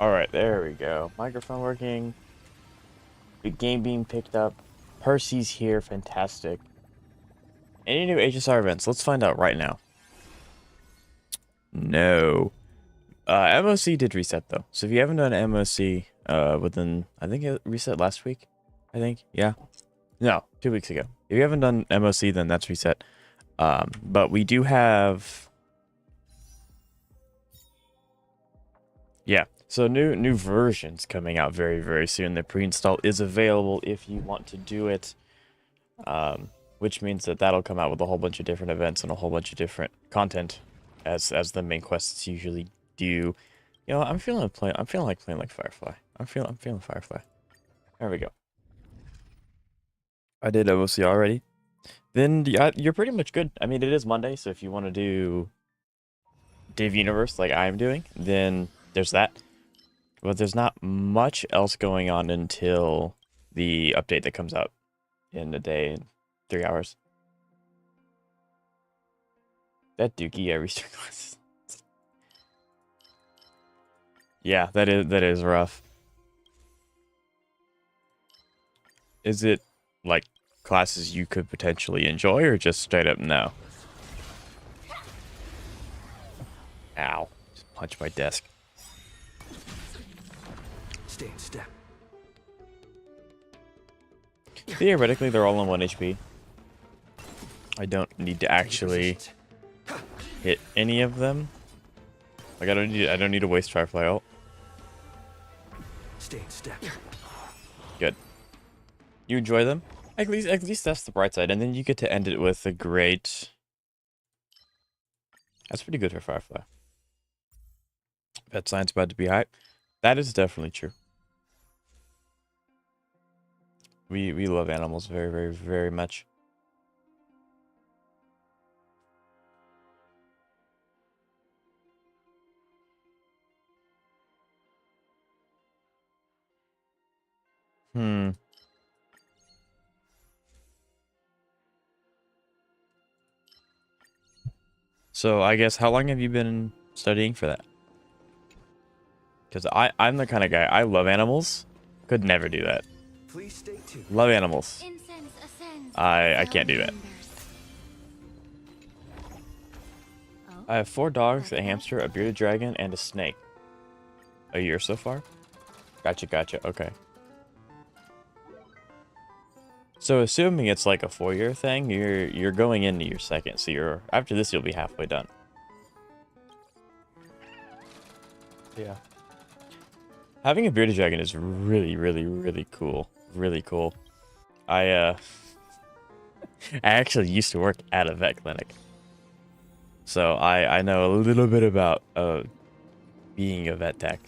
Alright, there we go. Microphone working. The game being picked up. Percy's here, fantastic. Any new HSR events? Let's find out right now. No. MOC did reset though. So if you haven't done MOC within, I think it reset last week. I think, yeah. No, 2 weeks ago. If you haven't done MOC, then that's reset. But we do have, yeah. So new versions coming out very soon. The pre-install is available if you want to do it. Which means that that'll come out with a whole bunch of different events and a whole bunch of different content, as the main quests usually do. You know, I'm feeling like playing like Firefly. I'm feeling Firefly. There we go. I did OC already. Then yeah, you're pretty much good. I mean, it is Monday, so if you want to do Div Universe like I'm doing, then there's that. But there's not much else going on until the update that comes out in a day and 3 hours. That Dookie, I restart classes. Yeah, that is rough. Is it like classes you could potentially enjoy, or just straight up no? Ow! Just punched my desk. Stay in step. Theoretically, they're all on 1 HP. I don't need to actually hit any of them. Like I don't need to waste Firefly ult. Stay in step. Good. You enjoy them? At least that's the bright side, and then you get to end it with a great. That's pretty good for Firefly. Pet science about to be hype. That is definitely true. We love animals very much. So I guess how long have you been studying for that? Because I'm the kind of guy, I love animals. Could never do that. Please stay tuned. Love animals. I can't do that. I have 4 dogs, a hamster, a bearded dragon, and a snake. A year so far? Gotcha. Okay. So assuming it's like a 4-year thing, you're going into your second, so you're after this you'll be halfway done. Yeah. Having a bearded dragon is really cool. Really cool. I actually used to work at a vet clinic. So I know a little bit about being a vet tech.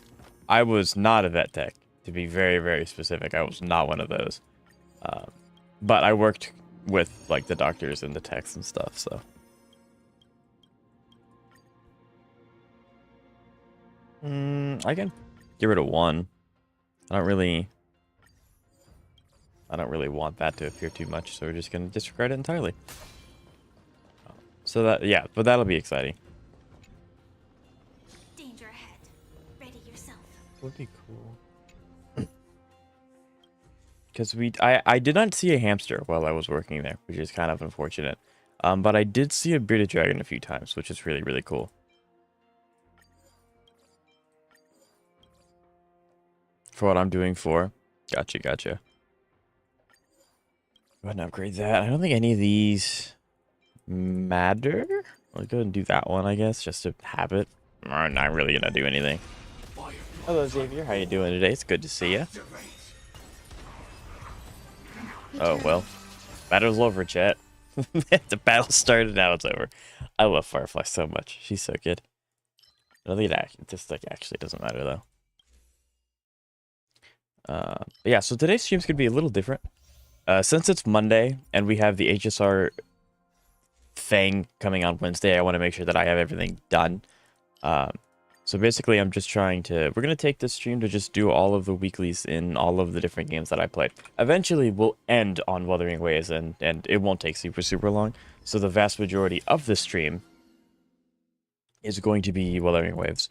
I was not a vet tech, to be very specific. I was not one of those. But I worked with like the doctors and the techs and stuff, so. I can get rid of 1. I don't really want that to appear too much, so we're just gonna disregard it entirely. So that, yeah, but that'll be exciting. Danger ahead. Ready yourself. Would be cool. Because I did not see a hamster while I was working there, which is kind of unfortunate. But I did see a bearded dragon a few times, which is really cool. For what I'm doing for. Gotcha. Go ahead and upgrade that. I don't think any of these matter. I'll go and do that one, I guess, just to have it. I'm not really gonna do anything. Hello, Xavier. How you doing today? It's good to see you. Oh, well. Battle's over, chat. The battle started, now it's over. I love Firefly so much. She's so good. I don't think it just like actually doesn't matter though. But yeah, so today's stream's gonna be a little different. Since it's Monday and we have the HSR thing coming on Wednesday, I want to make sure that I have everything done. So basically, I'm just trying to... We're going to take this stream to just do all of the weeklies in all of the different games that I played. Eventually, we'll end on Wuthering Waves, and it won't take super long. So the vast majority of the stream is going to be Wuthering Waves.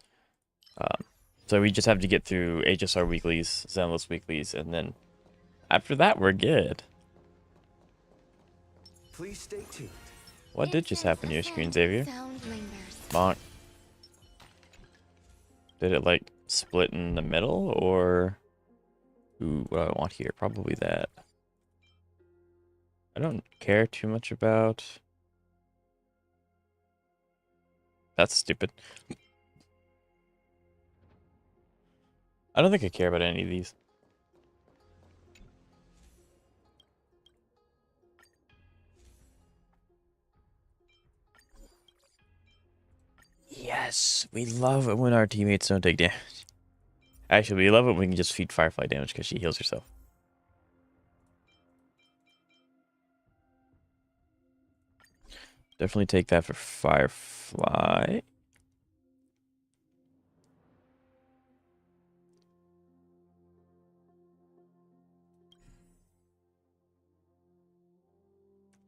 So we just have to get through HSR weeklies, Zenless weeklies, and then after that, we're good. Please stay tuned. What did just happen to your screen, Xavier? Sound lingers. Bonk. Did it, like, split in the middle, or... Ooh, what do I want here? Probably that. I don't care too much about... That's stupid. I don't think I care about any of these. Yes, we love it when our teammates don't take damage. Actually, we love it when we can just feed Firefly damage because she heals herself. Definitely take that for Firefly.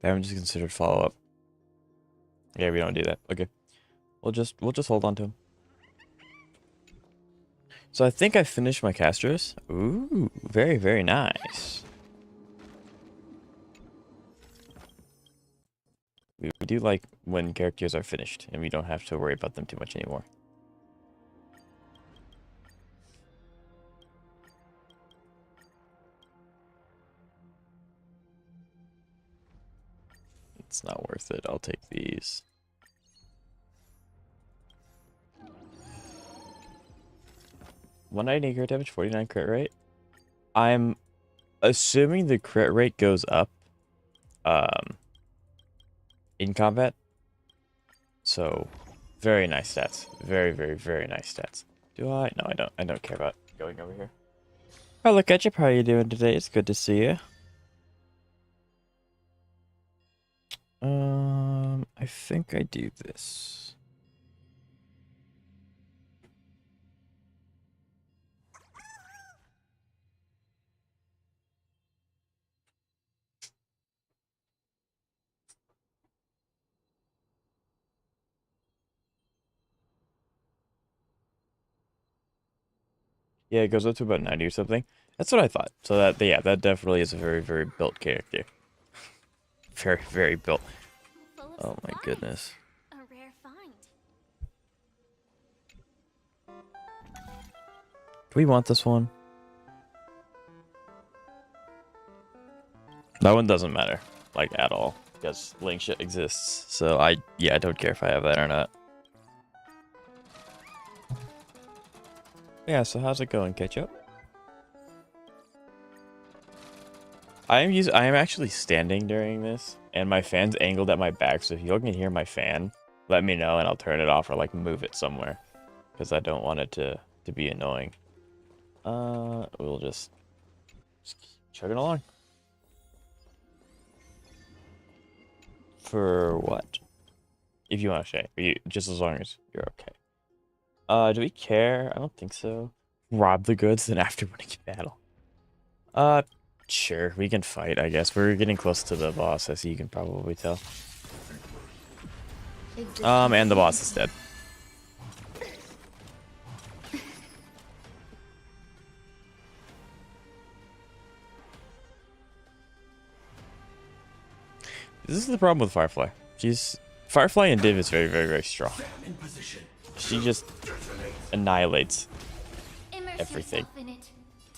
Damage is considered follow-up. Yeah, we don't do that. Okay. We'll just hold on to him. So I think I finished my Castros. Ooh, very, very nice. We do like when characters are finished and we don't have to worry about them too much anymore. It's not worth it. I'll take these. $190 crit damage, 49 crit rate. I'm assuming the crit rate goes up in combat. So very nice stats. Very, very, very nice stats. Do I? No, I don't. I don't care about going over here. Oh, look at you. How are you doing today? It's good to see you. I think I do this. Yeah, it goes up to about 90 or something. That's what I thought. So that, yeah, that definitely is a very, very built character. Very, very built. Full of Oh my supplies. goodness. A rare find. Do we want this one? That one doesn't matter, like, at all, because link shit exists. So yeah, I don't care if I have that or not. Yeah, so how's it going, Ketchup? I am actually standing during this, and my fan's angled at my back, so if you can hear my fan, let me know and I'll turn it off or like move it somewhere. Because I don't want it to be annoying. We'll just keep chugging along. For what? If you want to say, just as long as you're okay. Do we care? I don't think so. Rob the goods, then after winning a battle. Sure, we can fight, I guess. We're getting close to the boss, as you can probably tell. And the boss is dead. This is the problem with Firefly. Firefly and Div is very, very, very strong. She just annihilates Immerse everything. yourself in it.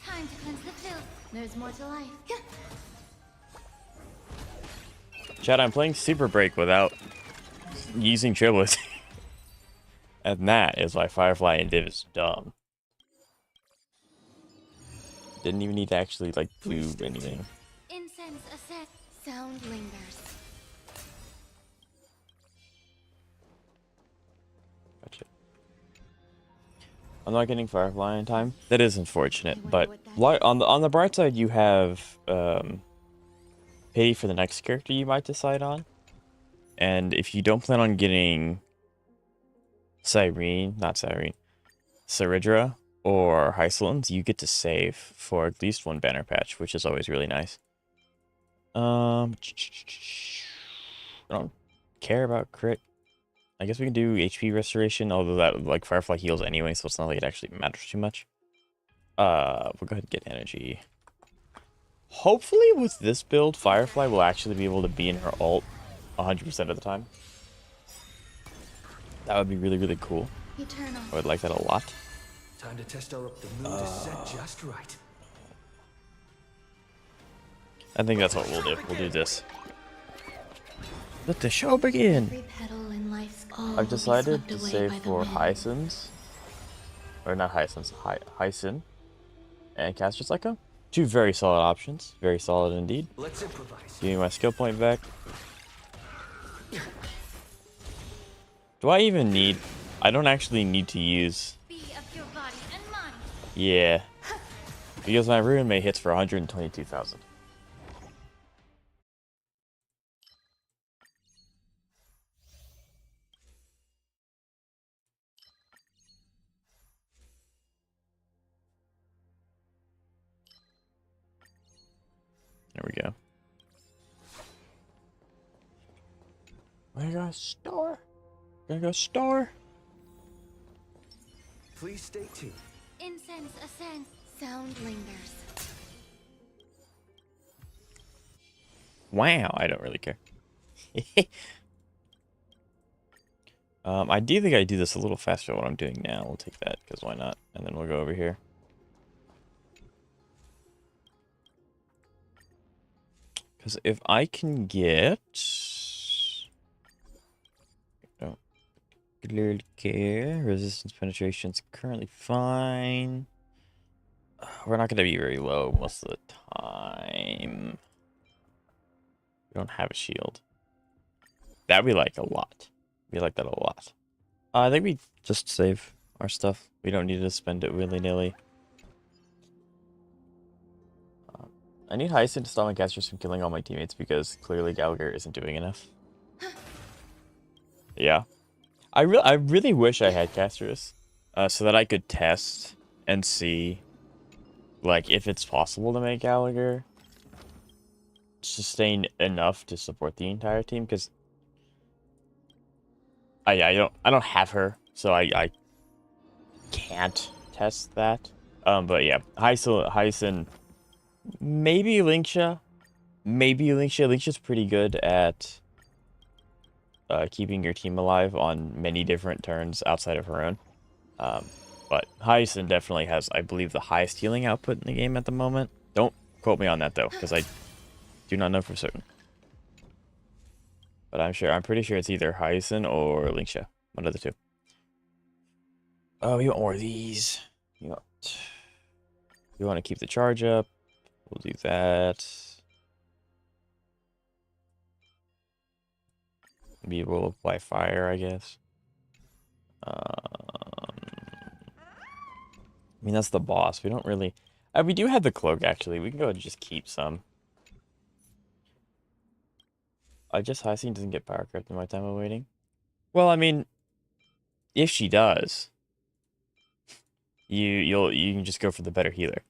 Time to cleanse the filth. There's more to life. Chad, I'm playing Super Break without using triplets. And that is why Firefly and Div is dumb. Didn't even need to actually, like, do anything. Incense ascend. Sound lingers. Gotcha. I'm not getting Firefly in time. That is unfortunate, but on the bright side, you have pity for the next character you might decide on. And if you don't plan on getting Syridra or Hysolins, you get to save for at least one banner patch, which is always really nice. I don't care about crit. I guess we can do HP restoration, although that like Firefly heals anyway, so it's not like it actually matters too much. We'll go ahead and get energy. Hopefully with this build, Firefly will actually be able to be in her ult 100% of the time. That would be really, really cool. Eternal. I would like that a lot. Time to test our the mood is set just right. I think that's what we'll do. We'll do this. Let the show begin! Every petal in life's all I've decided to will be swept save away by the for wind. Hyacinths. Or not Hyacinths, Hyacin and Caster's Echo. Two very solid options. Very solid indeed. Let's improvise. Give me my skill point back. Do I even need... I don't actually need to use... Be of your body and mind. Yeah. Because my ruin may hits for 122,000. There we go. We're gonna store. Gonna go store. Please stay tuned. Incense ascends. Sound lingers. Wow, I don't really care. I do think I do this a little faster than what I'm doing now. We'll take that, because why not? And then we'll go over here. Because if I can get... Oh. Clearly care. Resistance penetration's currently fine. We're not going to be very low most of the time. We don't have a shield. That we like a lot. We like that a lot. I think we just save our stuff. We don't need to spend it willy-nilly. I need Hyacinth to stop my casters from killing all my teammates because clearly Gallagher isn't doing enough. Yeah. I really wish I had casters so that I could test and see like if it's possible to make Gallagher sustain enough to support the entire team, because I don't have her, so I can't test that. But yeah, Hyacinth, maybe Linksha. Linksha's pretty good at keeping your team alive on many different turns outside of her own. But Hyacinth definitely has, I believe, the highest healing output in the game at the moment. Don't quote me on that though, because I do not know for certain. But I'm pretty sure it's either Hyacinth or Linksha. One of the two. Oh, we want more of these. You want to keep the charge up. We'll do that. Maybe we'll apply fire, I guess. I mean, that's the boss. We don't really... we do have the cloak, actually. We can go ahead and just keep some. I just Hyacinth doesn't get power crept in my time of waiting. Well, I mean, if she does, you can just go for the better healer.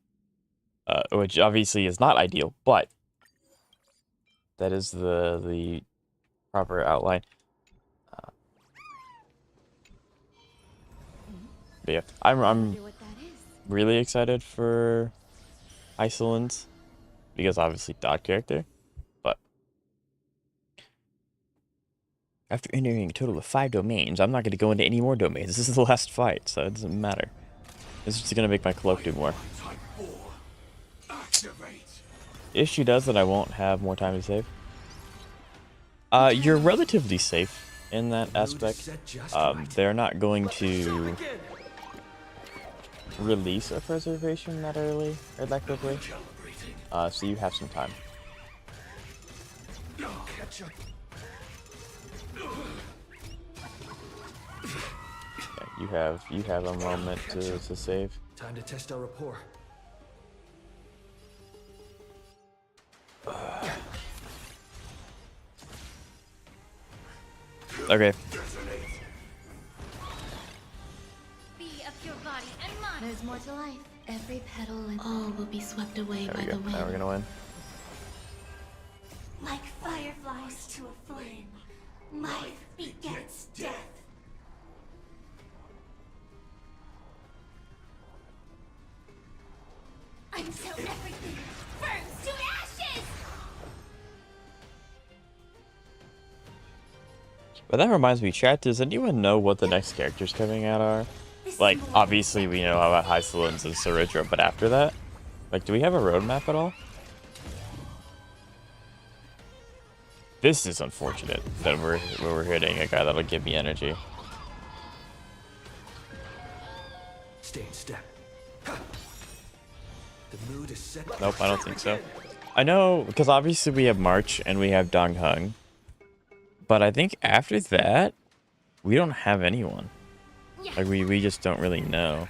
Which obviously is not ideal, but that is the proper outline. But yeah, I'm really excited for Iceland because obviously dot character, but after entering a total of 5 domains, I'm not going to go into any more domains. This is the last fight, so it doesn't matter. This is just going to make my cloak do more. If she does, then I won't have more time to save. You're relatively safe in that aspect. They're not going to release a preservation that early or that quickly. So you have some time. Yeah, you have a moment to save. Time to test our rapport. Okay. Be of your body and mind. There's more to life. Every petal and all will be swept away by the wind. Now we're gonna win. Like fireflies to a flame, life begets death. Until everything burns to ashes! But that reminds me, chat, does anyone know what the next characters coming out are? Like, obviously we know about Hysolins and Saridra, but after that? Like, do we have a roadmap at all? This is unfortunate that we're hitting a guy that'll give me energy. Stay in step. Ha! The mood is set. Nope, I don't think so. I know, because obviously we have March and we have Dong Hung. But I think after that, we don't have anyone. Like, we just don't really know.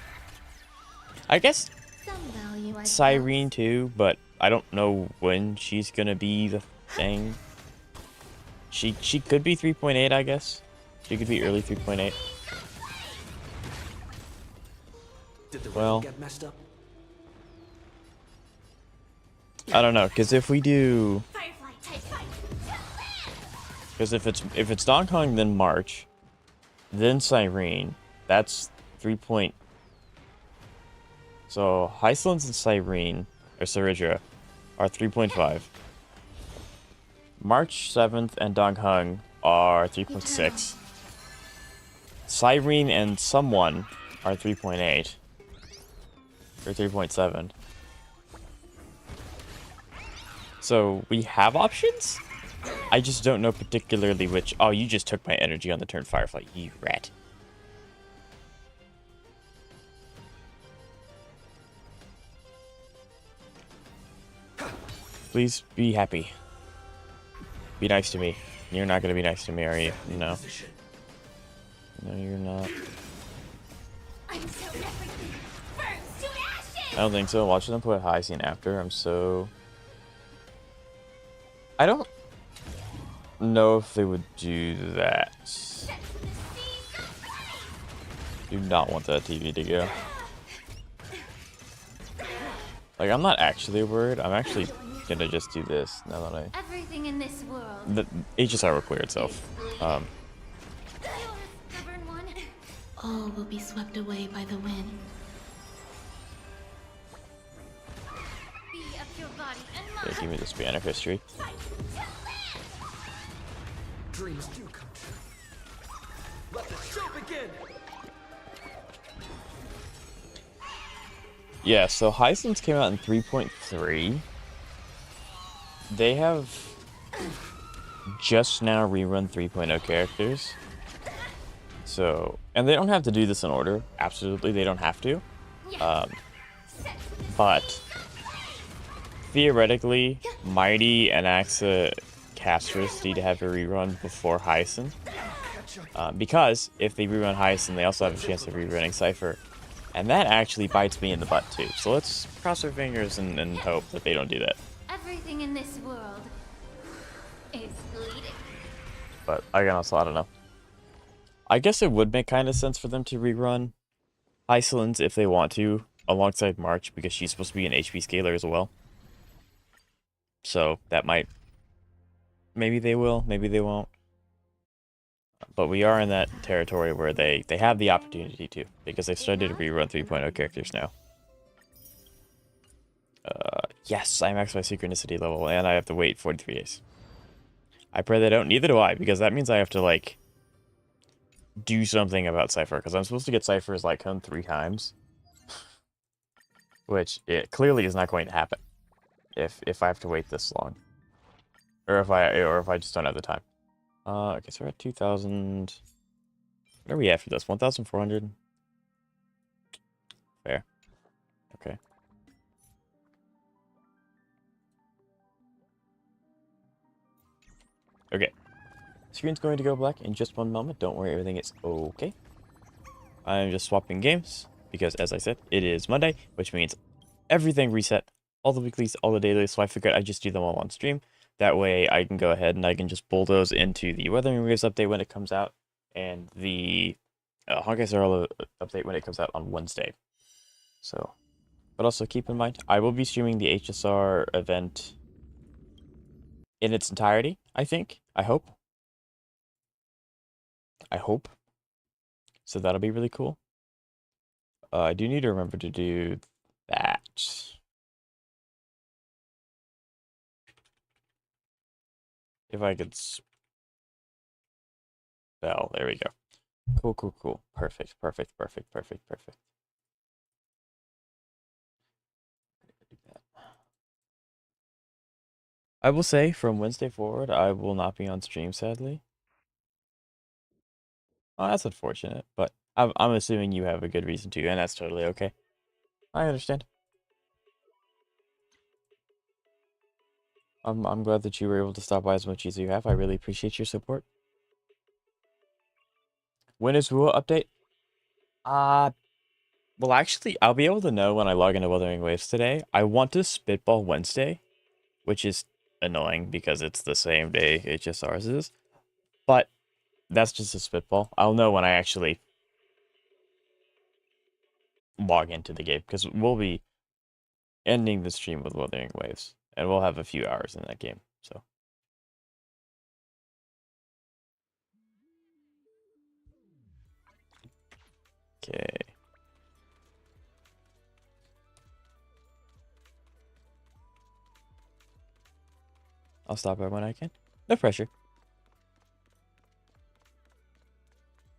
I guess Some value, I suppose. Cyrene too, but I don't know when she's gonna be the thing. She could be 3.8, I guess. She could be early 3.8. Did the Well, get messed up? I don't know, because if we do, Firefly type fight. because if it's Dong Hong, then March, then Cyrene, that's 3. So Hysolins and Cyrene or Saridra are 3.5. March 7th and Dong Hung are 3.6. Cyrene and someone are 3.8 or 3.7. So we have options? I just don't know particularly which. Oh, you just took my energy on the turn Firefly, you rat. Please be happy. Be nice to me. You're not gonna be nice to me, are you? No. No, you're not. Until everything burns to ashes! I don't think so. Watching them put high scene after, I'm so... I don't know if they would do that. Do not want that TV to go. Like, I'm not actually worried. I'm actually gonna just do this now that I... Everything in this world. The HSR will clear itself. You're a stubborn one. All will be swept away by the wind. Be of your body and mind. Yeah, give me the span of history. Dreams do come true. Let the show begin. Yeah, so Hysolins came out in 3.3. They have just now rerun 3.0 characters. So, and they don't have to do this in order. Absolutely, they don't have to. But theoretically, Mighty and Axa casters need to have a rerun before Hyacinth. Because if they rerun Hyacinth, they also have a chance of rerunning Cypher. And that actually bites me in the butt too. So let's cross our fingers and hope that they don't do that. Everything in this world is bleeding. But again, also, I don't know. I guess it would make kind of sense for them to rerun Hysolins if they want to, alongside March, because she's supposed to be an HP scaler as well. So that might... Maybe they will, maybe they won't. But we are in that territory where they have the opportunity to, because they started to rerun 3.0 characters now. Yes, I maxed my synchronicity level, and I have to wait 43 days. I pray they don't, neither do I, because that means I have to, like, do something about Cypher, because I'm supposed to get Cypher's like cone 3 times. Which, it clearly is not going to happen if I have to wait this long. Or if I just don't have the time. Okay, so we're at 2,000. What are we at for this? 1,400? Fair. Okay. Okay. Screen's going to go black in just one moment. Don't worry, everything is okay. I'm just swapping games because, as I said, it is Monday, which means everything reset. All the weeklies, all the dailies, so I figured I'd just do them all on stream. That way I can go ahead and I can just bulldoze into the Wuthering Waves update when it comes out, and the Honkai Star update when it comes out on Wednesday. So, but also keep in mind, I will be streaming the HSR event in its entirety, I think. I hope. So that'll be really cool. I do need to remember to do that. If I could spell, there we go. Cool, cool, cool. Perfect, perfect, perfect, perfect, perfect. I will say from Wednesday forward, I will not be on stream, sadly. Oh, that's unfortunate, but I'm assuming you have a good reason to, and that's totally okay. I understand. I'm glad that you were able to stop by as much as you have. I really appreciate your support. When is Wuwa update? Uh, well, actually, I'll be able to know when I log into Wuthering Waves today. I want to spitball Wednesday, which is annoying because it's the same day HSR's is, but that's just a spitball. I'll know when I actually log into the game because we'll be ending the stream with Wuthering Waves, and we'll have a few hours in that game. So, okay, I'll stop by when I can. No pressure.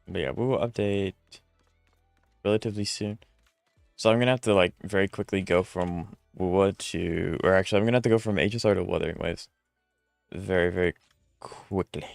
But yeah, we will update relatively soon. So I'm gonna have to like very quickly go from Wuwa to, or actually I'm gonna have to go from HSR to Wuthering Waves. Very, very quickly.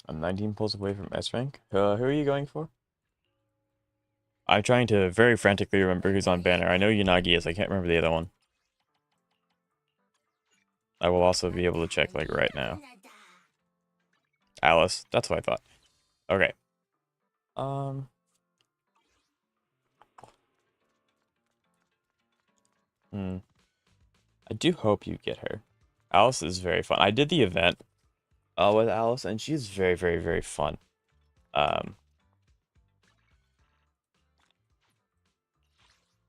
I'm 19 pulls away from S rank. Who are you going for? I'm trying to very frantically remember who's on banner. I know Yanagi is. I can't remember the other one. I will also be able to check like right now. Alice. That's what I thought. Okay. Um. Hmm. I do hope you get her. Alice is very fun. I did the event with Alice, and she's very, very, very fun. Um.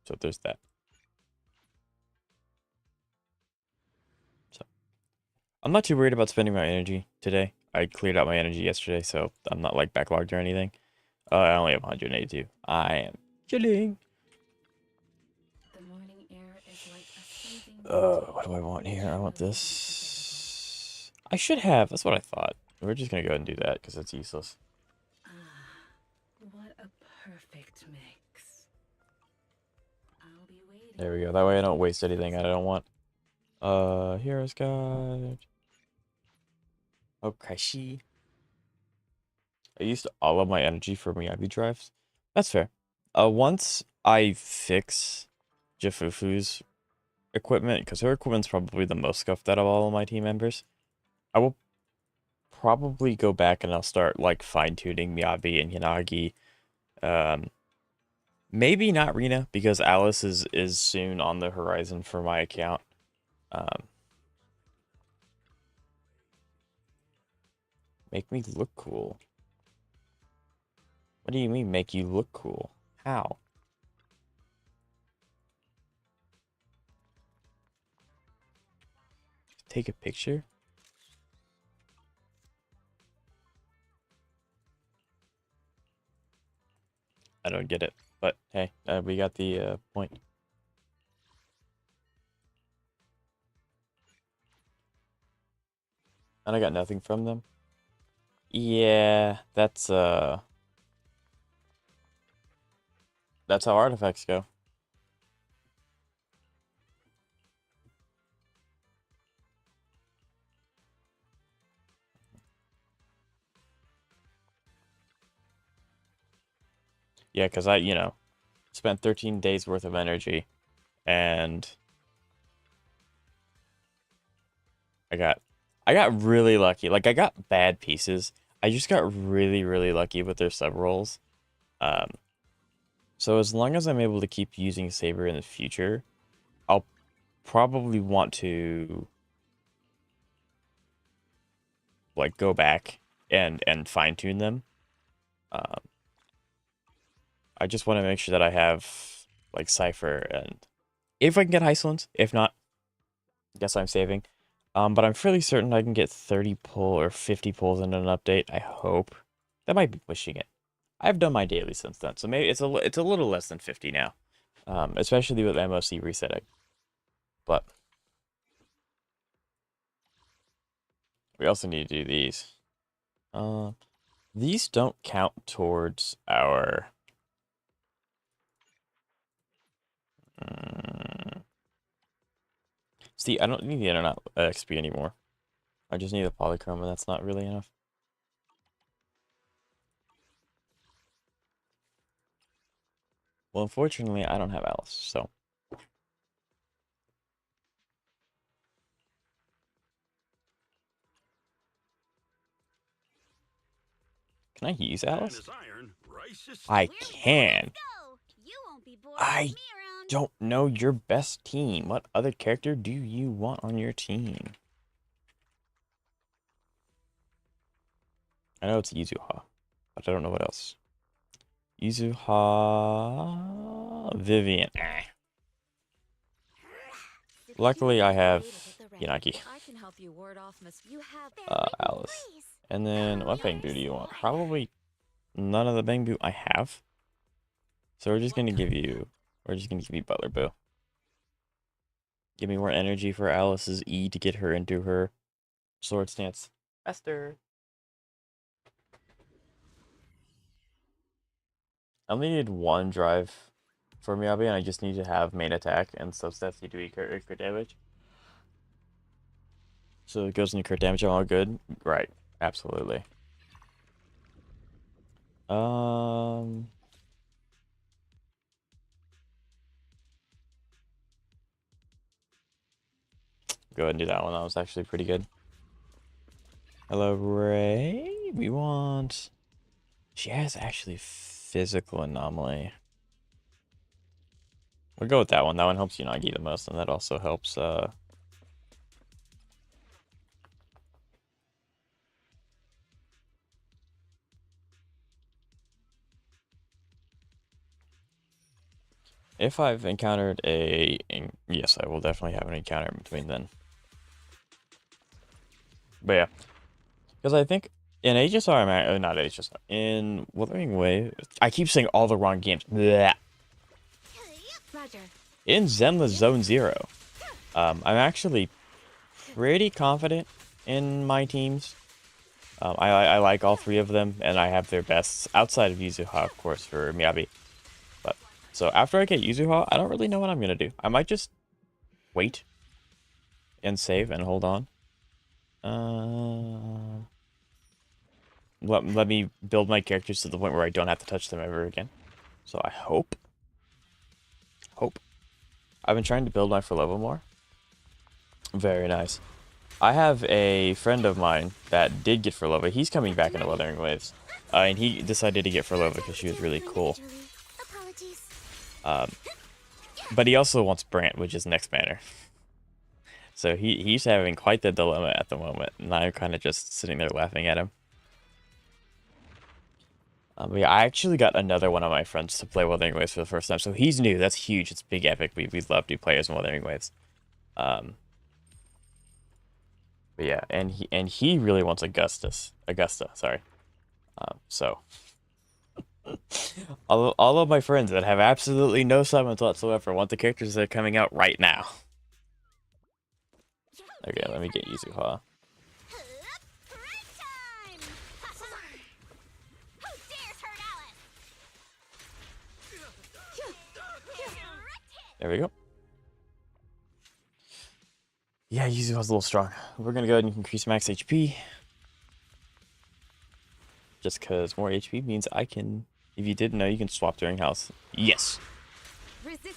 So there's that. So I'm not too worried about spending my energy today. I cleared out my energy yesterday, so I'm not like backlogged or anything. I only have 182. I am chilling. What do I want here? I want this. I should have. That's what I thought. We're just gonna go ahead and do that because it's useless. What a perfect mix. I'll be waiting. There we go. That way I don't waste anything I don't want. Hero's Guide. Okay, she. I used all of my energy for Miyagi drives. That's fair. Once I fix Jafufu's equipment, because her equipment's probably the most scuffed out of all of my team members, I will probably go back and I'll start like fine-tuning Miyabi and Yanagi. Um, maybe not Rina, because Alice is soon on the horizon for my account. Um, make me look cool. What do you mean make you look cool? How? Take a picture? I don't get it. But hey, we got the point. And I got nothing from them. Yeah, that's how artifacts go. Yeah, because spent 13 days worth of energy and I got really lucky. Like I got bad pieces. I just got really, really lucky with their sub rolls. Um, so as long as I'm able to keep using Saber in the future, I'll probably want to like go back and fine tune them. Um, I just want to make sure that I have like Cypher, and if I can get Hysolins. If not, guess I'm saving. But I'm fairly certain I can get 30 pull or 50 pulls in an update. I hope. That might be pushing it. I've done my daily since then, so maybe it's a little less than 50 now. Especially with MOC resetting. But we also need to do these. These don't count towards our... See, I don't need the internet XP anymore. I just need a polychrome, and that's not really enough. Well, unfortunately, I don't have Alice, so... Can I use Alice? I can. I don't know your best team. What other character do you want on your team? I know it's Yuzuha, but I don't know what else. Yuzuha... Vivian. Luckily, I have Yanagi. Alice. And then, what Bangbu do you want? Probably none of the Bangbu I have. So we're just gonna give you Butler Boo. Give me more energy for Alice's E to get her into her sword stance faster. I only need one drive for Miyabi, and I just need to have main attack and substats need to be crit damage. So it goes into crit damage, I'm all good? Right, absolutely. Go ahead and do that one. That was actually pretty good. Hello, Ray. We want... She has actually physical anomaly. We'll go with that one. That one helps Unagi the most, and that also helps, If I've encountered a... Yes, I will definitely have an encounter in between then. But yeah. Because I think in HSR, not HSR, in Wuthering Wave, I keep saying all the wrong games. Blech. In Zenless Zone Zero, I'm actually pretty confident in my teams. I like all three of them, and I have their bests outside of Yuzuha, of course, for Miyabi. But so after I get Yuzuha, I don't really know what I'm gonna do. I might just wait and save and hold on. Let me build my characters to the point where I don't have to touch them ever again. So I hope. I've been trying to build my for level more. Very nice. I have a friend of mine that did get for level. He's coming back into Wuthering Waves. And he decided to get for level because she was really cool. But he also wants Brant, which is next banner. So he's having quite the dilemma at the moment. And I'm kind of just sitting there laughing at him. Yeah, I actually got another one of my friends to play Wuthering Waves for the first time. So he's new. That's huge. It's big epic. We love new players in Wuthering Waves. But yeah, and he really wants Augusta, sorry. So all of my friends that have absolutely no summons whatsoever want the characters that are coming out right now. Okay, let me get Yuzuha. There we go. Yeah, Yuzuha's a little strong. We're gonna go ahead and increase max HP. Just because more HP means I can... If you didn't know, you can swap during house. Yes!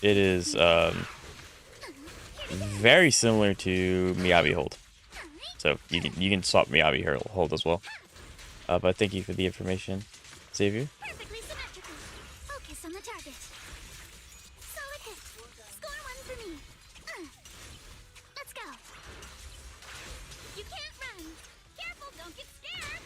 It is, very similar to Miyabi hold. So, you can swap Miyabi hold as well. But thank you for the information, Xavier. Perfectly symmetrical. Focus on the target. Solid hit. Score one for me. Let's go. You can't run. Careful, don't get scared.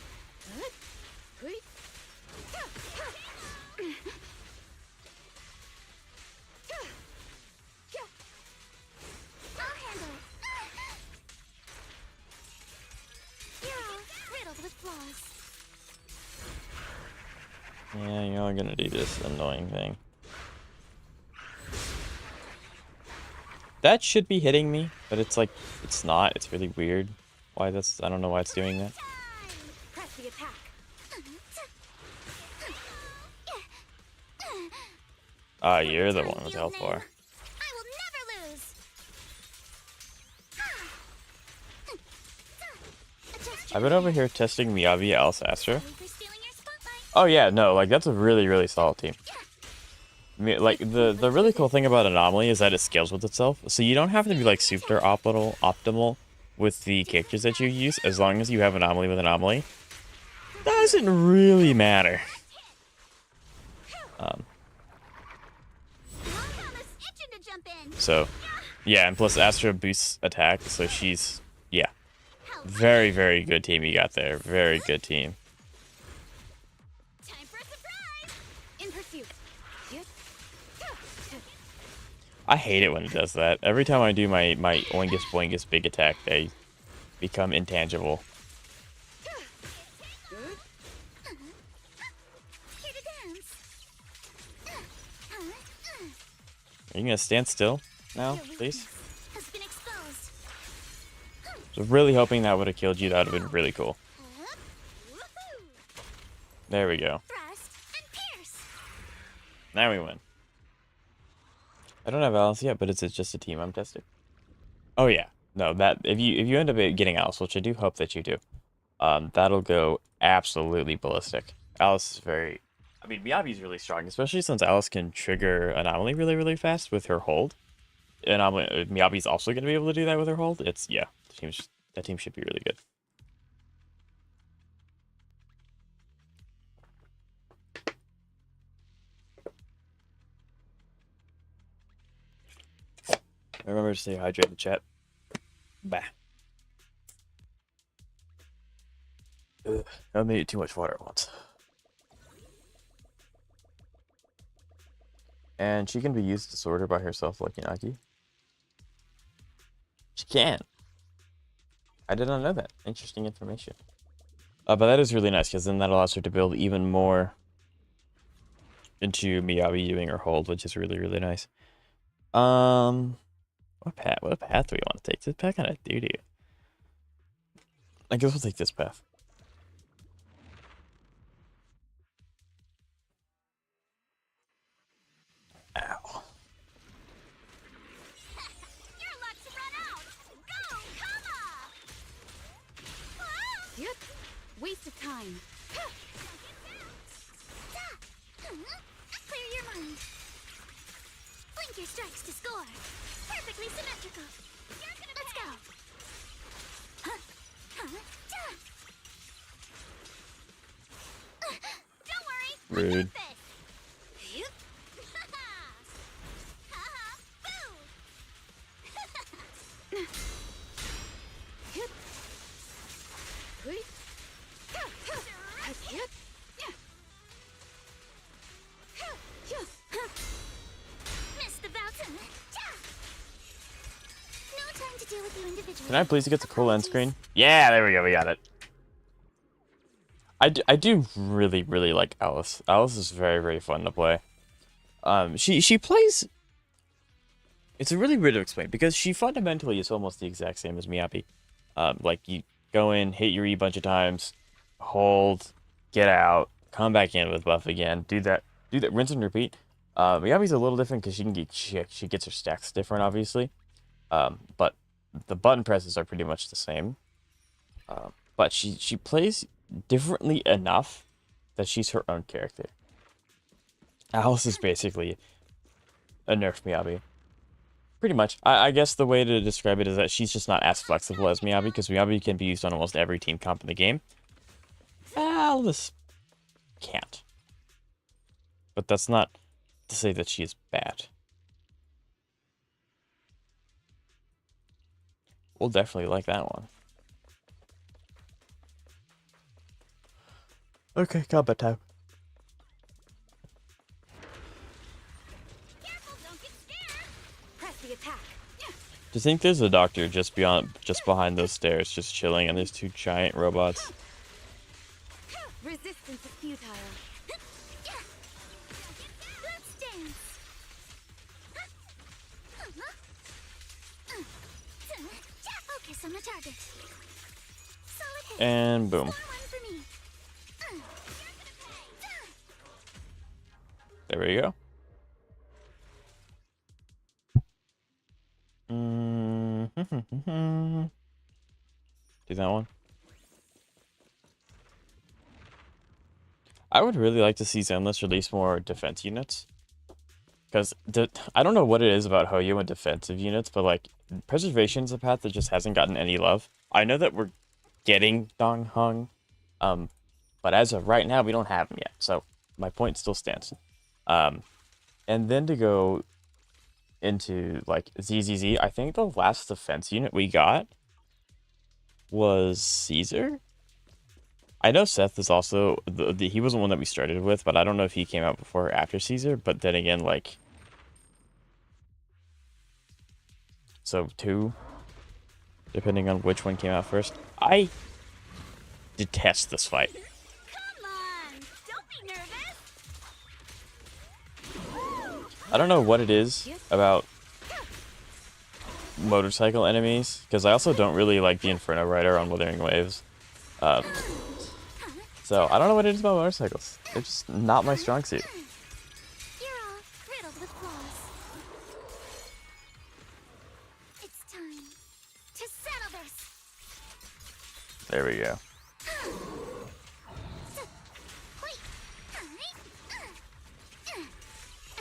with flaws. Yeah, you're gonna do this annoying thing. That should be hitting me, but it's like, it's not. It's really weird. Why that's, I don't know why it's doing that. Press the attack. You're the one with health bar. I will never lose. I've been over here testing Miyabi, Alice, Astra. For stealing your spotlight. Oh yeah, no, like that's a really, really solid team. Like the really cool thing about Anomaly is that it scales with itself, so you don't have to be like super optimal with the characters that you use. As long as you have Anomaly with Anomaly, doesn't really matter. Itching to jump in. So yeah, and plus Astra boosts attack, so she's, yeah, very, very good team you got there. Very good team. Time for a surprise. In pursuit. I hate it when it does that. Every time I do my Oingus Boingus big attack, they become intangible. Here to dance. Are you gonna stand still now, Your please? weakness has been exposed. I was really hoping that would have killed you. That would have been really cool. Woohoo! There we go. Thrust and pierce. Now we win. I don't have Alice yet, but it's just a team I'm testing. Oh yeah, no, that if you end up getting Alice, which I do hope that you do, that'll go absolutely ballistic. Alice is very, I mean, Miyabi's really strong, especially since Alice can trigger Anomaly really, really fast with her hold. And Miyabi's also going to be able to do that with her hold. It's, yeah, that team should be really good. Remember to stay hydrated, chat. Bah. Ugh, I made too much water at once. And she can be used to sort her by herself like Yanagi. She can. I did not know that. Interesting information. But that is really nice, because then that allows her to build even more into Miyabi doing her hold, which is really, really nice. What path do we want to take? This path kind of doo-doo. I guess we'll take this path. Ow. Your luck's run out. Go, Kama! Yep. Waste of time. Clear your mind. Blink your strikes to score. Perfectly symmetrical. Let's go. Don't worry. Rude. I got this. Missed the Boughton. No time to deal with you individually. Can I please get the cool end screen? Yeah, there we go. We got it. I do really, really like Alice. Alice is very, very fun to play. She plays... It's really weird to explain, because she fundamentally is almost the exact same as Miyabi. Like, you go in, hit your E a bunch of times, hold, get out, come back in with buff again, do that, rinse and repeat. Miyabi's a little different because she gets her stacks different, obviously. But the button presses are pretty much the same. But she plays differently enough that she's her own character. Alice is basically a nerf Miyabi. Pretty much. I guess the way to describe it is that she's just not as flexible as Miyabi, because Miyabi can be used on almost every team comp in the game. Alice can't. But that's not to say that she is bad. We'll definitely like that one. Okay, combat time. Careful, don't get scared. Press the attack. Do you think there's a doctor just behind those stairs, just chilling, and there's two giant robots? Resistance is futile. Let's dance. Focus on the target. Solid hit. And boom. Score one for me. There we go. Do that one. I would really like to see Zenless release more defense units. Because I don't know what it is about Hoyo and defensive units, but like preservation's a path that just hasn't gotten any love. I know that we're getting Dong Hung, but as of right now, we don't have him yet. So my point still stands. And then to go into like ZZZ, I think the last defense unit we got was Caesar. I know Seth is also he wasn't one that we started with, but I don't know if he came out before or after Caesar. But then again, like, so 2, depending on which one came out first. I detest this fight. Come on, don't be nervous. I don't know what it is about motorcycle enemies, because I also don't really like the Inferno Rider on Wuthering Waves. So I don't know what it is about motorcycles. They're just not my strong suit. You're all riddled with flaws. It's time to settle this. There we go.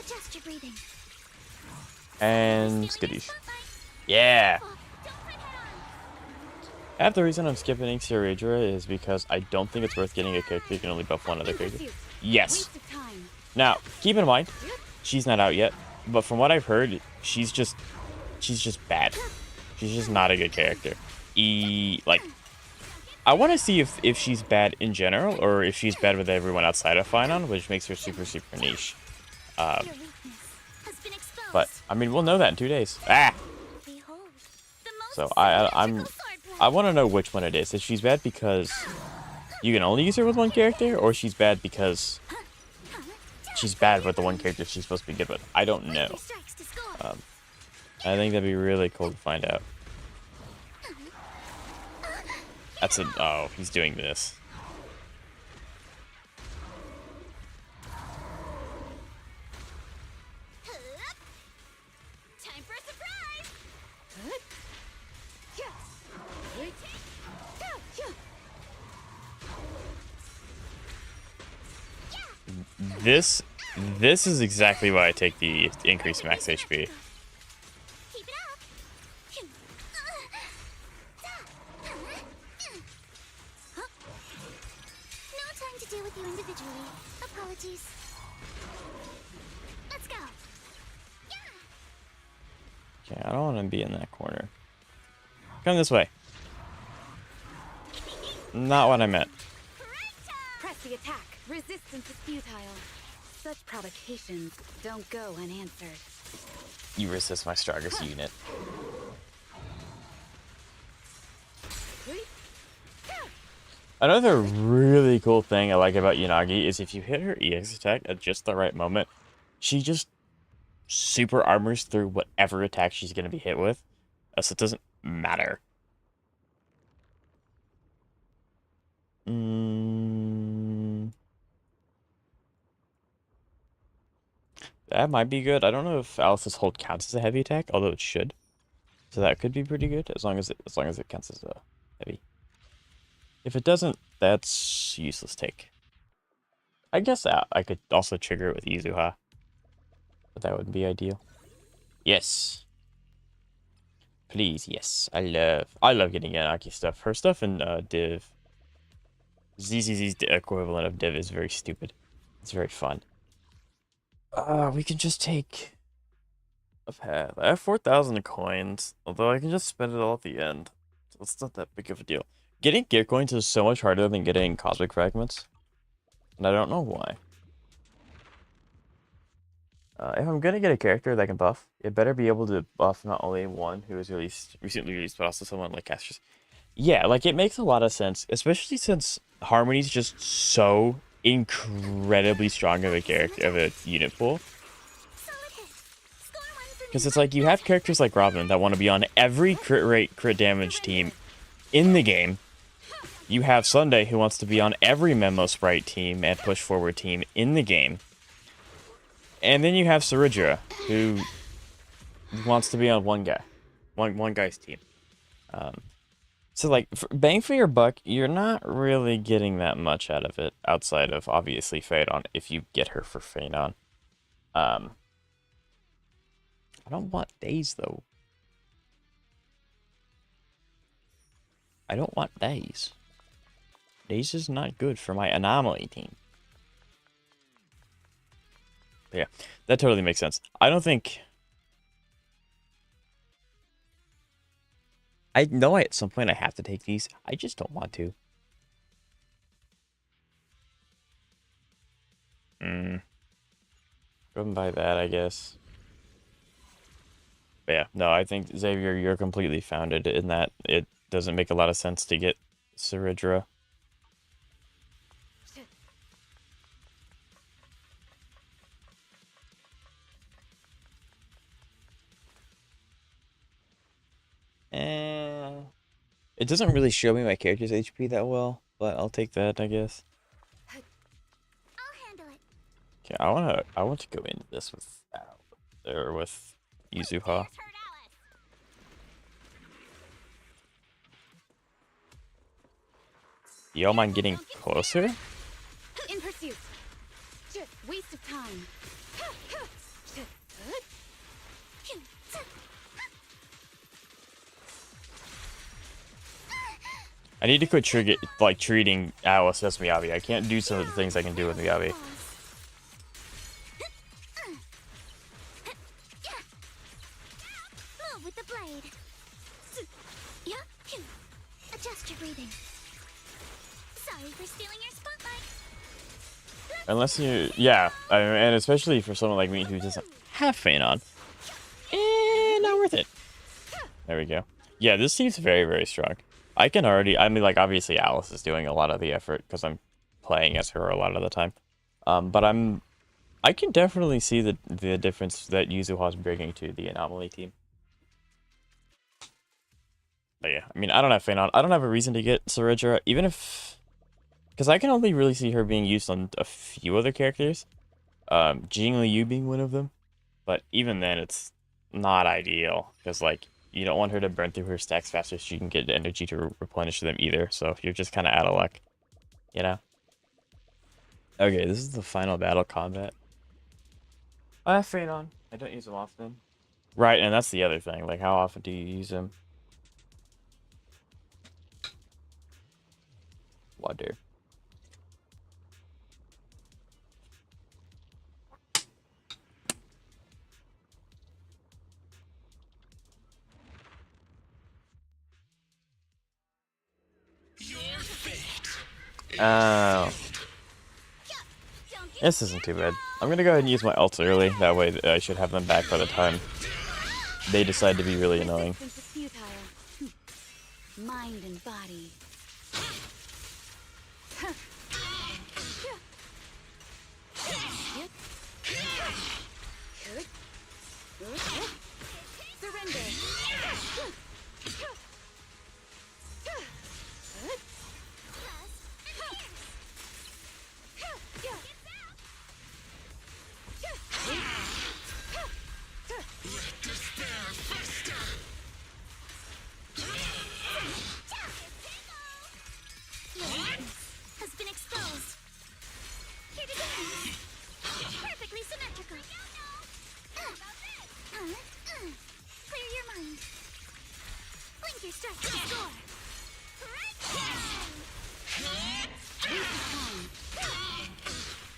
Adjust your breathing. And skadoosh. Yeah. Half the reason I'm skipping Xeridra is because I don't think it's worth getting a character you can only buff one other character. Yes. Now, keep in mind, she's not out yet, but from what I've heard, she's just bad. She's just not a good character. Like, I want to see if she's bad in general, or if she's bad with everyone outside of Finon, which makes her super niche. But I mean, we'll know that in 2 days. Ah. So I want to know which one it is. If she's bad because you can only use her with one character, or she's bad because she's bad with the one character she's supposed to be good with. I don't know. I think that'd be really cool to find out. That's a... Oh, he's doing this. Time for a surprise. This is exactly why I take the increased max HP. Keep it up. No time to deal with you individually. Apologies. Let's go. Okay, I don't want to be in that corner. Come this way. Not what I meant. Press the attack. Resistance is futile. Such provocations don't go unanswered. You resist my strongest unit. Another really cool thing I like about Yanagi is if you hit her EX attack at just the right moment, she just super armors through whatever attack she's going to be hit with. So it doesn't matter. That might be good. I don't know if Alice's hold counts as a heavy attack, although it should. So that could be pretty good as long as it counts as a heavy. If it doesn't, that's useless take. I guess I could also trigger it with Izuha, but that wouldn't be ideal. Yes. Please, yes. I love getting Yanagi stuff. Her stuff in Div. ZZZ's equivalent of Div is very stupid. It's very fun. We can just take a path. I have 4,000 coins, although I can just spend it all at the end. So it's not that big of a deal. Getting gear coins is so much harder than getting cosmic fragments, and I don't know why. If I'm gonna get a character that can buff, it better be able to buff not only one who was recently released, but also someone like Castrus. Yeah, like it makes a lot of sense, especially since Harmony's just so incredibly strong of a character, of a unit pool. Solid hit. Score one for me. Because it's like you have characters like Robin that want to be on every crit rate, crit damage team in the game. You have Sunday who wants to be on every Memo Sprite team and push forward team in the game. And then you have Saridra who wants to be on one guy's team. So like, bang for your buck, you're not really getting that much out of it outside of obviously Phaedon if you get her for Phaedon. I don't want Days though. I don't want Days. Days is not good for my Anomaly team. But yeah, that totally makes sense. I don't think... I know at some point I have to take these. I just don't want to. Go and buy that, I guess. But yeah, no, I think, Xavier, you're completely founded in that it doesn't make a lot of sense to get Saridra. It doesn't really show me my character's HP that well, but I'll take that, I guess. I'll handle it. Okay, I want to go into this with Yuzuha. Hurt Alice. Y'all mind getting closer? In pursuit. Just waste of time. I need to quit treating Alice as Miyabi. I can't do some of the things I can do with Miyabi. Move with the blade. Yeah. Adjust your breathing. Sorry for stealing your spotlight. Unless you, yeah, and especially for someone like me who doesn't have Phaedon. Not worth it. There we go. Yeah, this seems very, very strong. I mean, like, obviously Alice is doing a lot of the effort because I'm playing as her a lot of the time. But I can definitely see the difference that Yuzuha's bringing to the Anomaly team. But yeah, I mean, I don't have Phaedon. I don't have a reason to get Saridra, even if... Because I can only really see her being used on a few other characters. Jingli Yu being one of them. But even then, it's not ideal. Because, like, you don't want her to burn through her stacks faster so you can get the energy to replenish them either. So you're just kind of out of luck. You know? Okay, this is the final battle combat. I have Phaedon. I don't use him often. Right, and that's the other thing. Like, how often do you use him? Water. Oh. This isn't too bad. I'm gonna go ahead and use my ults early. That way I should have them back by the time they decide to be really annoying. Mind and body. Surrender. Has been exposed. Here to dance. Perfectly symmetrical. Clear your mind. Blinker strike to score.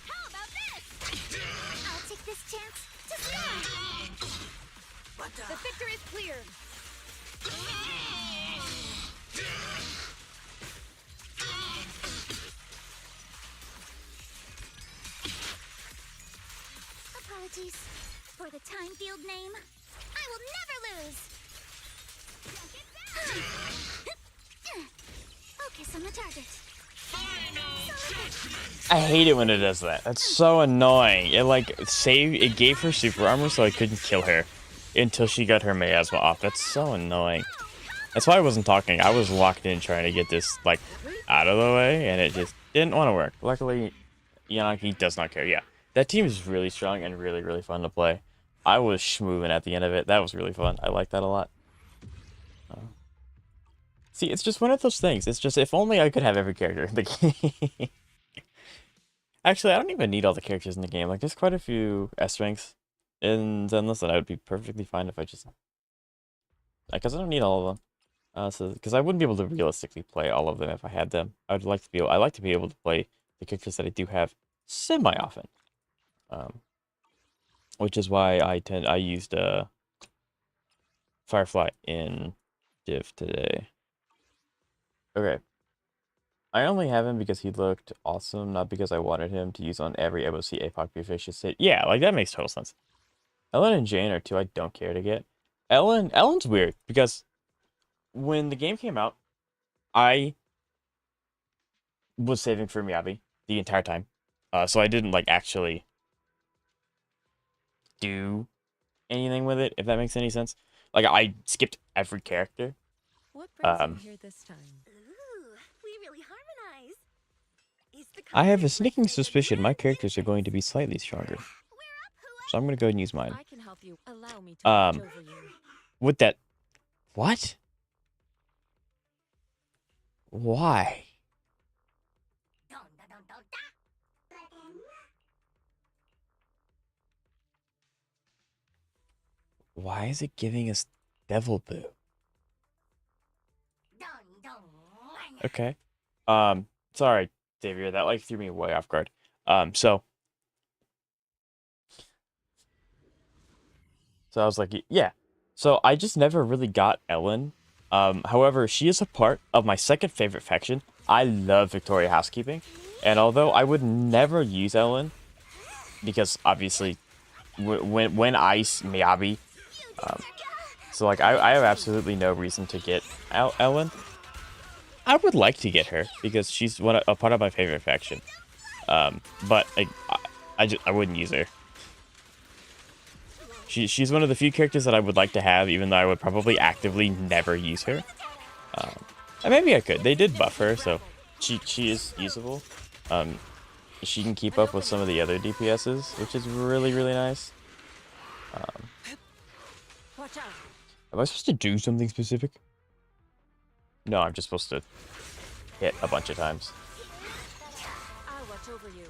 How about this? I'll take this chance to score. The victor is clear. Apologies for the time field name. I will never lose. Focus on the target. I hate it when it does that. That's so annoying. It like it gave her super armor so I couldn't kill her until she got her miasma off. That's so annoying. That's why I wasn't talking. I was locked in trying to get this like out of the way, and it just didn't want to work. Luckily, Yanagi does not care. Yeah, that team is really strong and really, really fun to play. I was schmooving at the end of it. That was really fun. I like that a lot. See, it's just one of those things. It's just, if only I could have every character in the game. Actually, I don't even need all the characters in the game. Like, there's quite a few S ranks in Zenless that I would be perfectly fine if I just... Because I don't need all of them. Because I wouldn't be able to realistically play all of them if I had them. I like to be able to play the characters that I do have semi-often. Which is why I used Firefly in Div today. Okay. I only have him because he looked awesome, not because I wanted him to use on every MOC APOC Buffacious State. Yeah, like that makes total sense. Ellen and Jane are two I don't care to get. Ellen's weird because when the game came out, I was saving for Miyabi the entire time. So I didn't like actually do anything with it, if that makes any sense. Like I skipped every character. What brings you here this time? Ooh, we really harmonize. Is the I have a conflict sneaking like suspicion my red characters are lipstick? going to be slightly stronger. We're up, whoever. So I'm going to go ahead and use mine. I can help you. Allow me to watch over you. With that... What? Why? Why is it giving us Devil Boo? Okay. Sorry, Xavier, that like threw me way off guard. So I was like, yeah. So I just never really got Ellen. However, she is a part of my second favorite faction. I love Victoria Housekeeping. And although I would never use Ellen, because obviously when Ice, Miyabi, so like I have absolutely no reason to get Ellen. I would like to get her because she's a part of my favorite faction. But I wouldn't use her. She's one of the few characters that I would like to have, even though I would probably actively never use her. And maybe I could. They did buff her, so she is usable. She can keep up with some of the other DPSs, which is really, really nice. Watch out. Am I supposed to do something specific? No, I'm just supposed to hit a bunch of times. I'll watch over you.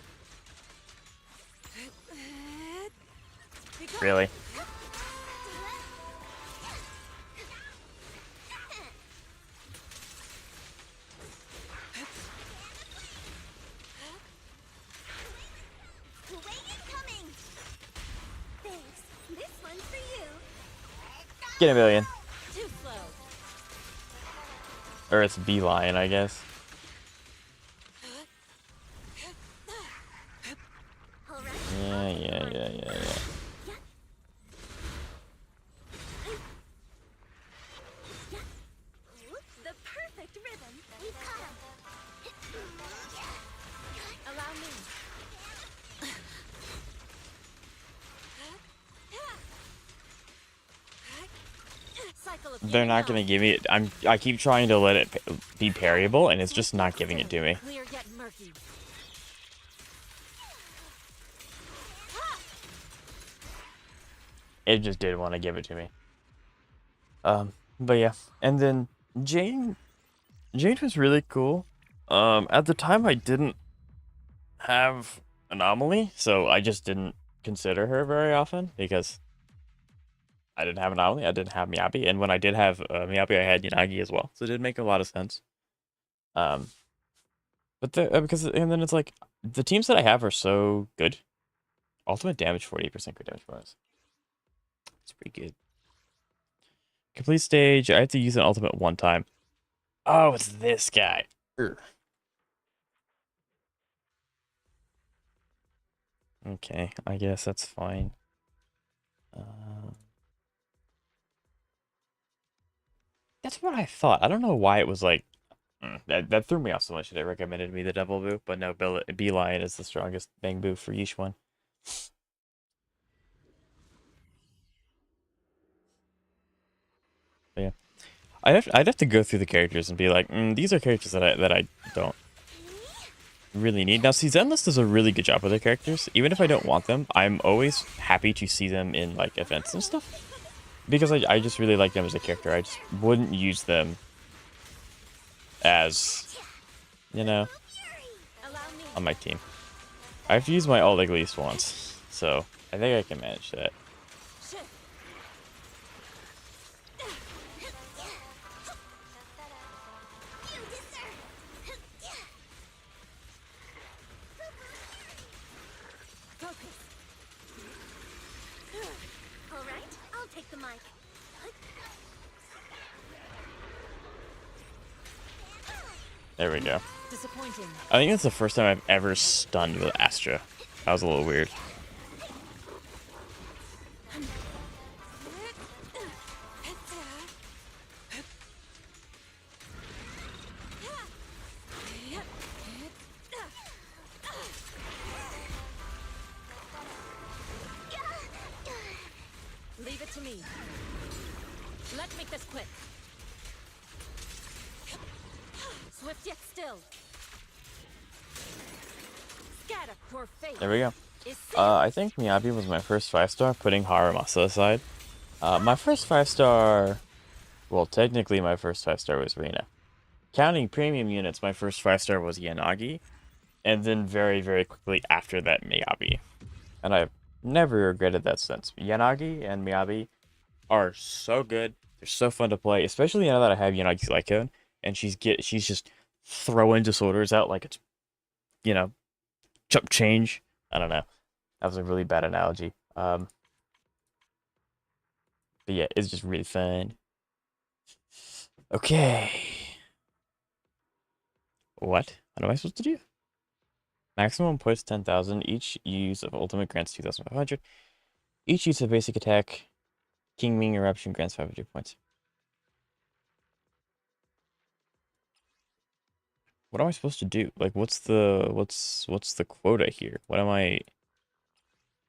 Really? Incoming. Thanks. This one's for you. Get a million. Too slow. Or it's V-Lion, I guess. All right. Yeah. The perfect rhythm. We've caught him. Allow me. Cycle of They're not gonna give me it. I keep trying to let it be parryable, and it's just not giving it to me. Clear yet murky. It just didn't want to give it to me. But yeah, and then Jane was really cool. At the time I didn't have Anomaly, so I just didn't consider her very often because I didn't have Anomaly, I didn't have Miyabi, and when I did have Miyabi, I had Yanagi as well, so it did make a lot of sense. But and then it's like the teams that I have are so good. Ultimate damage, 48% crit damage bonus. It's pretty good. Complete stage. I have to use an ultimate one time. Oh, it's this guy. Urgh. Okay, I guess that's fine. That's what I thought. I don't know why it was like That threw me off so much that it recommended me the double boo, but no, Beeline is the strongest bang boo for each one. But yeah, I'd have to go through the characters and be like, these are characters that I don't really need. Now, see, Zenless does a really good job with their characters. Even if I don't want them, I'm always happy to see them in like events and stuff because I just really like them as a character. I just wouldn't use them as, you know, Allow me. on my team. I have to use my ult at least once, so I think I can manage that. Shift. Focus. All right, I'll take the mic. There we go. Disappointing. I think that's the first time I've ever stunned with Astra. That was a little weird. Leave it to me. Let's make this quick. Swift yet still. Scatter your fate. There we go. Is I think Miyabi was my first 5-star, putting Haramasa aside. My first 5-star... Well, technically my first 5-star was Rina. Counting premium units, my first 5-star was Yanagi. And then very, very quickly after that, Miyabi. And I've never regretted that since. Yanagi and Miyabi are so good. They're so fun to play, especially now that I have Yanagi's light cone. And she's just throwing disorders out like it's, you know, chump change. I don't know. That was a really bad analogy. But yeah, it's just really fun. Okay. What am I supposed to do? Maximum puts 10,000. Each use of ultimate grants 2,500. Each use of basic attack, King Ming eruption grants 500 points. What am I supposed to do? Like, what's the quota here?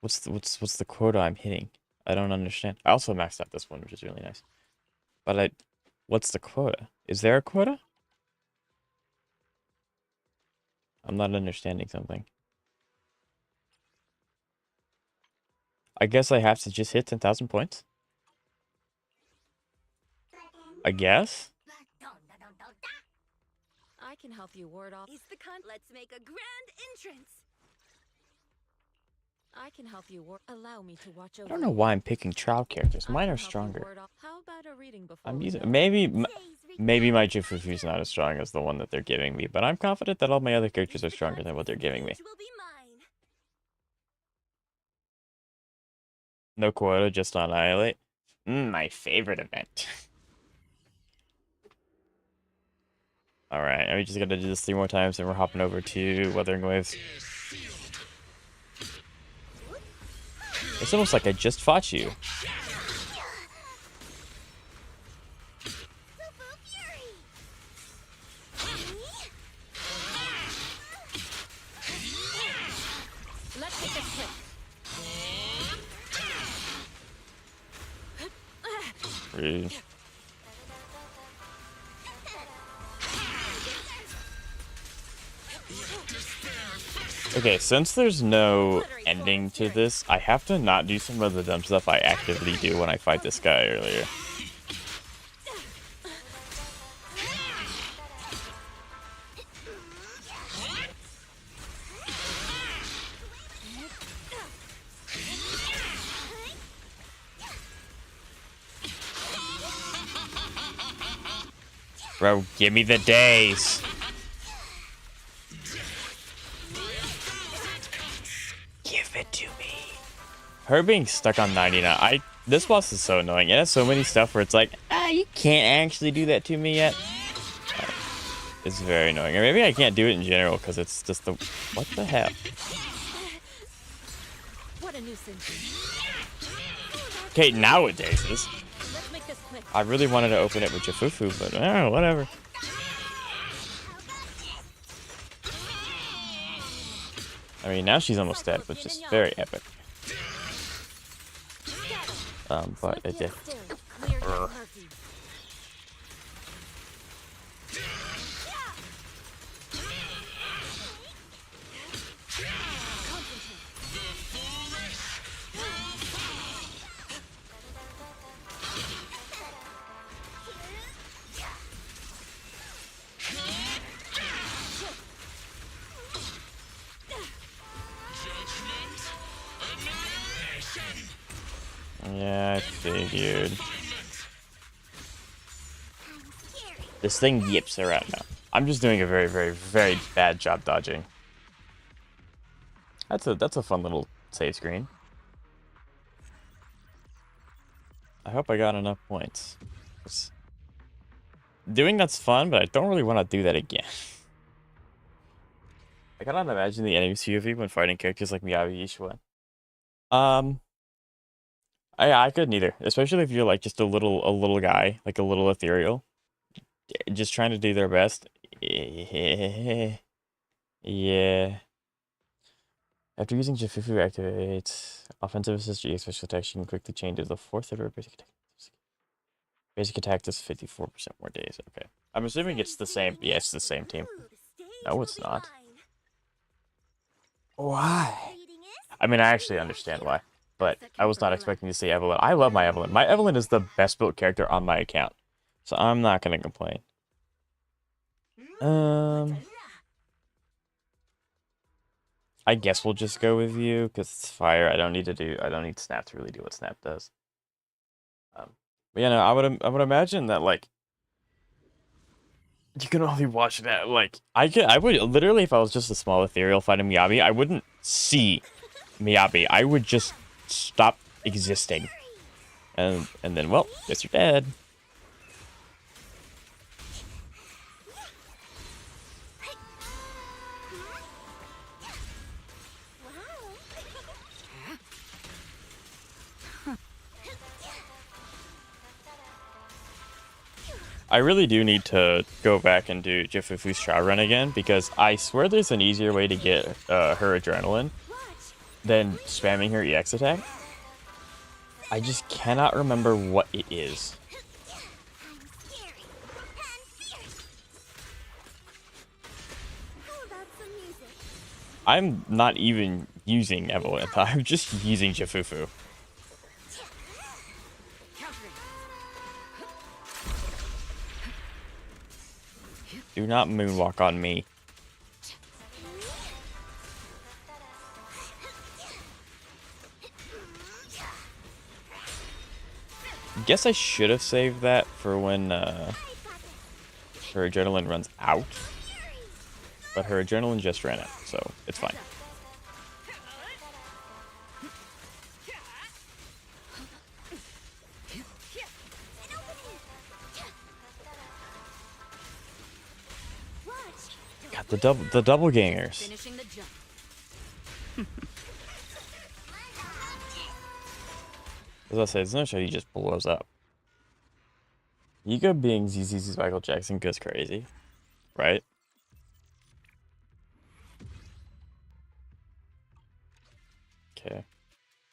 What's the quota I'm hitting? I don't understand. I also maxed out this one, which is really nice. But what's the quota? Is there a quota? I'm not understanding something. I guess I have to just hit 10,000 points? I guess? I can help you ward off. Let's make a grand entrance. I can help you ward. Allow me to watch over. I don't know why I'm picking child characters. I Mine can are help you stronger. ward off. How about a reading before I'm we using go? maybe my Jifufu's not as strong as the one that they're giving me, but I'm confident that all my other characters are stronger than what they're giving me. Will be mine. No quota, just annihilate. My favorite event. Alright, are we just gonna do this 3 more times and we're hopping over to Wuthering Waves? It's almost like I just fought you. Let's take this quick. Rude. Okay, since there's no ending to this, I have to not do some of the dumb stuff I actively do when I fight this guy earlier. Bro, give me the days. Give it to me. Her being stuck on 99. This boss is so annoying. It has so many stuff where it's like, you can't actually do that to me yet. It's very annoying. Or maybe I can't do it in general because it's just the... What the hell? What a nuisance. Okay, now it daces. Let's make this quick. I really wanted to open it with Jafufu, but whatever. I mean, now she's almost dead, which is very epic. But it did. Still, clear your Murphy. Yeah, I figured. This thing yips around now. I'm just doing a very, very, very bad job dodging. That's a fun little save screen. I hope I got enough points. Doing that's fun, but I don't really want to do that again. I cannot imagine the enemy's POV when fighting characters like Miyabi Ishwa. I couldn't either, especially if you're like just a little guy, like a little ethereal, just trying to do their best. Yeah. After using Jifufu activate offensive assist GX special attack, she can quickly change to the fourth order basic attack. Basic attack does 54% more days. Okay. I'm assuming it's the same. Yeah, it's the same team. No, it's not. Why? I mean, I actually understand why, but I was not expecting to see Evelyn. I love my Evelyn. My Evelyn is the best built character on my account, so I'm not gonna complain. I guess we'll just go with you because it's fire. I don't need Snap to really do what Snap does. But yeah, no, I would imagine that like you can only watch that like I would literally, if I was just a small ethereal fighting Miyabi, I wouldn't see Miyabi. I would just stop existing, and then well, guess you're dead. I really do need to go back and do Jifufu's Shroud Run again, because I swear there's an easier way to get her adrenaline than spamming her EX attack. I just cannot remember what it is. I'm not even using Evelyn. I'm just using Jifufu. Do not moonwalk on me. Guess I should have saved that for when her adrenaline runs out. But her adrenaline just ran out, so it's fine. Got the double gangers. Finishing the jump. As I say, there's no show he just blows up. Yiga being ZZ's Michael Jackson goes crazy, right? Okay,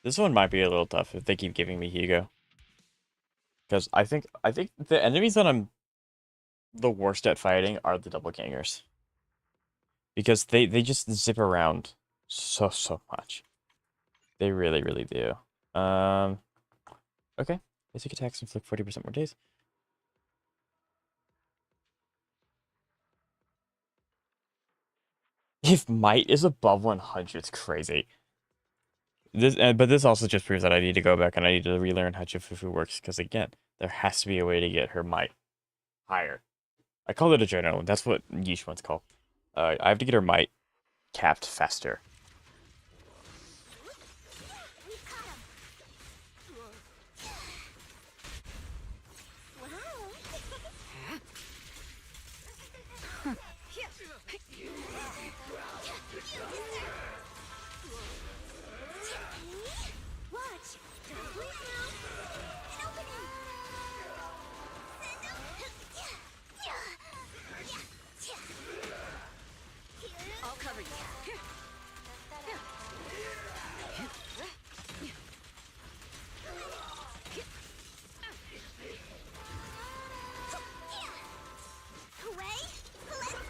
this one might be a little tough if they keep giving me Hugo, because I think the enemies that I'm the worst at fighting are the double gangers, because they just zip around so much. They really do. Okay, basic attacks inflict 40% more days. If might is above 100, it's crazy. But this also just proves that I need to go back and I need to relearn how Jifufu works, because again, there has to be a way to get her might higher. I call it adrenaline. That's what Yeesh once called. I have to get her might capped faster.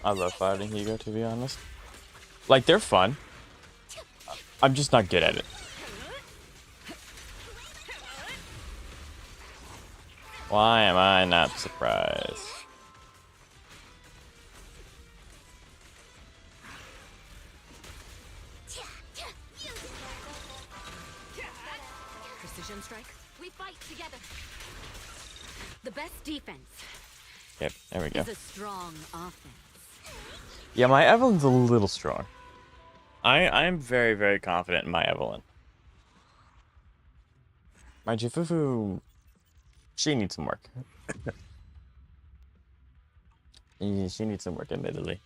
I love fighting Hugo, to be honest. Like, they're fun. I'm just not good at it. Why am I not surprised? Precision strike. We fight together. The best defense Yep, there we go. is a strong offense. Yeah, my Evelyn's a little strong. I'm very, very confident in my Evelyn. My Jifufu, she needs some work. Yeah, she needs some work, admittedly.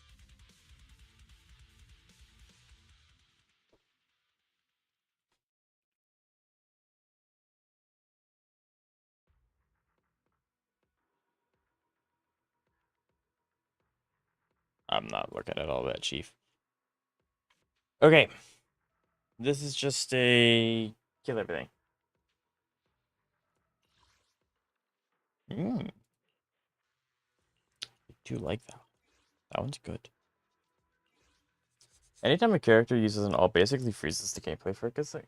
I'm not looking at all that, Chief. Okay. This is just a kill everything. I do like that. That one's good. Anytime a character uses an ult, basically freezes the gameplay for a good thing.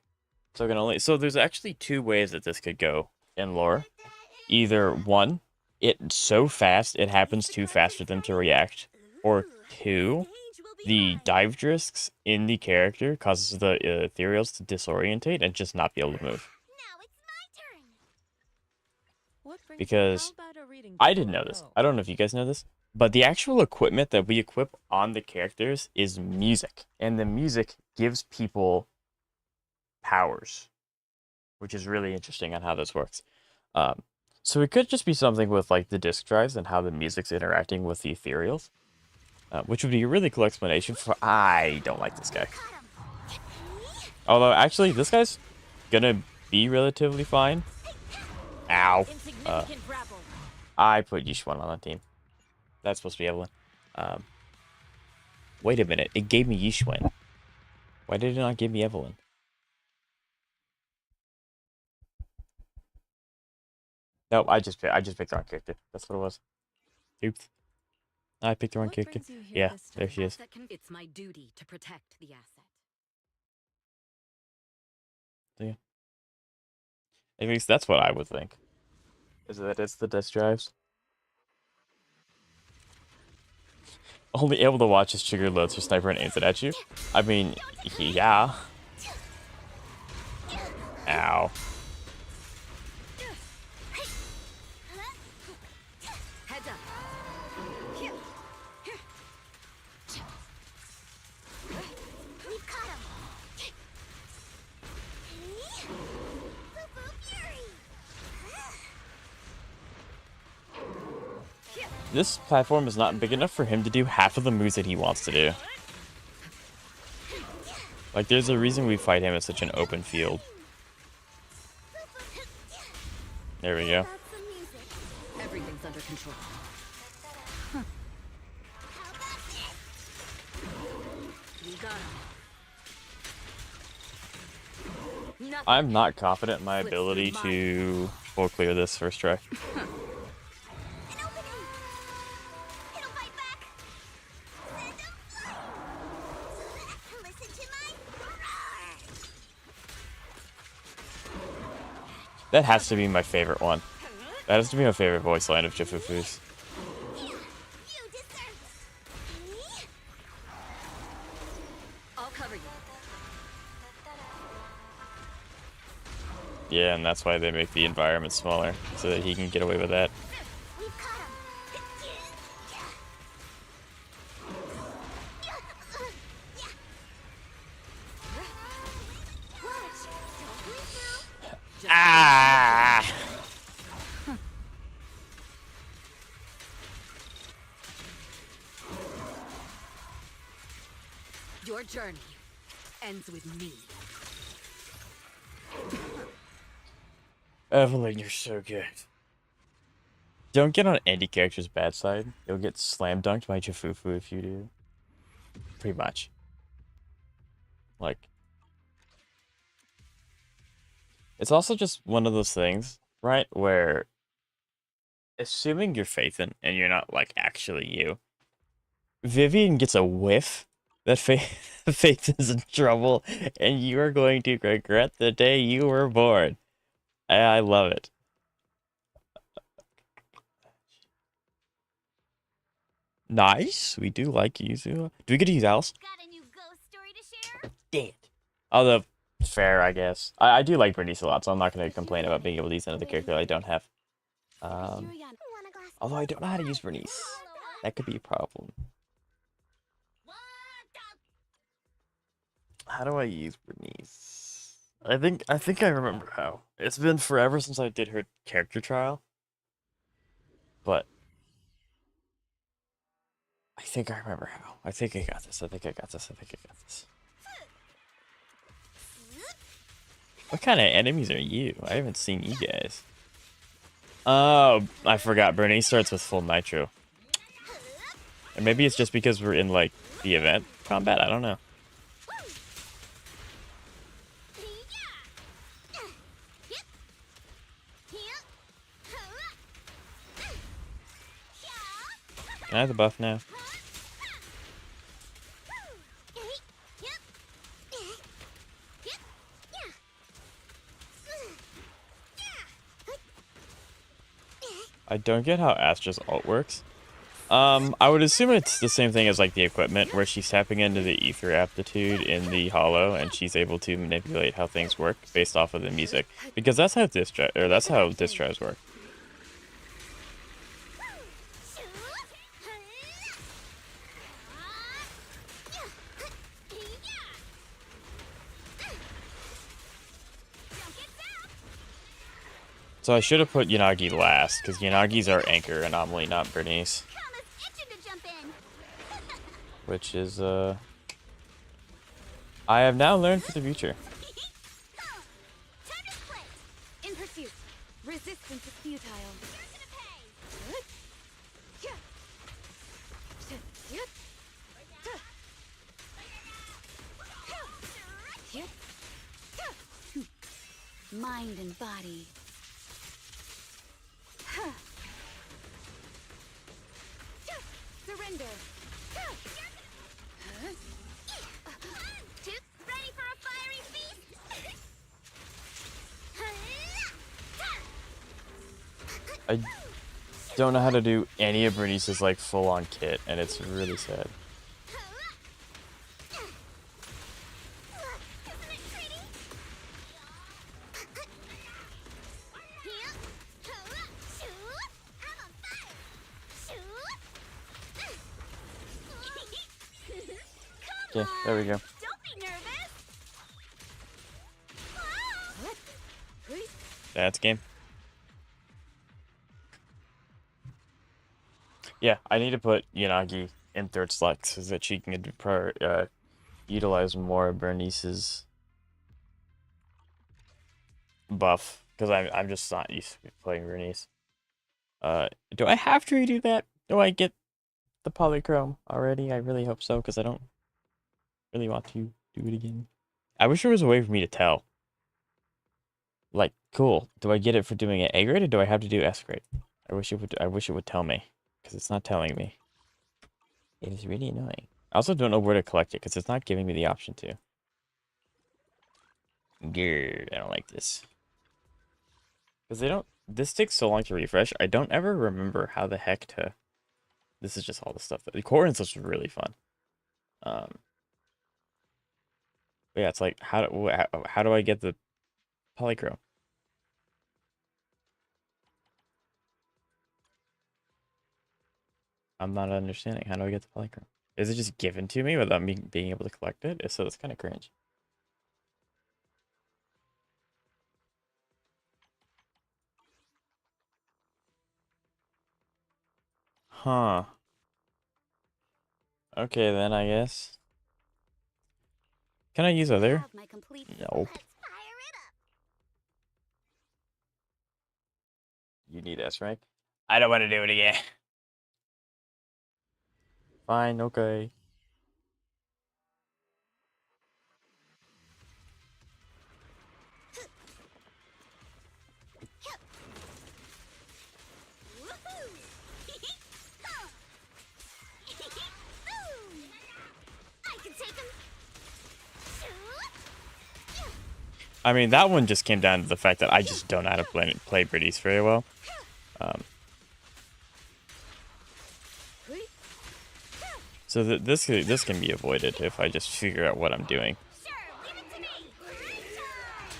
So I can only there's actually two ways that this could go in lore. Either one, it's so fast it happens too fast for them to react, or two, the dive risks in the character causes the ethereals to disorientate and just not be able to move. Now it's my turn. Because I didn't know this. I don't know if you guys know this, but the actual equipment that we equip on the characters is music, and the music gives people powers, which is really interesting on how this works. So it could just be something with like the disk drives and how the music's interacting with the ethereals, which would be a really cool explanation for. I don't like this guy. Although actually, this guy's gonna be relatively fine. Ow. Insignificant rabble. I put Yishwan on the team. That's supposed to be Evelyn. Wait a minute. It gave me Yishwan. Why did it not give me Evelyn? Nope, I just picked the wrong character. That's what it was. Oops. I picked the wrong character. Yeah, there she is. It's my duty to protect the asset. So, yeah. At least that's what I would think. Is that it's the disk drives? Only able to watch as trigger loads for sniper and aims it at you? I mean, yeah. Ow. Heads up. We've caught him. Boo-boo fury. This platform is not big enough for him to do half of the moves that he wants to do. Like, there's a reason we fight him in such an open field. There we go. That's some music. Everything's under control. How about this? We got him. Nothing. I'm not confident in my ability to full clear this first try. An opening. It'll fight back. Send 'em flying. Listen to my roar. That has to be my favorite one. That has to be my favorite voice line of Jifufu's. You deserve it. I'll cover you. Yeah, and that's why they make the environment smaller, so that he can get away with that. We've caught him. Watch. Don't blink now. Ah! Your journey ends with me. Evelyn, you're so good. Don't get on any character's bad side. You'll get slam dunked by Jifufu if you do. Pretty much. Like, it's also just one of those things, right? Where, assuming you're Phaethon and you're not, like, actually you, Vivian gets a whiff, that Faith is in trouble, and you are going to regret the day you were born. I love it. Nice. We do like Yuzu. Do we get to use Alice? Got a new ghost story to share? Damn it. Although, fair, I guess. I do like Bernice a lot, so I'm not going to complain about being able to use another character I don't have. Want a glass of Although I don't know how to use water? Bernice. That could be a problem. How do I use Bernice? I think I remember how. It's been forever since I did her character trial. But I think I remember how. I think I got this. I think I got this. I think I got this. What kind of enemies are you? I haven't seen you guys. Oh, I forgot. Bernice starts with full nitro. And maybe it's just because we're in, like, the event combat? I don't know. Can I have the buff now? I don't get how Astra's ult works. I would assume it's the same thing as like the equipment, where she's tapping into the ether aptitude in the hollow, and she's able to manipulate how things work based off of the music, because that's how diss drives work. So I should have put Yanagi last, because Yanagi's our anchor anomaly, not Bernice. Which is, I have now learned for the future. In pursuit. Resistance is futile. Mind and body. Surrender. Ready for a fiery feast? I don't know how to do any of Bernice's like full-on kit, and it's really sad. Okay, there we go. Don't be nervous. That's game. Yeah, I need to put Yanagi in third slot so that she can utilize more of Bernice's buff, because I'm just not used to playing Bernice. Do I have to redo that? Do I get the polychrome already? I really hope so, because I don't really want to do it again. I wish there was a way for me to tell. Like, cool. Do I get it for doing it A grade, or do I have to do S grade? I wish it would tell me, because it's not telling me. It is really annoying. I also don't know where to collect it, because it's not giving me the option to. Grr, I don't like this. Because this takes so long to refresh, I don't ever remember how the heck to... This is just all the stuff. The core instance was really fun. But yeah, it's like, how do I get the polychrome? I'm not understanding. How do I get the polychrome? Is it just given to me without me being able to collect it? If so, that's kind of cringe. Huh. Okay, then, I guess. Can I use other? Have my complete. Nope. Let's fire it up. You need S rank? I don't want to do it again. Fine, okay. I mean, that one just came down to the fact that I just don't know how to play Britties very well. So this can be avoided if I just figure out what I'm doing. Sure, leave it to me. Great time.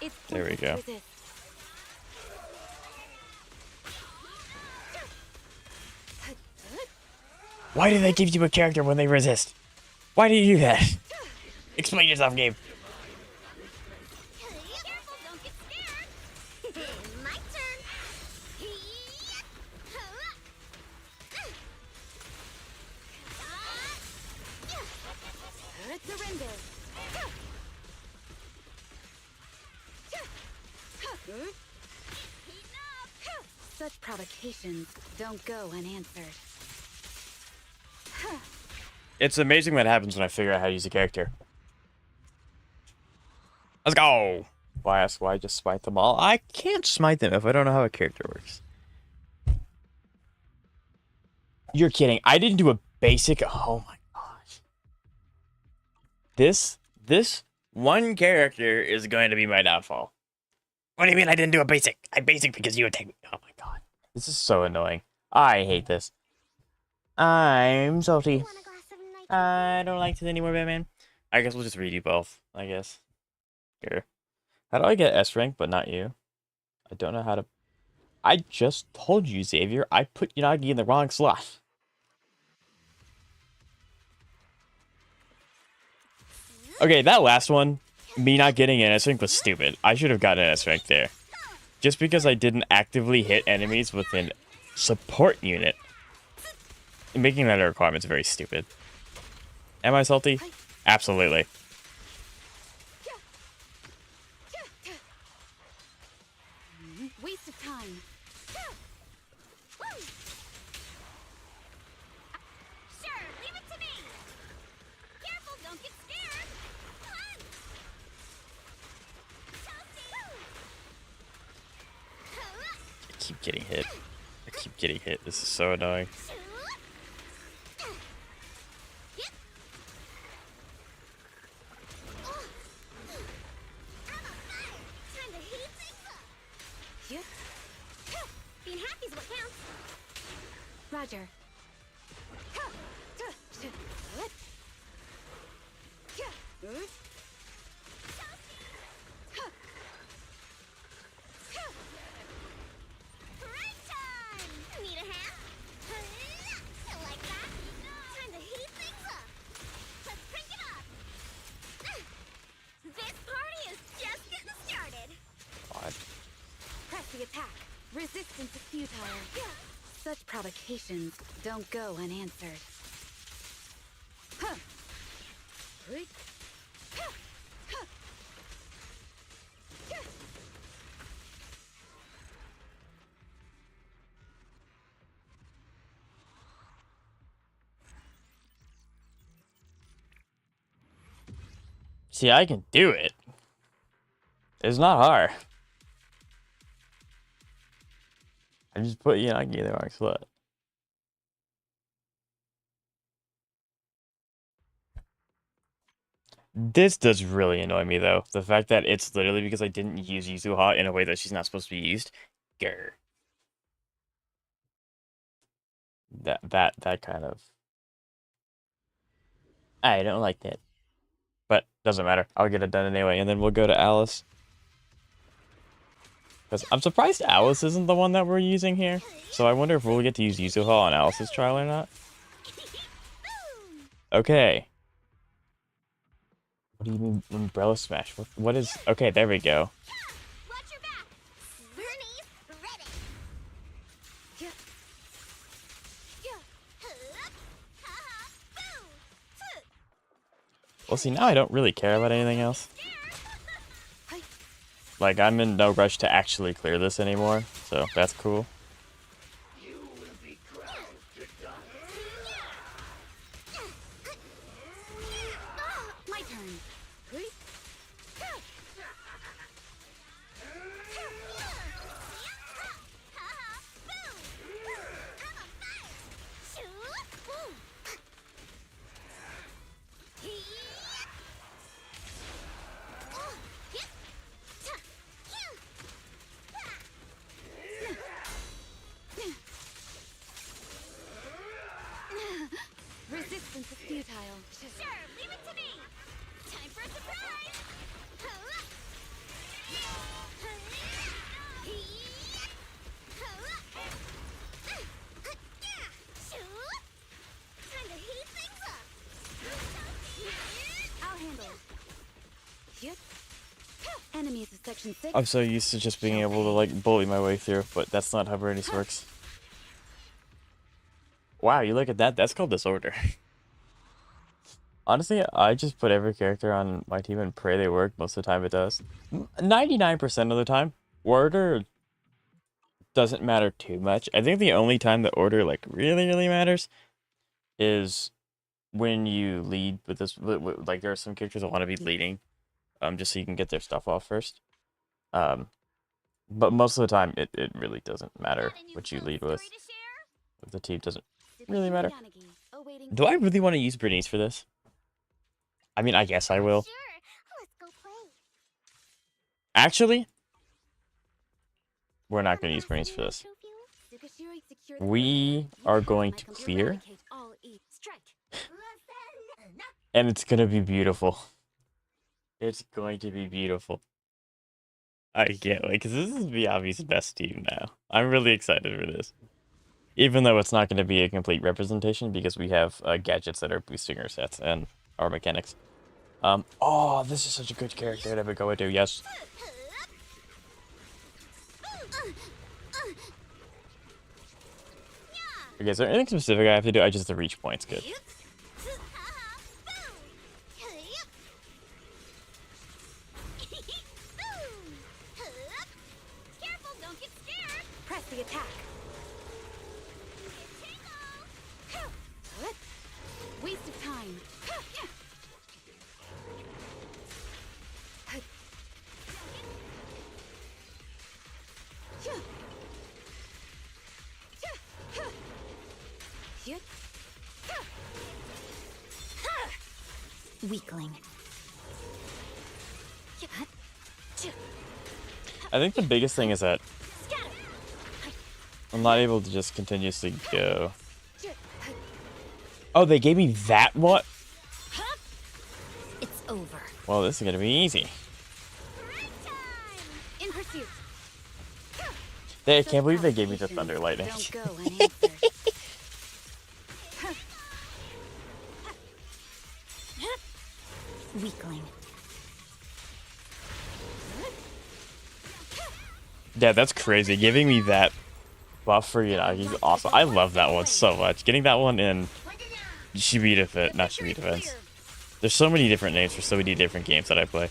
It's There we pointless to go. resist. Why do they give you a character when they resist? Why do you do that? Explain yourself, Gabe. Careful, don't get scared. My turn. Surrender. Such provocations don't go unanswered. It's amazing what happens when I figure out how to use a character. Let's go! Why ask why just smite them all? I can't smite them if I don't know how a character works. You're kidding. I didn't do a basic. Oh my gosh. This one character is going to be my downfall. What do you mean I didn't do a basic? I basic because you attacked me. Oh my god. This is so annoying. I hate this. I'm salty. Want a glass of night? I don't like this anymore, Batman. I guess we'll just redo both, I guess. Here. How do I get S rank but not you? I don't know how to... I just told you, Xavier, I put Unagi in the wrong slot. Okay, that last one, me not getting an S rank was stupid. I should have gotten an S rank there. Just because I didn't actively hit enemies with a support unit. Making that a requirement is very stupid. Am I salty? Absolutely. Waste of time. Sure, leave it to me. Careful, don't get scared. Punch. I keep getting hit. I keep getting hit. This is so annoying. Time to heat things up. Being happy's what counts. Roger. Break time! Need a hand? Like that? Time to heat things up. Let's crank it up. This party is just getting started. God. Press the attack. Resistance is futile. Such provocations don't go unanswered. Huh. See, I can do it. It's not hard. I just put Unagi in the wrong slot. This does really annoy me, though. The fact that it's literally because I didn't use Yuzuha in a way that she's not supposed to be used. Grr. That kind of... I don't like that. But, doesn't matter. I'll get it done anyway, and then we'll go to Alice. Because I'm surprised Alice isn't the one that we're using here. So I wonder if we'll get to use Yuzuha on Alice's trial or not. Okay. What do you mean umbrella smash? What is... Okay, there we go. Watch your back. Bernie's ready. Well, see, now I don't really care about anything else. Like, I'm in no rush to actually clear this anymore, so that's cool. My turn. section 6. I'm so used to just being able to like bully my way through, but that's not how Bernice works. Wow, you look at that. That's called disorder. Honestly, I just put every character on my team and pray they work. Most of the time it does. 99% of the time, order doesn't matter too much. I think the only time the order like really matters is when you lead with this. Like there are some characters that want to be leading, just so you can get their stuff off first. But most of the time, it really doesn't matter what you lead with. The team doesn't really matter. Do I really want to use Bernice for this? I mean, I guess I will. Sure. Let's go play. Actually, we're not going to use Bernice for this. We are going to clear, and it's going to be beautiful. It's going to be beautiful. I can't wait, because this is Miyabi's best team now. I'm really excited for this. Even though it's not going to be a complete representation, because we have gadgets that are boosting our sets and our mechanics. Oh, this is such a good character to go into, yes. Okay, is there anything specific I have to do? I just the reach point's good. Careful, don't get scared. Press the attack. Waste of time. Weakling. I think the biggest thing is that I'm not able to just continuously go. Oh, they gave me that one? It's over. Well, this is gonna be easy. In pursuit. I can't believe they gave me the Thunder Lightning. Don't go unanswered. Weakling. Yeah, that's crazy. Giving me that buff for Yanagi's awesome. I love that one so much. Getting that one in Shibi Defense, not Shibi Defense. There's so many different names for so many different games that I play.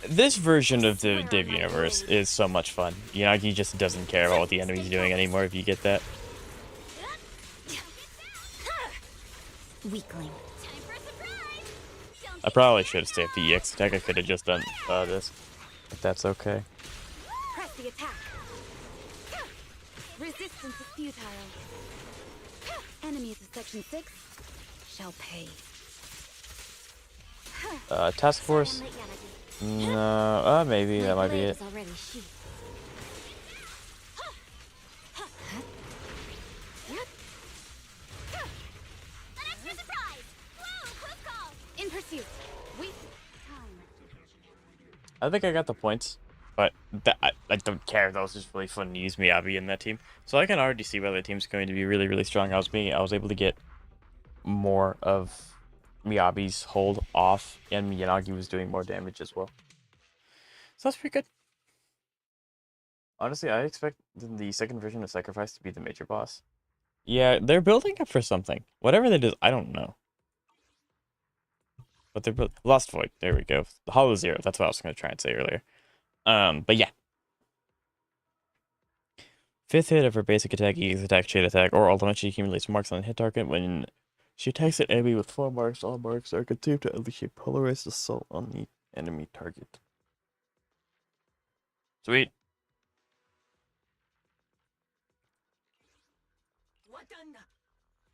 This version of the Div universe is so much fun. Yanagi just doesn't care about what the enemy's doing anymore, if you get that. Weakling. Time for a surprise. Don't I probably should have stayed at the EX attack. I could have just done this. But that's okay. Press the attack. Resistance is futile. Enemies of section 6 shall pay. Task Force? No, maybe that might be it. An extra surprise. Whoa, close call. In pursuit. I think I got the points, but I don't care. That was just really fun to use Miyabi in that team. So I can already see why the team's going to be really strong. I was able to get more of Miyabi's hold off, and Yanagi was doing more damage as well. So that's pretty good. Honestly, I expect the second version of Sacrifice to be the major boss. Yeah, they're building up for something. Whatever that is, I don't know. But they're Lost Void. There we go. The Hollow Zero. That's what I was going to try and say earlier. But yeah. 5th hit of her basic attack, EX attack, shade attack, or ultimate, she accumulates marks on the hit target. When she attacks an enemy with 4 marks, all marks are consumed to unleash a polarized assault on the enemy target. Sweet.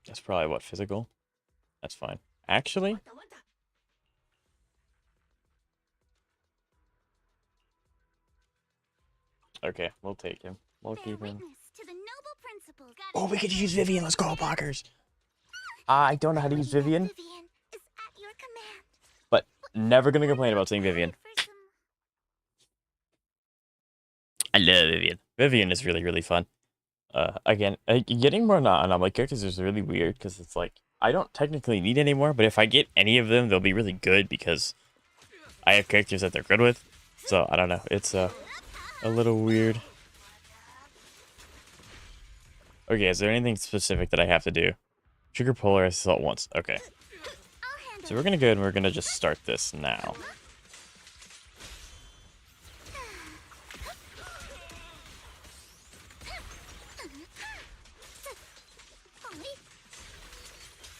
That's probably what, physical? That's fine. Actually, okay, we'll take him. We'll Bear keep him. witness to the noble principles. Oh, we could use Vivian. Let's go, blockers. I don't know how to use Vivian, Vivian is at your command. but never gonna complain about seeing Vivian. For some I love Vivian. Vivian is really fun. Again, getting more anomaly characters is really weird because it's like I don't technically need any more, but if I get any of them, they'll be really good because I have characters that they're good with. So I don't know. It's a little weird. Okay, is there anything specific that I have to do? Trigger polarized assault once. Okay. I'll handle So we're gonna go and we're gonna just start this now.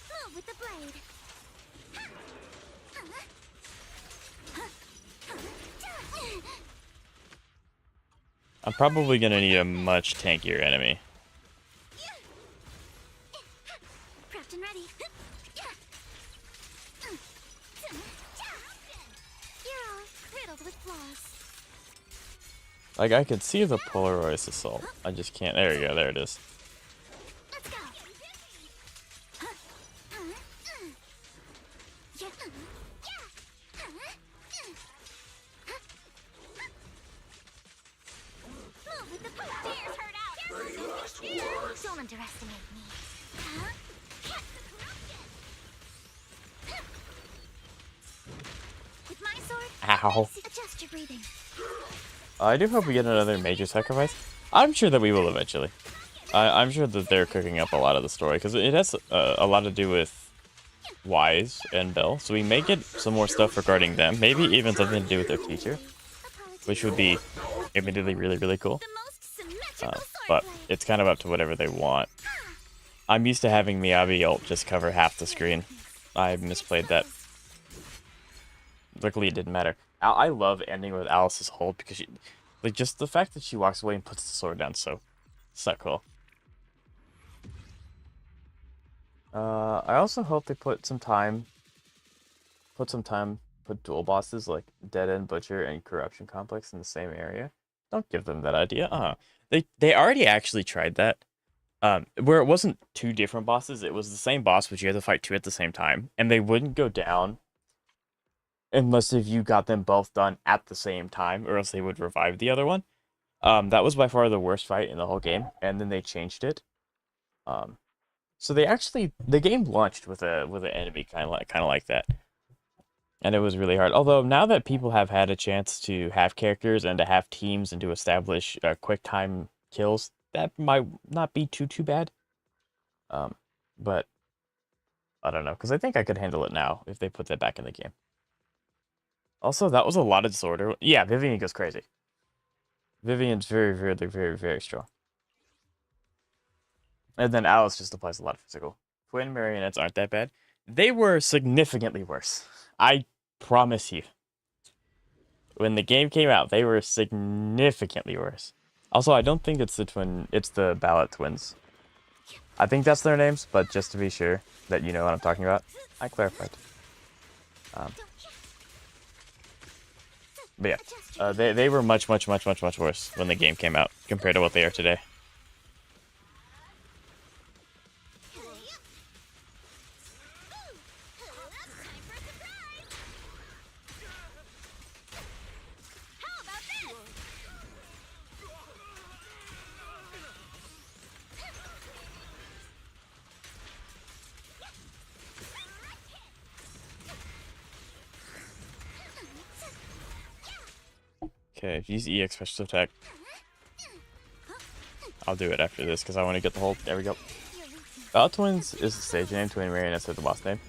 Move with the blade. I'm probably gonna need a much tankier enemy. Prepped and ready. You're all riddled with flaws. Like, I could see the polarized assault. I just can't. There you go. There it is. Let's go. Move with the power. Don't underestimate me. With my sword, Ow. adjust your breathing. I do hope we get another major sacrifice. I'm sure that we will eventually. I'm sure that they're cooking up a lot of the story because it has a lot to do with Wise and Bell. So we may get some more stuff regarding them. Maybe even something to do with their teacher, which would be admittedly really, really cool. The most symmetrical But swordplay. it's kind of up to whatever they want. I'm used to having Miyabi ult just cover half the screen. I misplayed that. Luckily, it didn't matter. I love ending with Alice's hold because she, like, just the fact that she walks away and puts the sword down, so cool. I also hope they put dual bosses like Dead End Butcher and Corruption Complex in the same area. Don't give them that idea. They already actually tried that. Where it wasn't two different bosses, it was the same boss, but you had to fight two at the same time, and they wouldn't go down unless if you got them both done at the same time, or else they would revive the other one. That was by far the worst fight in the whole game, and then they changed it. So the game launched with an enemy kind of like that, and it was really hard. Although now that people have had a chance to have characters and to have teams and to establish quick time kills, that might not be too bad. But I don't know, because I think I could handle it now if they put that back in the game. Also, that was a lot of disorder. Yeah, Vivian goes crazy. Vivian's very, very, very, very strong. And then Alice just applies a lot of physical. Twin marionettes aren't that bad. They were significantly worse. I promise you. When the game came out, they were significantly worse. Also, I don't think it's the Ballot Twins. I think that's their names, but just to be sure that you know what I'm talking about, I clarified. But yeah, they were much worse when the game came out compared to what they are today. How about this? Okay, use EX special attack. I'll do it after this because I want to get the whole. There we go. Ballot Twins is the stage name. Twin Marionettes is the boss name.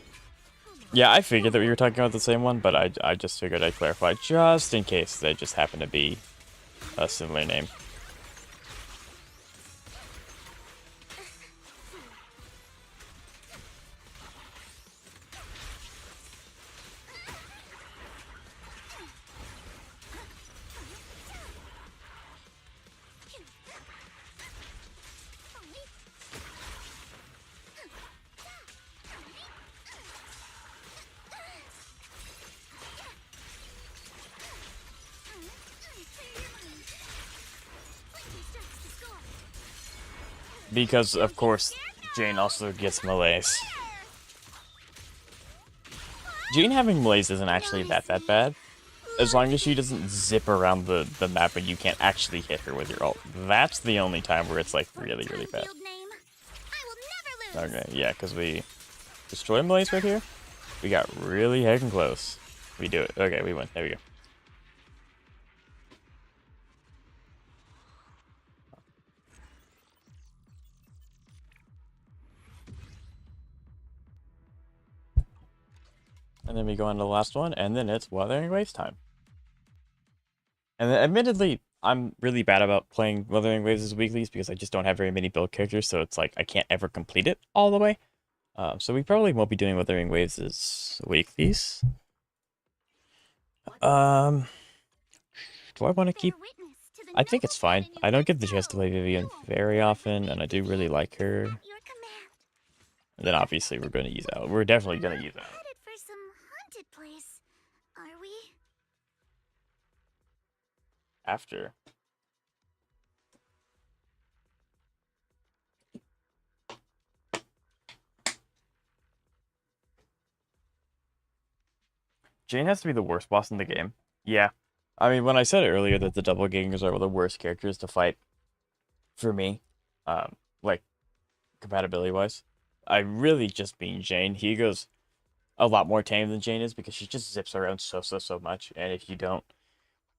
Yeah, I figured that we were talking about the same one, but I just figured I'd clarify just in case they just happen to be a similar name. Because, of course, Jane also gets melees. Jane having melees isn't actually that bad. As long as she doesn't zip around the map and you can't actually hit her with your ult. That's the only time where it's like really bad. Okay, yeah, because we destroy melees right here. We got really heckin' close. We do it. Okay, we win. There we go. And then we go on to the last one, and then it's Wuthering Waves time. And then, admittedly, I'm really bad about playing Wuthering Waves as weeklies because I just don't have very many build characters, so it's like I can't ever complete it all the way. So we probably won't be doing Wuthering Waves as weeklies. Do I want to keep... I think it's fine. I don't get the chance to play Vivian very often, and I do really like her. And then obviously we're going to use out. We're definitely going to use out. Headed for some haunted place, are we? After. Jane has to be the worst boss in the game. Yeah. I mean, when I said earlier that the doppelgangers are the worst characters to fight for me, like compatibility-wise, I really just mean Jane. Hugo's a lot more tame than Jane is because she just zips around so much, and if you don't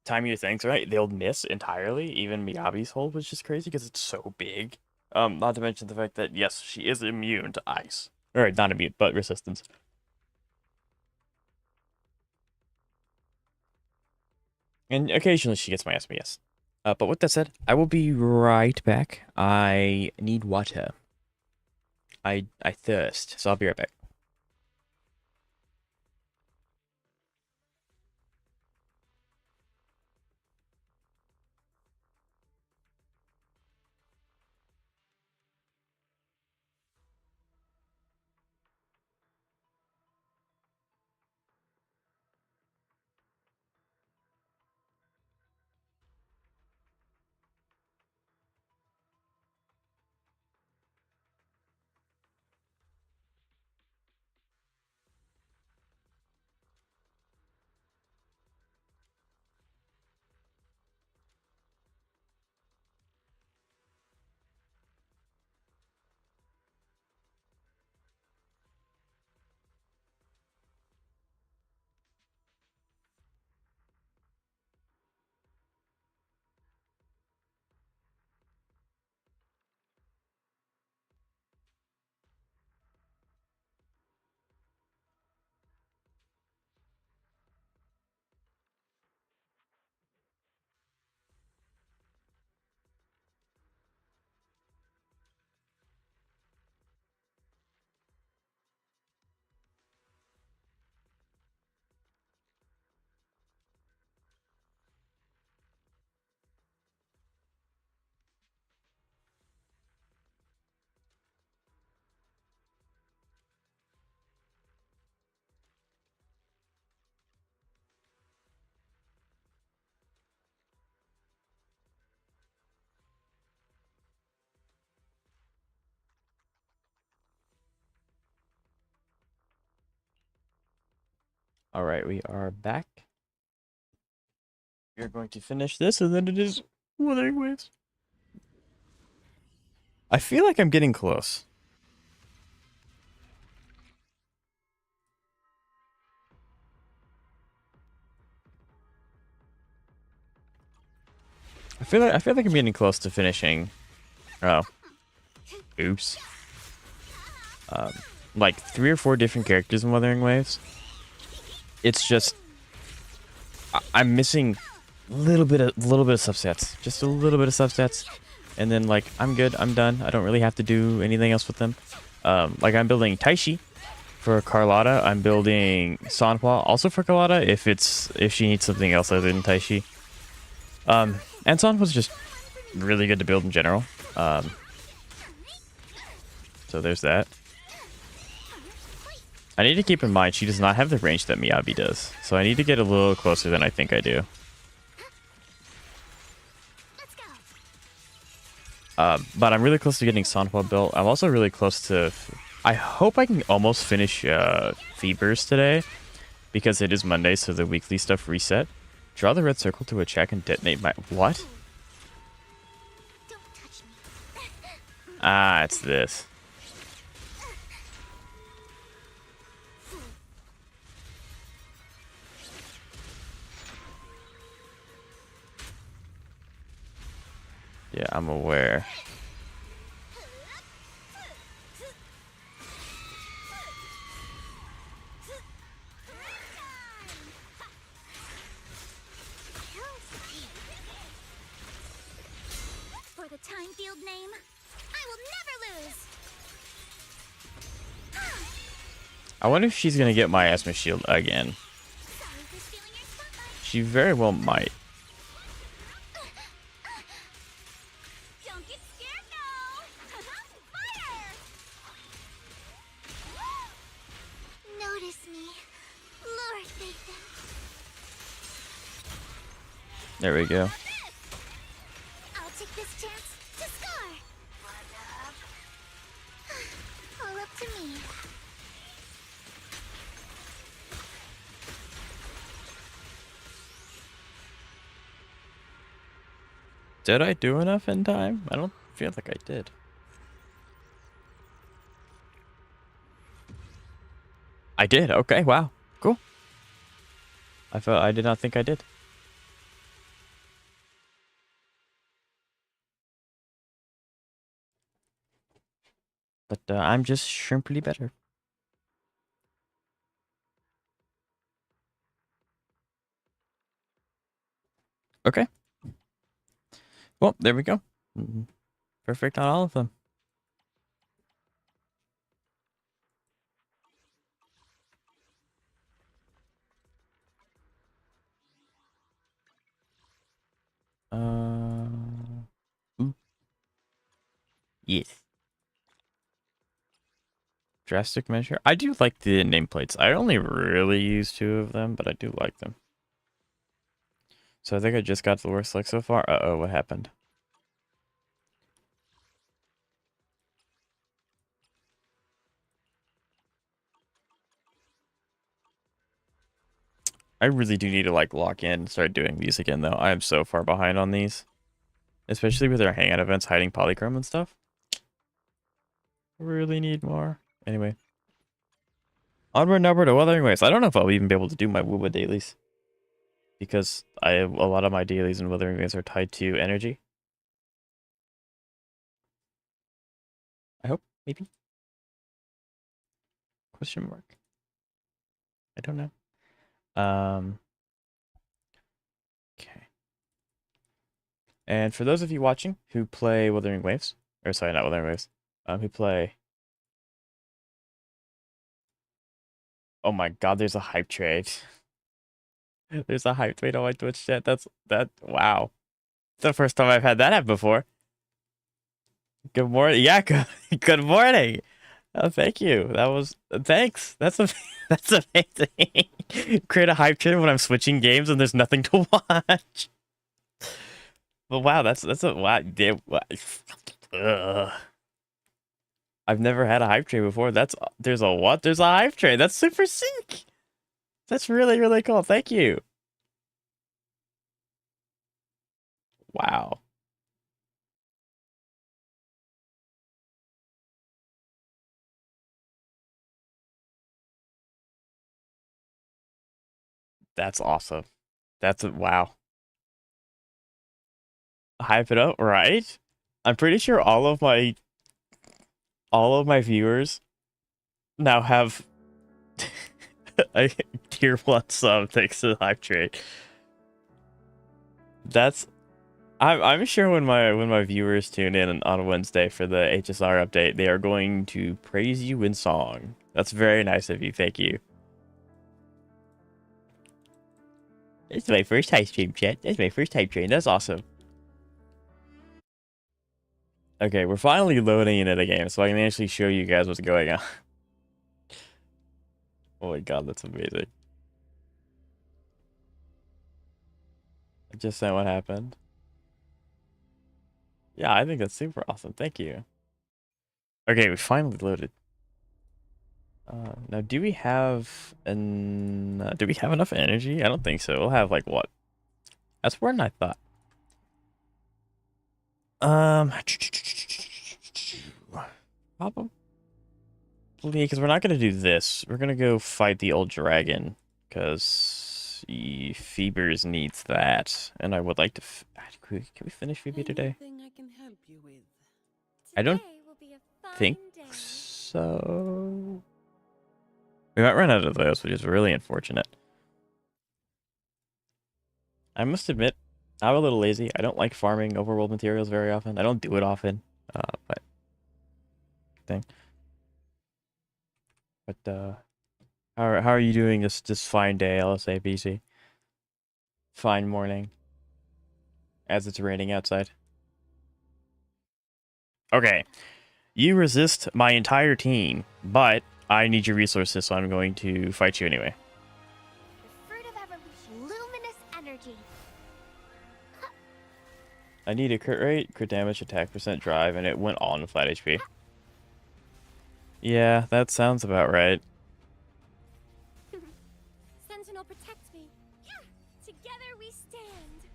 time your things right, they'll miss entirely. Even Miyabi's hold was just crazy because it's so big. Not to mention the fact that yes, she is immune to ice. Or not immune, but resistance. And occasionally she gets my SBS. But with that said, I will be right back. I need water. I thirst, so I'll be right back. All right, we are back. We are going to finish this, and then it is Wuthering Waves. I feel like I'm getting close. I feel like I'm getting close to finishing. Oh, oops. Like 3 or 4 different characters in Wuthering Waves. It's just I'm missing a little bit of subsets, just a little bit of subsets, and then like I'm good, I'm done. I don't really have to do anything else with them. Like I'm building Taishi for Carlotta. I'm building Sanhua also for Carlotta if she needs something else other than Taishi. And Sanhua's just really good to build in general. So there's that. I need to keep in mind she does not have the range that Miyabi does, so I need to get a little closer than I think I do. But I'm really close to getting Sanhua built. I'm also really close to... I hope I can almost finish Fevers today, because it is Monday, so the weekly stuff reset. Draw the red circle to a check and detonate my... What? Ah, it's this. Yeah, I'm aware. For the time field name, I will never lose. I wonder if she's gonna get my Esma shield again. Sorry for stealing your spotlight. She very well might. Don't get scared now. Fire! Notice me, Lord Nathan. There we go. I'll take this chance to score. All up to me. Did I do enough in time? I don't feel like I did. I did. Okay. Wow. Cool. I did not think I did. But I'm just shrimply better. Okay. Well, there we go. Perfect on all of them. Ooh. Yes. Drastic measure. I do like the nameplates. I only really use 2 of them, but I do like them. So I think I just got the worst luck so far. Uh-oh, what happened? I really do need to like lock in and start doing these again though. I am so far behind on these. Especially with our hangout events hiding polychrome and stuff. Really need more. Anyway. Onward and upward to Wuthering Waves. I don't know if I'll even be able to do my wuwa dailies. Because a lot of my dailies and Wuthering Waves are tied to energy. I hope, maybe. Question mark. I don't know. Okay. And for those of you watching who play Wuthering Waves, or sorry, not Wuthering Waves, who play... Oh my god, there's a hype trade. There's a hype trade on my Twitch chat. Wow. It's the first time I've had that happen before. Good morning. Yeah, good morning. Oh, thank you. Thanks. That's amazing. Create a hype trade when I'm switching games and there's nothing to watch. But wow, that's a wow. Ugh. I've never had a hype trade before. There's a what? There's a hype trade. That's super sick. That's really, really cool. Thank you. Wow. That's awesome. Wow. Hype it up, right? I'm pretty sure all of my viewers now have a tier 1 sub thanks to the hype trade. I'm sure when my viewers tune in on Wednesday for the HSR update, they are going to praise you in song. That's very nice of you. Thank you. It's my first hype stream, chat. That's my first hype train. That's awesome. Okay, we're finally loading into the game, so I can actually show you guys what's going on. Oh my god, that's amazing. I just saw what happened. Yeah, I think that's super awesome. Thank you. Okay, we finally loaded. Now, do we have enough energy? I don't think so. We'll have like what? That's more than I thought. Probably because we're not gonna do this. We're gonna go fight the old dragon because Phoebers needs that, and I would like to. Can we finish Phoebe today? Anything I can help you with? I don't Today will be a fine think day. so. We might run out of those, which is really unfortunate. I must admit, I'm a little lazy. I don't like farming overworld materials very often. I don't do it often, but thing. But how are you doing this fine day, LSABC? Fine morning, as it's raining outside. Okay, you resist my entire team, but I need your resources, so I'm going to fight you anyway. The fruit of evolution. Luminous energy. I need a crit rate, crit damage, attack percent, drive, and it went all in flat HP. Yeah, that sounds about right. Sentinel, protect me. Together we stand.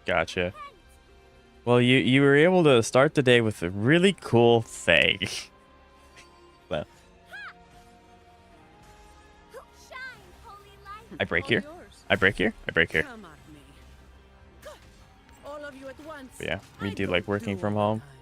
Gotcha. Well, you were able to start the day with a really cool thing. Well, Shine, holy light. I break All here. yours. I break here. I break here. Come at me. All of you at once. But yeah, we I do like don't working do from home. overtime.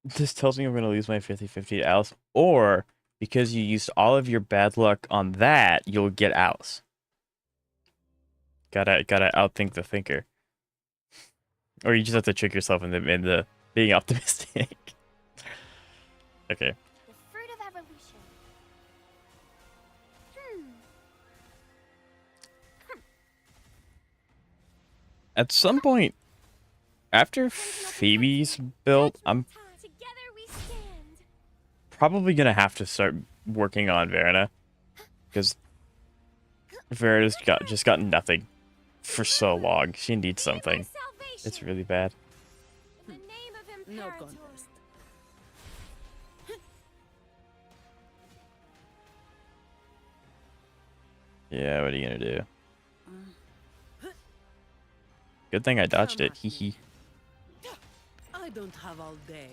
This tells me I'm going to lose my 50-50 to Alice, or because you used all of your bad luck on that, you'll get Alice. Gotta outthink the thinker. Or you just have to trick yourself into being optimistic. Okay. The fruit of evolution. At some point, after Phoebe's built, I'm Together we stand. probably gonna have to start working on Verena, because Verena's just got nothing for so long. She needs something. It's really bad. In the name of No Imperator. contest. Yeah, what are you gonna do? Good thing I dodged it. Hee hee. I don't have all day.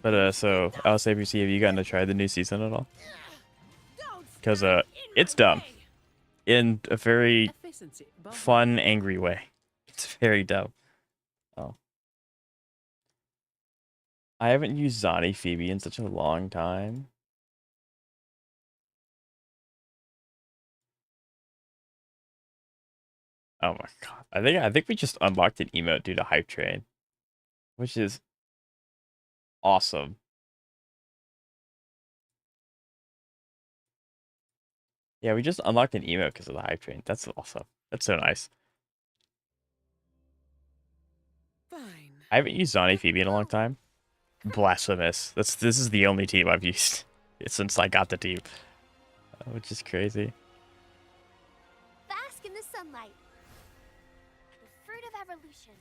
But so LSABC, have you gotten to try the new season at all? Because it's dumb in a very Efficiency, but fun, angry way. It's very dumb. Oh, I haven't used Zani Phoebe in such a long time. Oh my god! I think we just unlocked an emote due to Hype Train, which is awesome. Yeah, we just unlocked an emote because of the Hype Train. That's awesome. That's so nice. fine. I haven't used Zani Phoebe in a long time. Blasphemous. This is the only team I've used since I got the team, which is crazy. Bask in the sunlight. The fruit of evolution.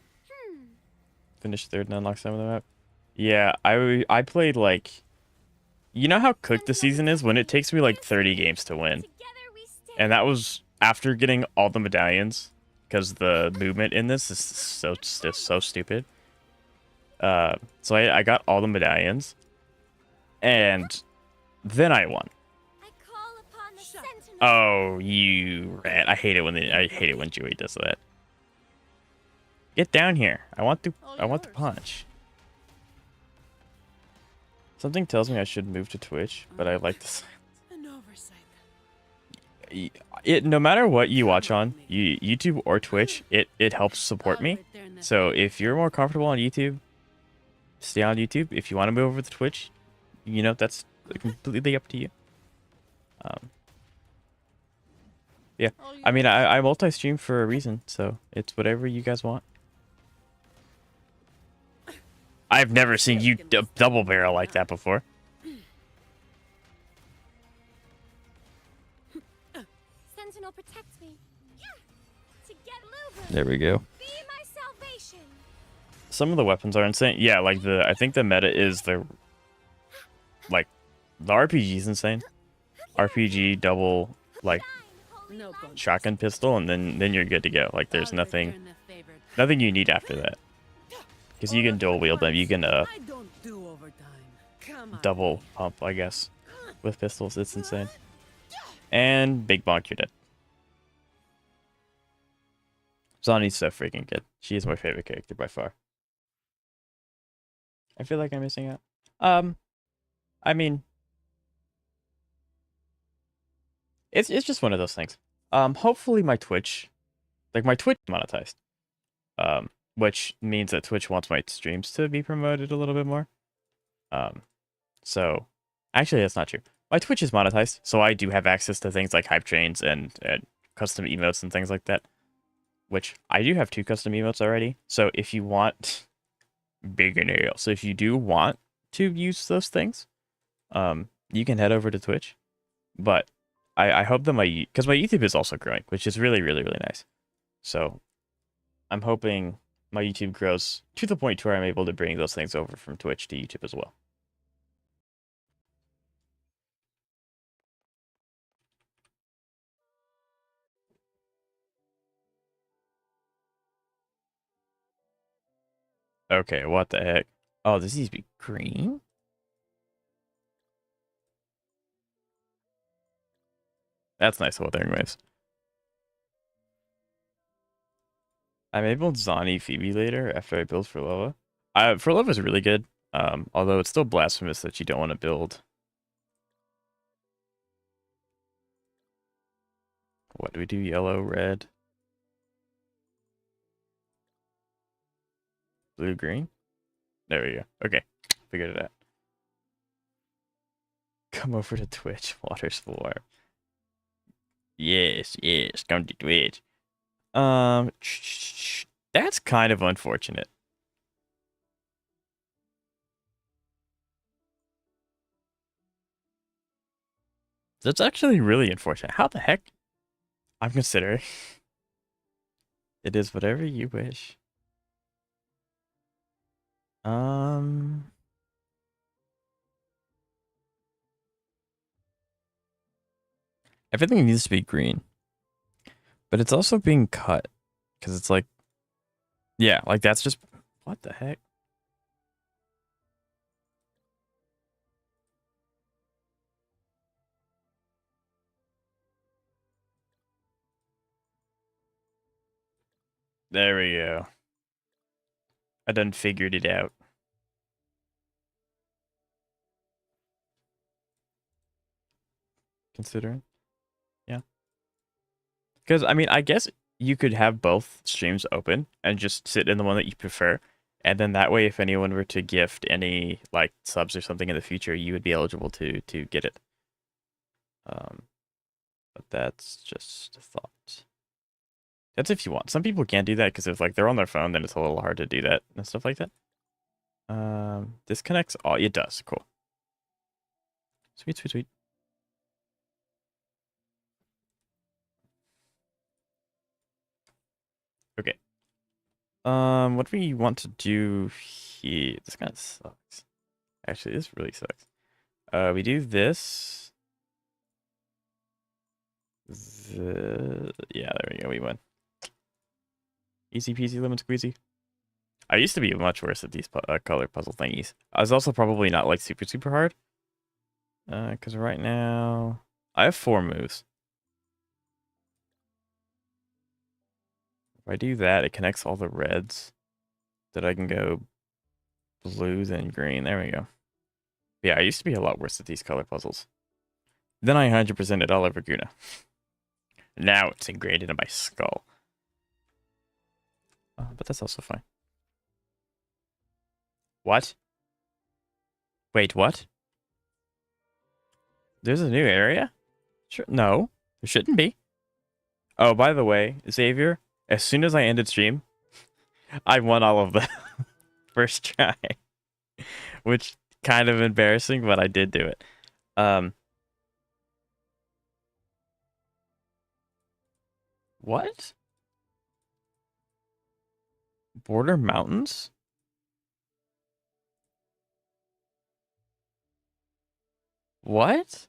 Finish third and unlock some of the map. Yeah, I played like, you know how cooked the season is when it takes me like 30 games to win, Together we stand. and that was after getting all the medallions, because the movement in this is so stupid. So I got all the medallions, and then I won. I call upon the sentinel. Oh, you rat! I hate it when Joey does that. Get down here! I want the punch. Something tells me I should move to Twitch, but I like this. An oversight. No matter what you watch on YouTube or Twitch, it helps support me. So if you're more comfortable on YouTube, stay on YouTube. If you want to move over to Twitch, that's completely up to you. Yeah, I mean, I multi-stream for a reason, so it's whatever you guys want. I've never seen you double barrel like that before. Sentinel, protect me. To get Luber. There we go. Be my salvation. Some of the weapons are insane. Yeah, like I think the meta is the like The RPG is insane. RPG double like No contest. shotgun pistol, and then you're good to go. Like there's I'll nothing return the favor. nothing you need after that. Because you All can at dual wield them. You once. can I don't do overtime. Come on. double pump, I guess, with pistols. It's insane. And big bonk, you're dead. Zani's so freaking good. She is my favorite character by far. I feel like I'm missing out. I mean, it's just one of those things. Hopefully my Twitch is monetized. Which means that Twitch wants my streams to be promoted a little bit more. So actually that's not true. My Twitch is monetized, so I do have access to things like hype trains and custom emotes and things like that. Which I do have 2 custom emotes already. So if you want big and nail, so if you do want to use those things, you can head over to Twitch. But I hope that because my YouTube is also growing, which is really, really, really nice. So I'm hoping my YouTube grows to the point where I'm able to bring those things over from Twitch to YouTube as well. Okay, what the heck? Oh, this needs to be green? That's nice Wuthering waves. I may build Zani Phoebe later after I build Furlova. Furlova is really good, although it's still blasphemous that you don't want to build. What do we do? Yellow, red, blue, green? There we go. Okay, figured it out. Come over to Twitch, Water Swarm. Yes, come to Twitch. That's kind of unfortunate. That's actually really unfortunate. How the heck? I'm considering. It is whatever you wish. Everything needs to be green. But it's also being cut. Because it's like, yeah, like that's just, what the heck? There we go. I done figured it out. Considering. Yeah. Because, I mean, I guess you could have both streams open and just sit in the one that you prefer. And then that way, if anyone were to gift any, like, subs or something in the future, you would be eligible to get it. But that's just a thought. That's if you want. Some people can't do that because if, like, they're on their phone, then it's a little hard to do that and stuff like that. This connects all. It does. Cool. Sweet, sweet, sweet. Okay. What do we want to do here? This kind of sucks. Actually, this really sucks. We do this. Yeah, there we go. We win. Easy peasy lemon squeezy. I used to be much worse at these color puzzle thingies. I was also probably not like super, super hard. Because right now I have 4 moves. If I do that, it connects all the reds. That I can go blue then green. There we go. Yeah, I used to be a lot worse at these color puzzles. Then I 100%ed all over Guna. Now it's ingrained into my skull. But that's also fine. What? Wait, what? There's a new area? Sure. No, there shouldn't be. Oh, by the way, Xavier, as soon as I ended stream, I won all of them. First try. Which kind of embarrassing, but I did do it. What? Border Mountains? What?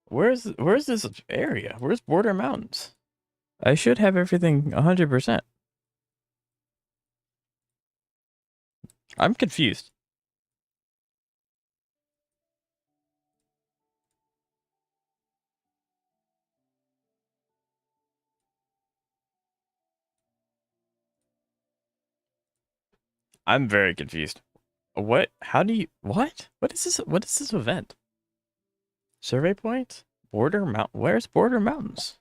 Where's this area? Where's Border Mountains? I should have everything 100%. I'm confused. I'm very confused. What? How do you? What? What is this? What is this event? Survey point? Border Mount? Where's Border Mountains?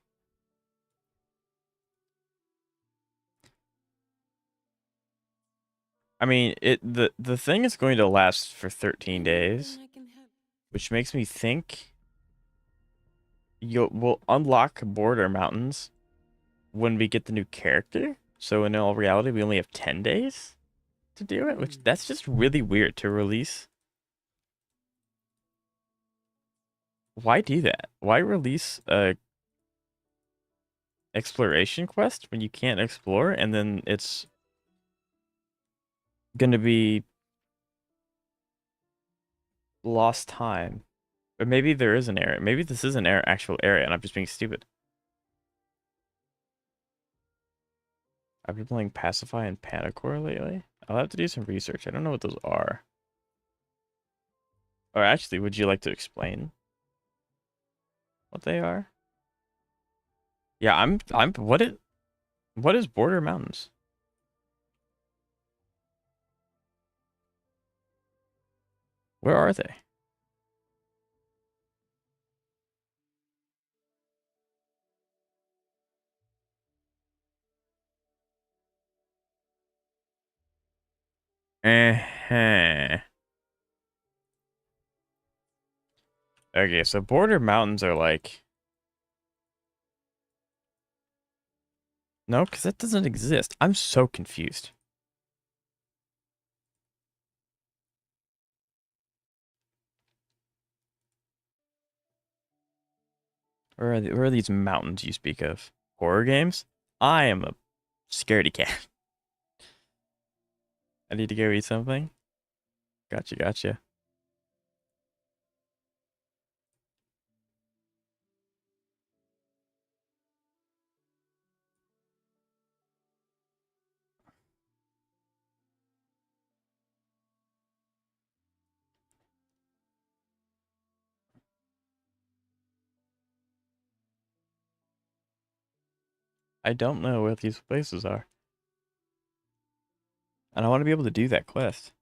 I mean, the thing is going to last for 13 days, which makes me think we'll unlock Border Mountains when we get the new character. So in all reality, we only have 10 days to do it, which that's just really weird to release. Why do that? Why release a exploration quest when you can't explore, and then it's gonna be lost time? Or maybe there is an area. Maybe this is an actual area, and I'm just being stupid. I've been playing Pacify and Panacore lately. I'll have to do some research. I don't know what those are. Or actually, would you like to explain what they are? Yeah, what is Border Mountains? Where are they? Uh-huh. Okay, so Border Mountains are like... No, because that doesn't exist. I'm so confused. Where are these mountains you speak of? Horror games? I am a scaredy cat. I need to go eat something. Gotcha, gotcha. I don't know what these places are. And I want to be able to do that quest.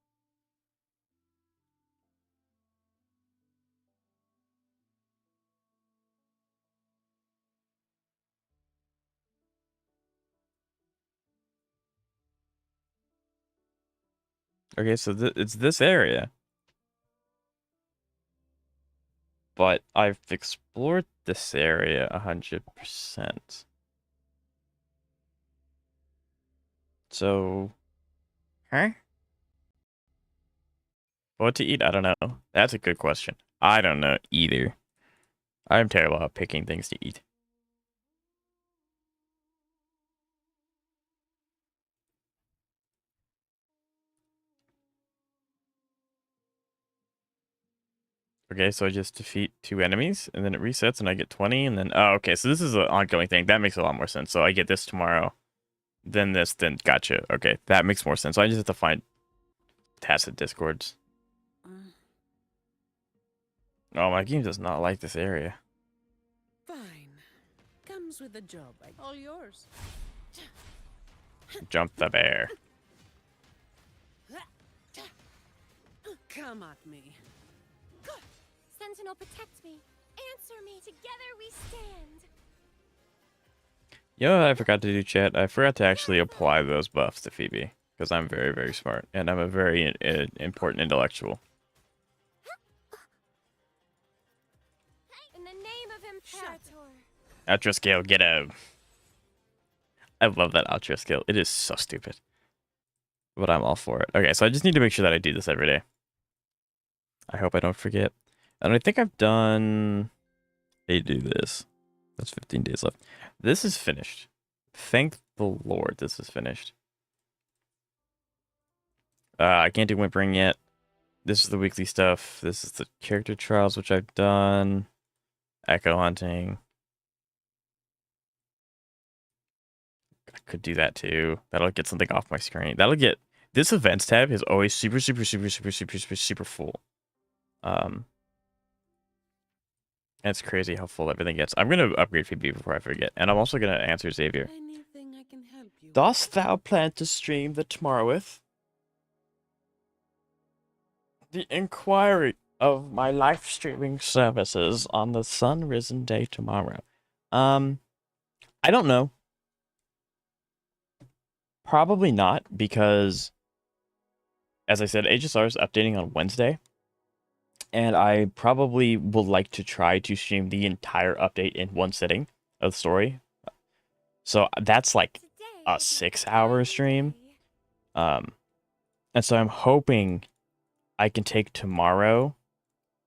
Okay, so it's this area. But I've explored this area 100%. So... Huh? What to eat? I don't know. That's a good question. I don't know either. I'm terrible at picking things to eat. Okay, so I just defeat 2 enemies, and then it resets, and I get 20, and then... Oh, okay, so this is an ongoing thing. That makes a lot more sense. So I get this tomorrow, then this, then... Gotcha. Okay, that makes more sense. So I just have to find tacit discords. Oh, my game does not like this area. Fine. Comes with the job. All yours. Jump the bear. Come at me. Sentinel, protect me. Answer me. Together we stand. You know what I forgot to do, chat? I forgot to actually apply those buffs to Phoebe. Because I'm very, very smart. And I'm a very important intellectual. In the name of Imperator. Ultra scale, get out. I love that ultra scale. It is so stupid. But I'm all for it. Okay, so I just need to make sure that I do this every day. I hope I don't forget. And I think I've done... They do this. That's 15 days left. This is finished. Thank the Lord this is finished. I can't do Whimpering yet. This is the weekly stuff. This is the character trials, which I've done. Echo hunting. I could do that too. That'll get something off my screen. That'll get... This events tab is always super full. And it's crazy how full everything gets. I'm going to upgrade Phoebe before I forget. And I'm also going to answer Xavier. Anything I can help you with? Dost thou plan to stream the tomorroweth? The inquiry of my live streaming services on the sun-risen day tomorrow. I don't know. Probably not, because, as I said, HSR is updating on Wednesday. And I probably would like to try to stream the entire update in one sitting of the story. So that's like a 6-hour stream. And so I'm hoping I can take tomorrow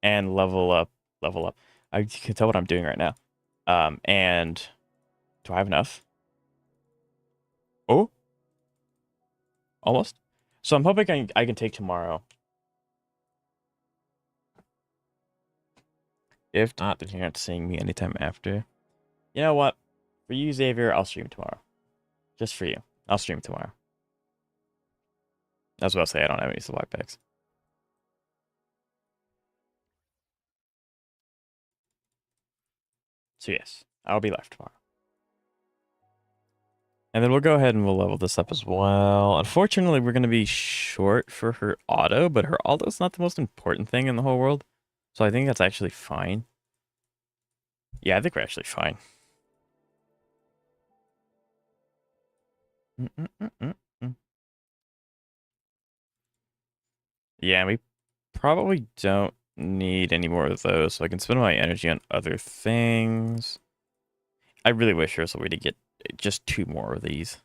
and level up. I can tell what I'm doing right now. And do I have enough? Oh, almost. So I'm hoping I can take tomorrow. If not, then you're not seeing me anytime after. You know what? For you, Xavier, I'll stream tomorrow. Just for you. I'll stream tomorrow. I was about to say I don't have any supply packs. So yes, I'll be live tomorrow. And then we'll go ahead and we'll level this up as well. Unfortunately, we're going to be short for her auto, but her auto is not the most important thing in the whole world. So I think that's actually fine. Yeah, I think we're actually fine. Yeah, we probably don't need any more of those, so I can spend my energy on other things. I really wish there was a way to get just 2 more of these.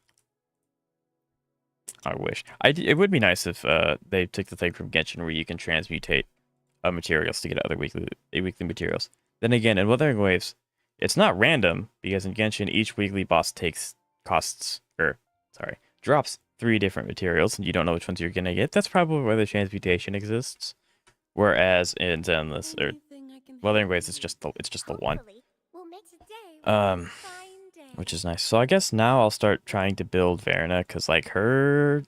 I wish. It would be nice if they took the thing from Genshin where you can transmutate materials to get other weekly materials. Then again, in Wuthering Waves, it's not random, because in Genshin, each weekly boss drops 3 different materials, and you don't know which ones you're gonna get. That's probably where the transmutation exists. Whereas in Zenless or Wuthering Waves, it's just the one. Which is nice. So I guess now I'll start trying to build Verna, because like her,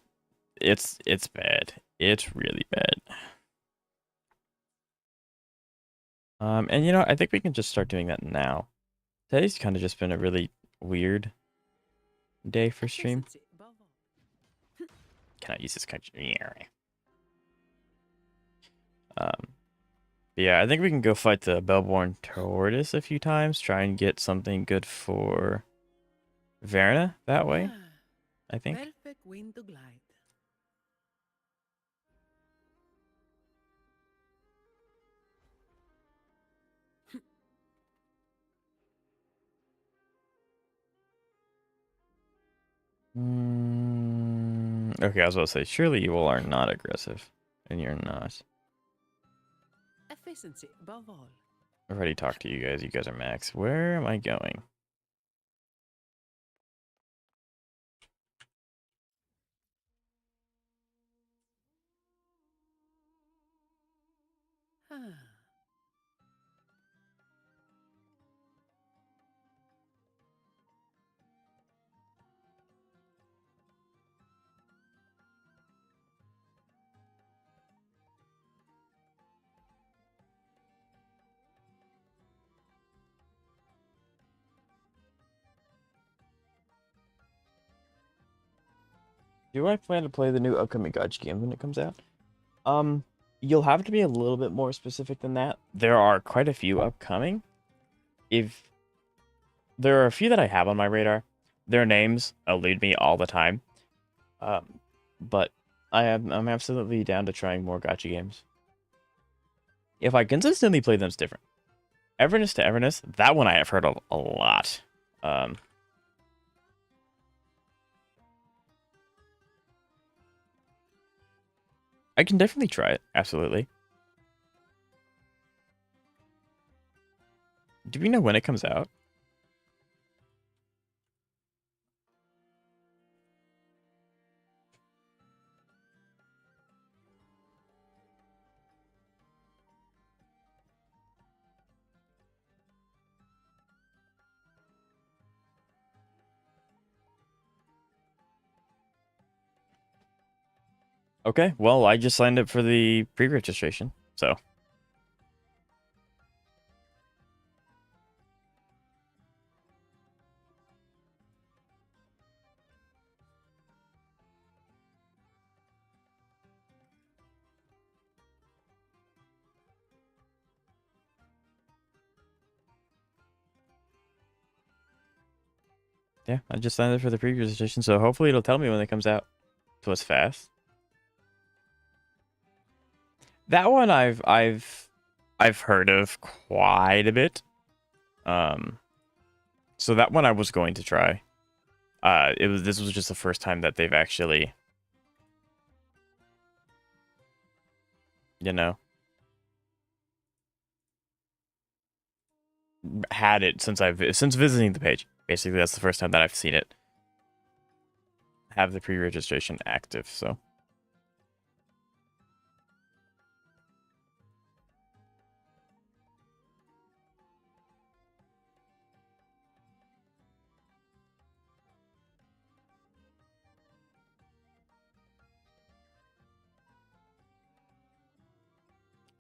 it's bad. It's really bad. And you know, I think we can just start doing that now. Today's kind of just been a really weird day for stream. Can I use this country? Yeah, I think we can go fight the Bellborn Tortoise a few times, try and get something good for Verna that way, I think. Perfect wind to glide. Okay, I was about to say, surely you all are not aggressive, and you're not. Efficiency above all. I've already talked to you guys. You guys are max. Where am I going? Do I plan to play the new upcoming gacha game when it comes out? You'll have to be a little bit more specific than that. There are quite a few upcoming. If there are a few that I have on my radar, their names elude me all the time. But I'm absolutely down to trying more gacha games. If I consistently play them, it's different. Everness to Everness, that one I have heard of a lot. I can definitely try it, absolutely. Do we know when it comes out? Okay, well, I just signed up for the pre-registration, so. Yeah, I just signed up for the pre-registration, so hopefully it'll tell me when it comes out. So it's fast. That one I've heard of quite a bit. Um, so that one I was going to try. This was just the first time that they've actually, you know, had it since visiting the page. Basically, that's the first time that I've seen it have the pre-registration active. So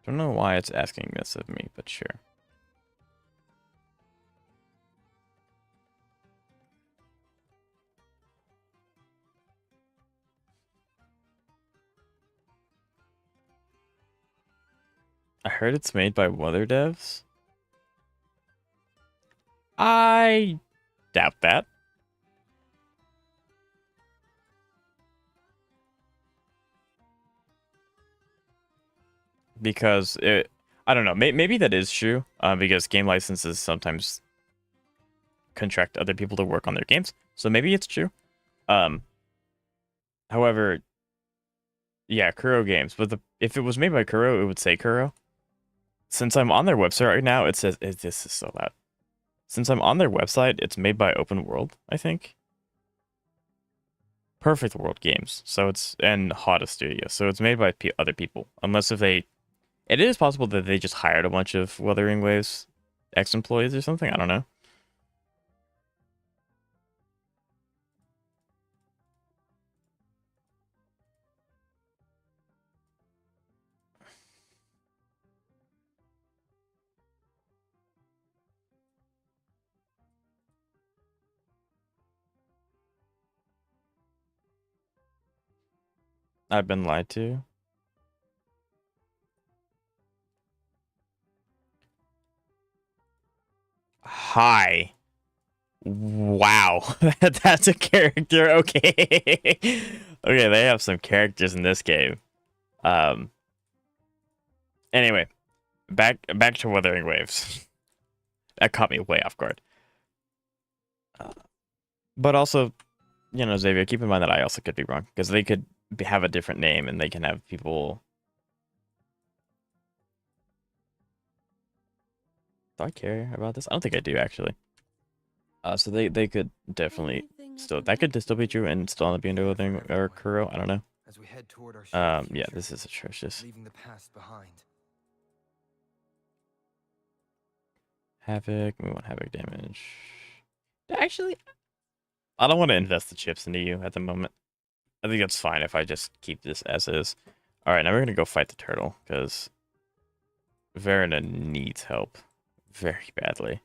don't know why it's asking this of me, but sure. I heard it's made by Weather devs. I doubt that. Because I don't know. Maybe that is true. Because game licenses sometimes contract other people to work on their games, so maybe it's true. Um, However, yeah, Kuro Games. But if it was made by Kuro, it would say Kuro. Since I'm on their website right now, it says this is so loud. Since I'm on their website, it's made by Open World, I think. Perfect World Games. So it's and Hotta Studio. So it's made by other people. Unless if they, it is possible that they just hired a bunch of Wuthering Waves ex-employees or something. I don't know. I've been lied to. Hi. Wow. That's a character. Okay. Okay, they have some characters in this game. Um anyway, back to Wuthering Waves. That caught me way off guard. But also, Xavier, keep in mind that I also could be wrong because they could have a different name and they can have people. Do I care about this? I don't think I do actually. So they could definitely still that could still be true and still end up being Wuthering or Kuro. I don't know. As we head toward our shared Yeah, future, this is atrocious. leaving the past behind. Havoc, we want Havoc damage. Actually, I don't want to invest the chips into you at the moment. I think that's fine if I just keep this as is. Alright, now we're gonna go fight the turtle, because Verena needs help. Very badly.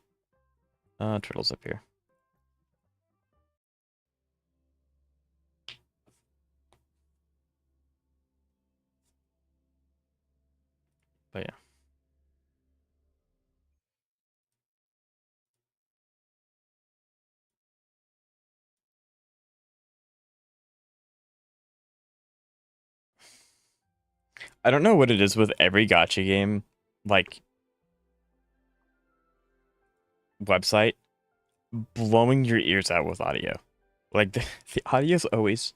Turtle's up here. But yeah. I don't know what it is with every gacha game, like, website, blowing your ears out with audio. Like, the audio's always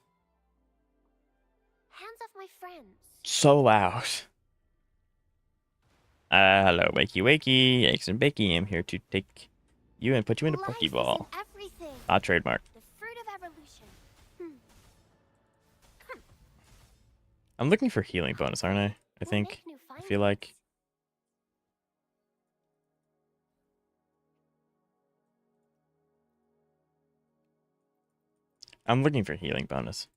Hands off my friends. so loud. Hello, wakey wakey, eggs and bakey. I'm here to take you and put you in a Life Pokeball. isn't everything. Not trademark. The fruit of evolution. I'm looking for healing bonus, aren't I? I We'll think. make new I feel like. I'm looking for healing bonus.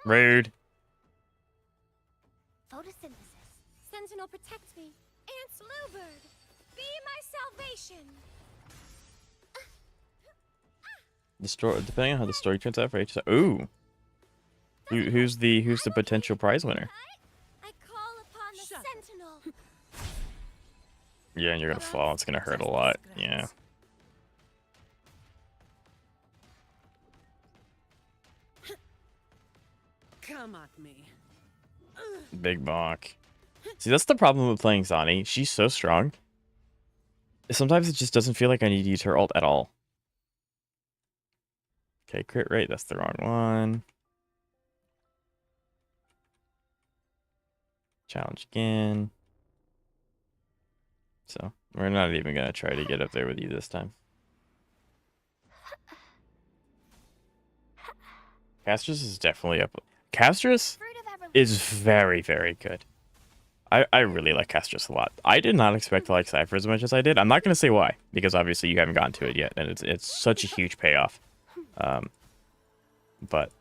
Rude. Photosynthesis. Sentinel, protect me. Aunt Bluebird, be my salvation. The story, depending on how the story turns out for HSR. Ooh. Who's the potential prize winner? I call upon the Sentinel. Yeah, and you're gonna fall. It's gonna hurt a lot. Yeah. Come at me. Big bonk. See, that's the problem with playing Zani. She's so strong. Sometimes it just doesn't feel like I need to use her ult at all. Okay, crit rate. That's the wrong one. Challenge again. So, we're not even going to try to get up there with you this time. Castrus is definitely up. Castrus is very, very good. I really like Castrus a lot. I did not expect to like Cypher as much as I did. I'm not going to say why, because obviously you haven't gotten to it yet, and it's such a huge payoff. But,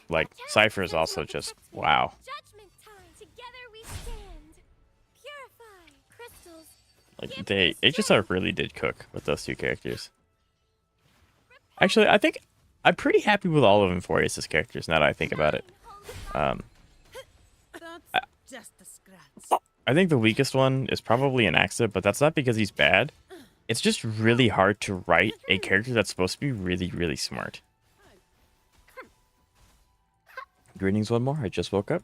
like, Cypher is also just, wow. Judgment time. Together we stand. Purify crystals. Like, they HSR really did cook with those two characters. Actually, I think I'm pretty happy with all of Euphorius' characters now that I think about it. That's just a scratch. I think the weakest one is probably an Axa, but that's not because he's bad. It's just really hard to write a character that's supposed to be really, really smart. Greetings one more. I just woke up.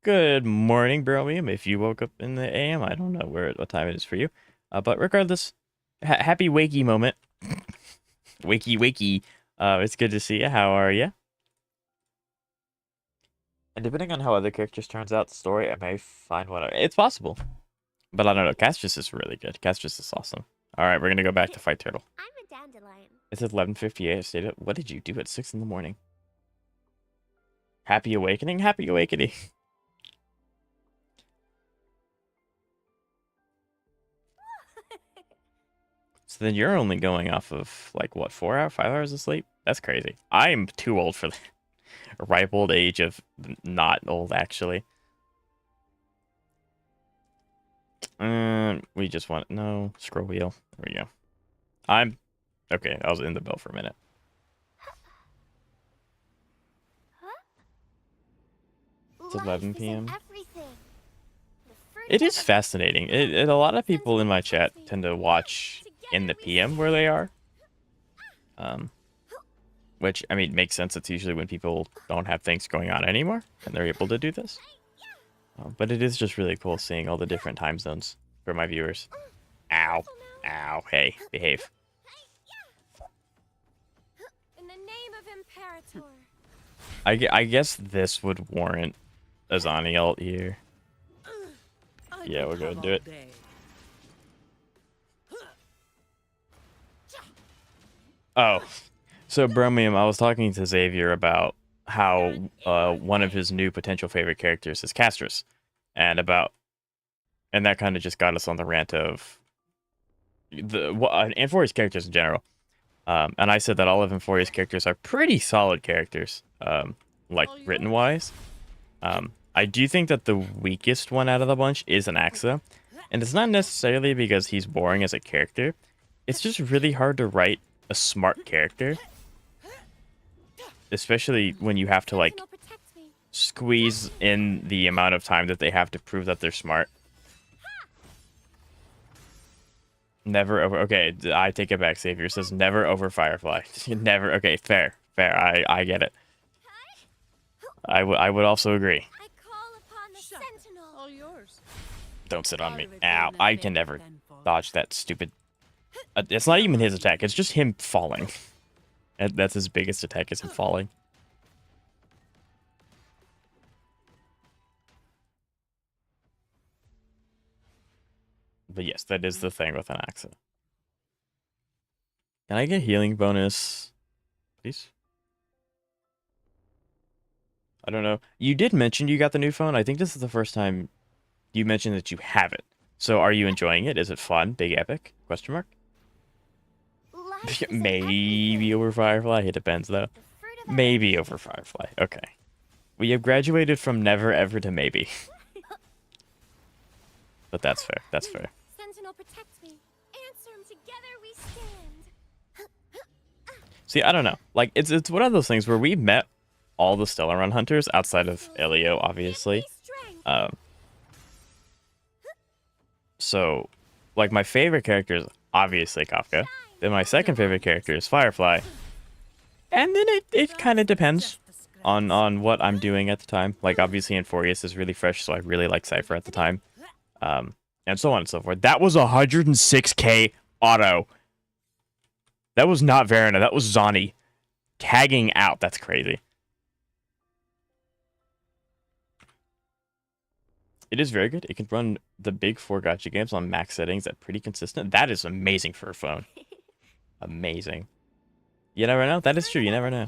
Good morning, Bromium. If you woke up in the AM, I don't know what time it is for you. But regardless, happy wakey moment. wakey. It's good to see you. How are you? And depending on how other characters turns out the story, I may find one. It's possible. But I don't know. Castrus is really good. Castrus is awesome. All right, we're going to go back to Fight Turtle. I'm a dandelion. It's at 11:58. I stated, what did you do at 6 in the morning? Happy awakening? Happy awakening. So then you're only going off of, like, what, 4 hours, 5 hours of sleep? That's crazy. I'm too old for that. A ripe old age of not old, actually. We just want... No, scroll wheel. There we go. I'm... Okay, I was in the bell for a minute. It's 11 p.m. It is fascinating. A lot of people in my chat tend to watch in the PM where they are. Which, I mean, makes sense. It's usually when people don't have things going on anymore and they're able to do this. But it is just really cool seeing all the different time zones for my viewers. Ow. Ow. Hey, behave. In the name of Imperator. I guess this would warrant a Zani ult here. Yeah, we'll go and do it. Oh. So, Bromium, I was talking to Xavier about how one of his new potential favorite characters is Castrus. And that kind of just got us on the rant of Euphorius characters in general. And I said that all of Euphorius characters are pretty solid characters, like written-wise. I do think that the weakest one out of the bunch is an Axa. And it's not necessarily because he's boring as a character. It's just really hard to write a smart character. Especially when you have to, like, squeeze in the amount of time that they have to prove that they're smart. Never over... Okay, I take it back. Xavier says never over Firefly. Never... Okay, fair. I get it. I would also agree. I call upon the Sentinel. All yours. Don't sit on me. Ow. I can never dodge that stupid... it's not even his attack. It's just him falling. That's his biggest attack, is him falling. But yes, that is the thing with an Axa. Can I get healing bonus, please? I don't know. You did mention you got the new phone. I think this is the first time you mentioned that you have it. So are you enjoying it? Is it fun? Big epic? Question mark? Maybe over Firefly. It depends, though. Maybe over Firefly. Okay. We have graduated from never ever to maybe. But that's fair. That's fair. Sentinel, protect me. Answer him. Together we stand. See, I don't know. Like, it's one of those things where we met all the Stellar Run hunters outside of Elio, obviously. Give me strength. So, like, my favorite character is obviously Kafka. Then my second favorite character is Firefly. And then it kind of depends on what I'm doing at the time. Like, obviously, Enforius is really fresh, so I really like Cypher at the time. And so on and so forth. That was 106k auto. That was not Verena. That was Zani. Tagging out. That's crazy. It is very good. It can run the big 4 gacha games on max settings at pretty consistent. That is amazing for a phone. Amazing. You never know. That is true. You never know.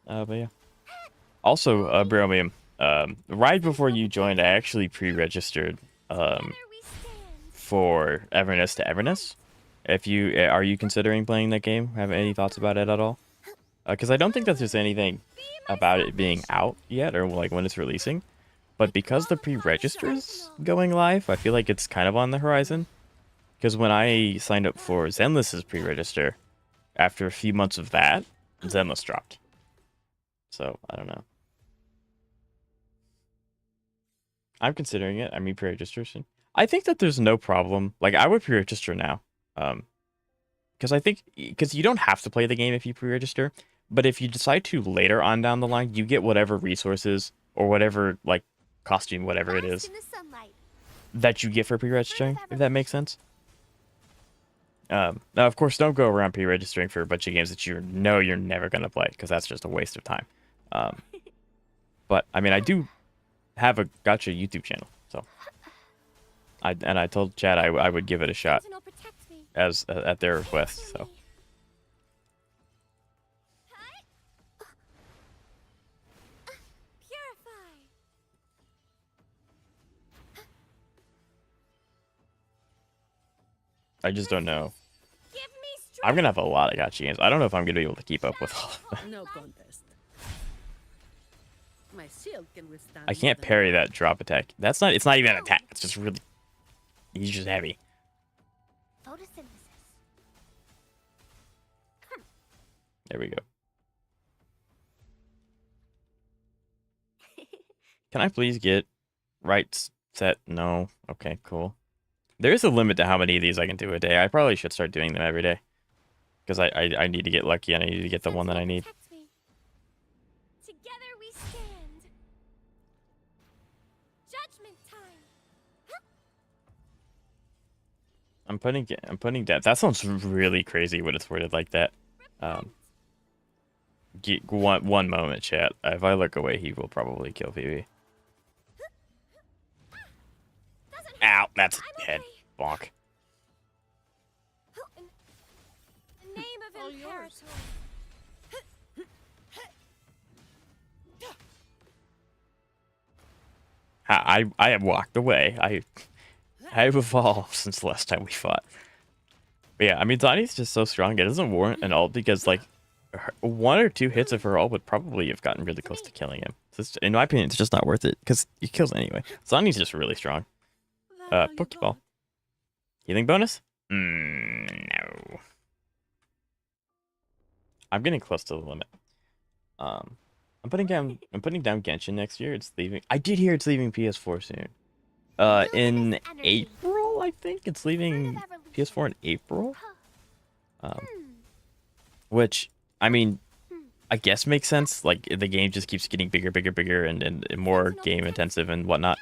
But yeah. Also, Bromium, right before you joined, I actually pre-registered Together we stand. for Everness to Everness. If you are you considering playing that game? Have any thoughts about it at all? Because I don't think that there's anything about it being out yet, or like when it's releasing. But because the pre-register is going live, I feel like it's kind of on the horizon. Because when I signed up for Zenless's pre-register, after a few months of that, Zenless dropped. So, I don't know. I'm considering it. I mean, pre-registration. I think that there's no problem. Like, I would pre-register now. Because because you don't have to play the game if you pre-register. But if you decide to later on down the line, you get whatever resources or whatever, like, costume, whatever it is, Bask in the sunlight. that you get for pre-registering, if that makes sense. Now, of course, don't go around pre-registering for a bunch of games that you know you're never going to play, because that's just a waste of time. But, I mean, I do have a gacha YouTube channel, so I told Chad I would give it a shot Sentinel, protect me. as at their request. Answer So me. Purify. I just don't know. Give me strength. I'm gonna have a lot of gacha games. I don't know if I'm gonna be able to keep up with all of them. No contest. My shield can withstand. I can't more than parry that drop attack. It's not even an attack. It's just really, he's just heavy. Photosynthesis. There we go. Can I please get right set? No. Okay, cool. There is a limit to how many of these I can do a day. I probably should start doing them every day. Because I need to get lucky and I need to get the one that I need. Protect me. Together we stand. Judgment time. I'm putting that. That sounds really crazy when it's worded like that. One moment, chat. If I look away, he will probably kill Phoebe. Doesn't hurt. Ow, that's I'm head okay. bonk. In the name of All yours. Imperator. I have walked away. I have evolved since the last time we fought. But yeah, I mean, Zani's just so strong. It doesn't warrant an ult because, like, one or two hits of her ult would probably have gotten really close to killing him. So in my opinion, it's just not worth it because he kills anyway. Zani's just really strong. that all you Pokeball. got. Healing bonus? No. I'm getting close to the limit. I'm putting down Genshin next year. It's leaving. I did hear it's leaving PS4 soon. In Luminous energy. April, I think it's leaving Fruit of evolution. PS4 in April. Hmm. Which I mean, I guess makes sense. Like the game just keeps getting bigger, and more game intensive and whatnot.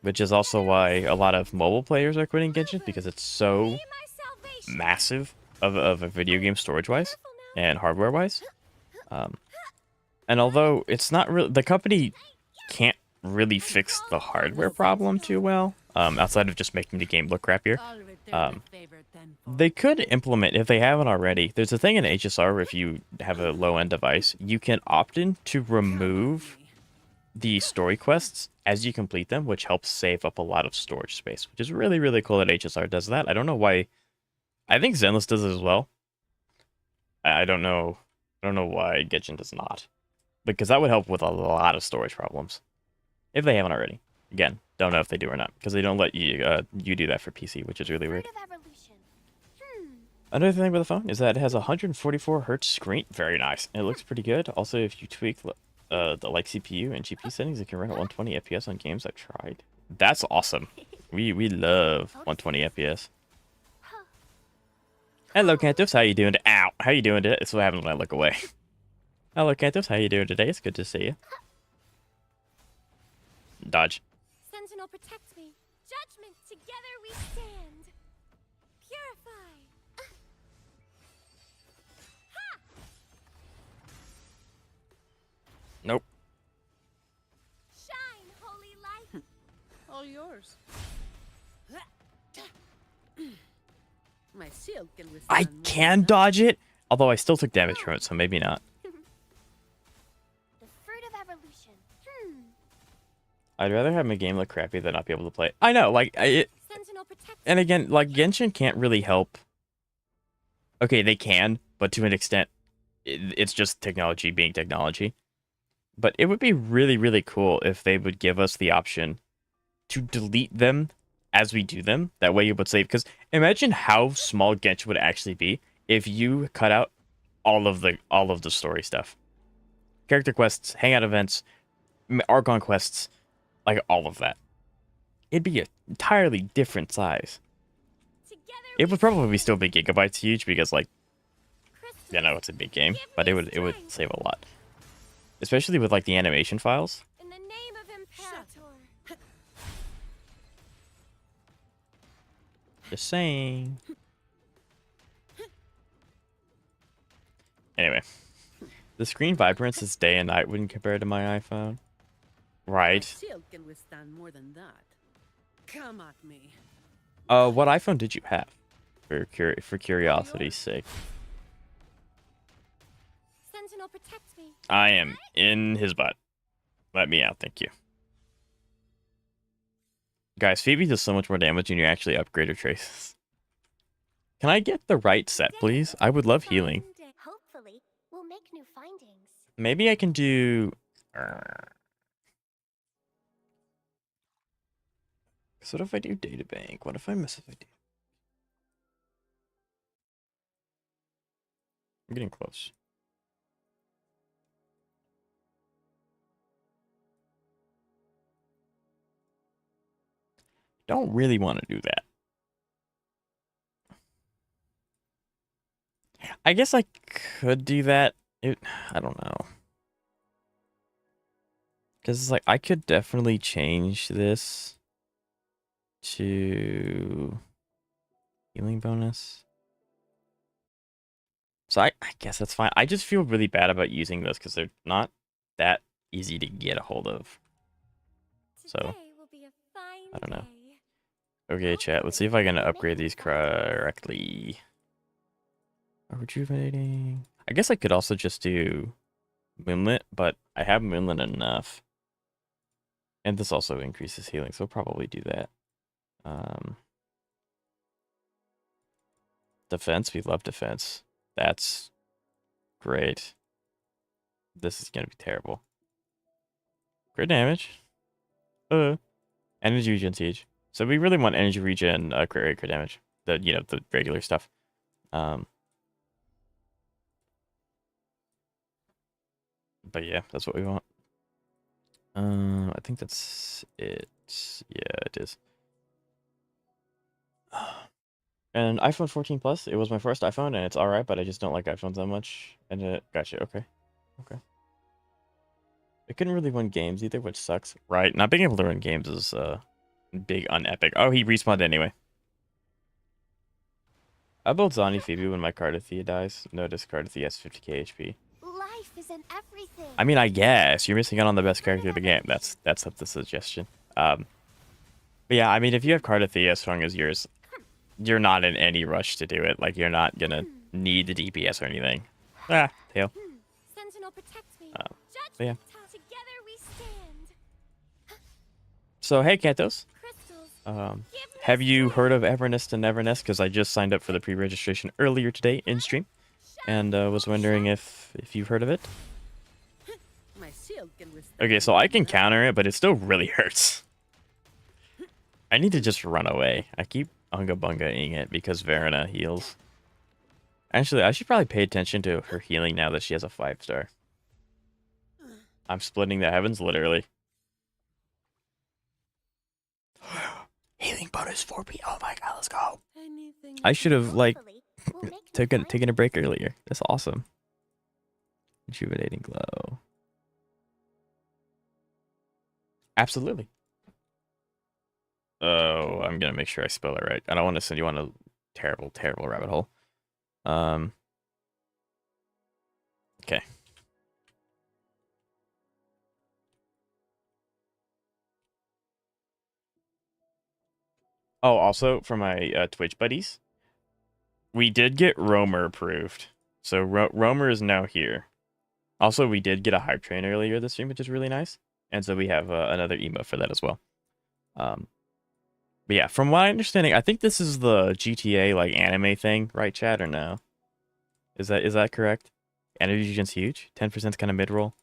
Which is also why a lot of mobile players are quitting Genshin because it's so Be my salvation. massive of a video game storage wise and hardware wise. And although it's not really, the company can't really fix the hardware problem too well, outside of just making the game look crappier. I'll return the favor tenfold. They could implement, if they haven't already, there's a thing in HSR where if you have a low-end device, you can opt in to remove the story quests as you complete them, which helps save up a lot of storage space, which is really, really cool that HSR does that. I don't know why. I think Zenless does it as well. I don't know. I don't know why Genshin does not, because that would help with a lot of storage problems if they haven't already. Again, don't know if they do or not, because they don't let you do that for PC, which is really weird. Fruit of evolution. Another thing with the phone is that it has a 144 hertz screen. Very nice. It looks pretty good. Also, if you tweak the like CPU and GPU settings, it can run at 120 FPS on games I've tried. That's awesome. We love 120 FPS. Hello, Cantos. How you doing? Ow. How you doing today? That's what happens when I look away. Hello, Cantos. How you doing today? It's good to see you. Dodge. Sentinel, protect me. Judgment, together we stand. Purify. Nope. Shine, holy light. All yours. My shield can withstand I more can than that. dodge it, although I still took damage from it, so maybe not. The fruit of evolution. I'd rather have my game look crappy than not be able to play it. I know, like, Sentinel, protect and again, like, Genshin can't really help. Okay, they can, but to an extent, it's just technology being technology. But it would be really, really cool if they would give us the option to delete them as we do them. That way you would save. Because imagine how small Genshin would actually be if you cut out all of the story stuff. Character quests, hangout events, Archon quests, like all of that. It'd be an entirely different size. together. It would probably still be gigabytes huge because, like, Crystals. you know, it's a big game, Give but me it would strength. save a lot. Especially with, like, the animation files. In the name of Imperator. Just saying. Anyway, the screen vibrance is day and night when compared to my iPhone. My Right. shield can withstand more than that. Come at me. What iPhone did you have? For curiosity's sake. Sentinel, protect me. I am in his butt. Let me out, thank you. Guys, Phoebe does so much more damage when you actually upgrade her traces. Can I get the right set, please? I would love healing. Hopefully, we'll make new findings. Maybe I can do... So what if I do databank? What if I miss if I do? I'm getting close. Don't really want to do that. I guess I could do that. I don't know. Because it's like, I could definitely change this to healing bonus. So I guess that's fine. I just feel really bad about using those because they're not that easy to get a hold of. So, Today will be a fine I don't know. day. Okay, chat. Let's see if I can upgrade these correctly. Rejuvenating. I guess I could also just do Moonlit, but I have Moonlit enough. And this also increases healing, so I'll probably do that. Defense. We love defense. That's great. This is going to be terrible. Crit damage. Energy regen siege. So we really want energy regen, crit rate, crit damage. The regular stuff. But yeah, that's what we want. I think that's it. Yeah, it is. And iPhone 14 Plus, it was my first iPhone, and it's alright, but I just don't like iPhones that much. And it, gotcha, okay. It couldn't really win games either, which sucks. Right, not being able to win games is big unepic. Oh, he respawned anyway. I build Zani Phoebe when my Cardathea dies. Notice Cardathea has 50k HP. Life is in everything. I mean, I guess you're missing out on the best character of the game. That's the suggestion. But yeah, I mean, if you have Cardathea as strong as yours, you're not in any rush to do it. Like, you're not gonna need the DPS or anything. Tail. Sentinel, protect me. But yeah. Together we stand. So hey, Kantos. Crystals. Have you heard of Evernest and Evernest? Because I just signed up for the pre-registration earlier today in stream, and was wondering if you've heard of it. My shield can withstand Okay, so I can that. counter it, but it still really hurts. I need to just run away. I keep unga bungaing it because Verena heals. Actually, I should probably pay attention to her healing now that she has a 5-star. I'm splitting the heavens, literally. Healing bonus 4p. Oh my god, let's go. Anything I should have, like, Hopefully, we'll make new taken a break earlier. That's awesome. Rejuvenating glow. Absolutely. Oh, I'm gonna make sure I spell it right. I don't want to send you on a terrible, terrible rabbit hole. Okay. Oh, also for my Twitch buddies, we did get Roamer approved. So Roamer is now here. Also, we did get a hype train earlier this stream, which is really nice. And so we have another emote for that as well. But yeah, from my understanding, I think this is the GTA like anime thing, right, chat, or no? Is that correct? Energy regen's huge. 10% is kind of mid-roll.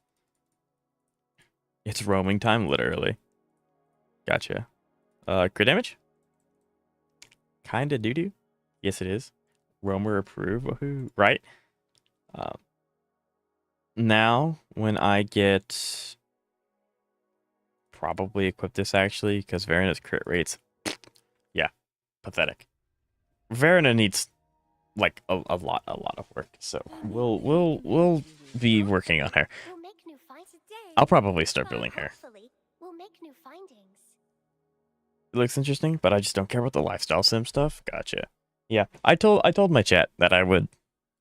It's roaming time, literally. Gotcha. Crit damage? Kinda doo-doo. Yes, it is. Roamer approved. Woohoo! Right. Now, when I get probably equip this actually, because Verena's crit rates, yeah, pathetic. Verena needs like a lot of work. So we'll be working on her. We'll make new finds today. I'll probably start building her. Hopefully, we'll make new findings. It looks interesting, but I just don't care about the lifestyle sim stuff. Gotcha. Yeah, I told my chat that I would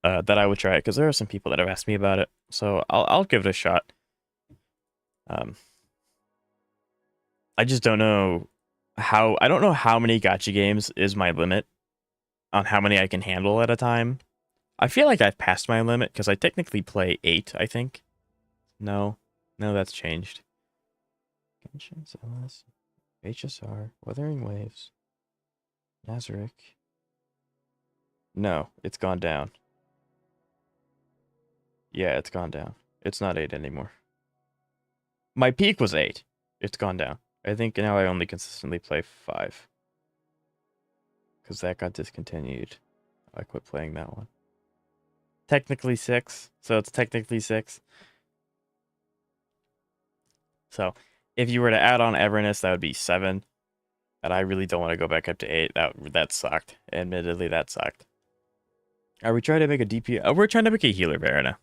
try it because there are some people that have asked me about it. So I'll give it a shot. I just don't know I don't know how many gacha games is my limit on how many I can handle at a time. I feel like I've passed my limit because I technically play 8, I think. No, that's changed. Genshin, Zealous, HSR, Wuthering Waves, Nazarick. No, it's gone down. Yeah, it's gone down. It's not 8 anymore. My peak was 8. It's gone down. I think now I only consistently play 5. Because that got discontinued. I quit playing that one. Technically 6. So it's technically 6. So if you were to add on Everness, that would be 7. And I really don't want to go back up to 8. That sucked. Admittedly, that sucked. Are we trying to make a DP? We're trying to make a healer, Verena.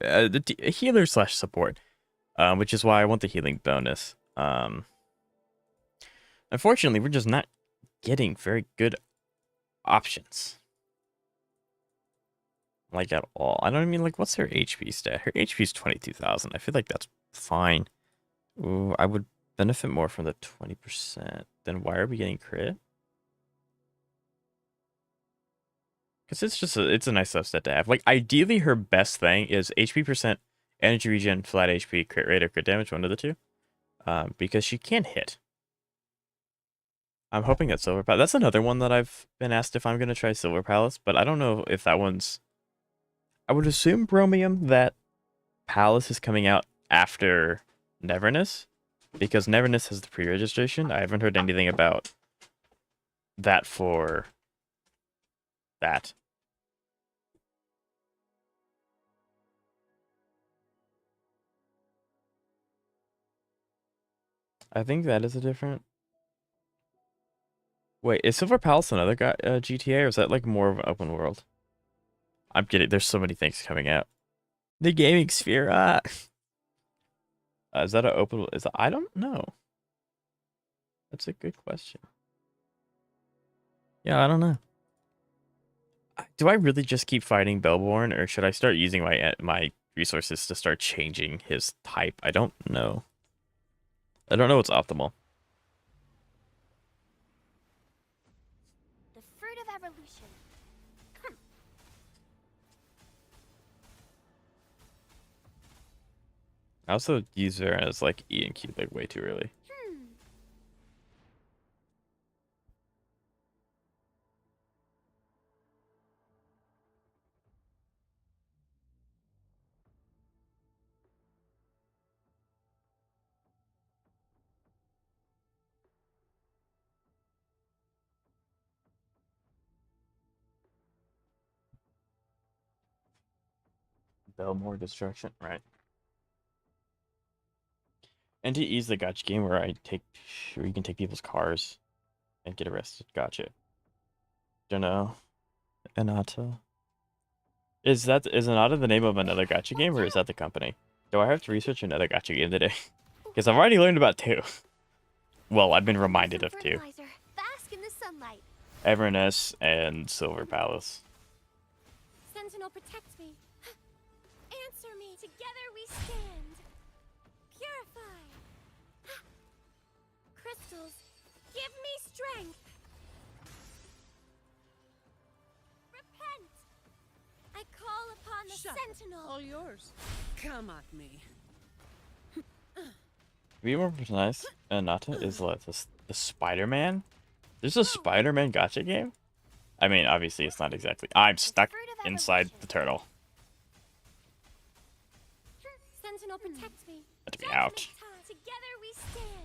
A healer / support. Which is why I want the healing bonus. Unfortunately, we're just not getting very good options. Like at all. I don't mean like what's her HP stat? Her HP is 22,000. I feel like that's fine. Ooh, I would benefit more from the 20%. Then why are we getting crit? Because it's just it's a nice subset to have. Like ideally her best thing is HP percent, energy regen, flat HP, crit rate, or crit damage, one of the two. Because she can hit. I'm hoping that Silver Palace. That's another one that I've been asked if I'm going to try Silver Palace, but I don't know if that one's... I would assume, Bromium, that Palace is coming out after Neverness, because Neverness has the pre-registration. I haven't heard anything about that for that. I think that is a different... Wait, is Silver Palace another GTA, or is that like more of an open world? I'm kidding. There's so many things coming out. The gaming sphere. Is that an open? I don't know. That's a good question. Yeah, I don't know. Do I really just keep fighting Bellborn, or should I start using my resources to start changing his type? I don't know. I don't know what's optimal. The fruit of evolution. I also use Vera as like E and Q like way too early. Belmore Destruction, right? NTE is the gotcha game where where you can take people's cars and get arrested. Gotcha. Don't know. Anata. Is Anata the name of another gotcha game, or is that the company? Do I have to research another gotcha game today? Because I've already learned about 2. Well, I've been reminded of 2. Fertilizer. Bask in the sunlight. Everness and Silver Palace. Sentinel, protect me. Answer me. Together we stand. Purify. Crystals, give me strength. Repent. I call upon the Shut. Sentinel. All yours. Come at me. To be more precise, Anata is like the Spider-Man. There's a Spider-Man gotcha game? I mean, obviously it's not exactly. I'm stuck inside the turtle. Sentinel, protect me. Let me out. Judgment time. Together we stand.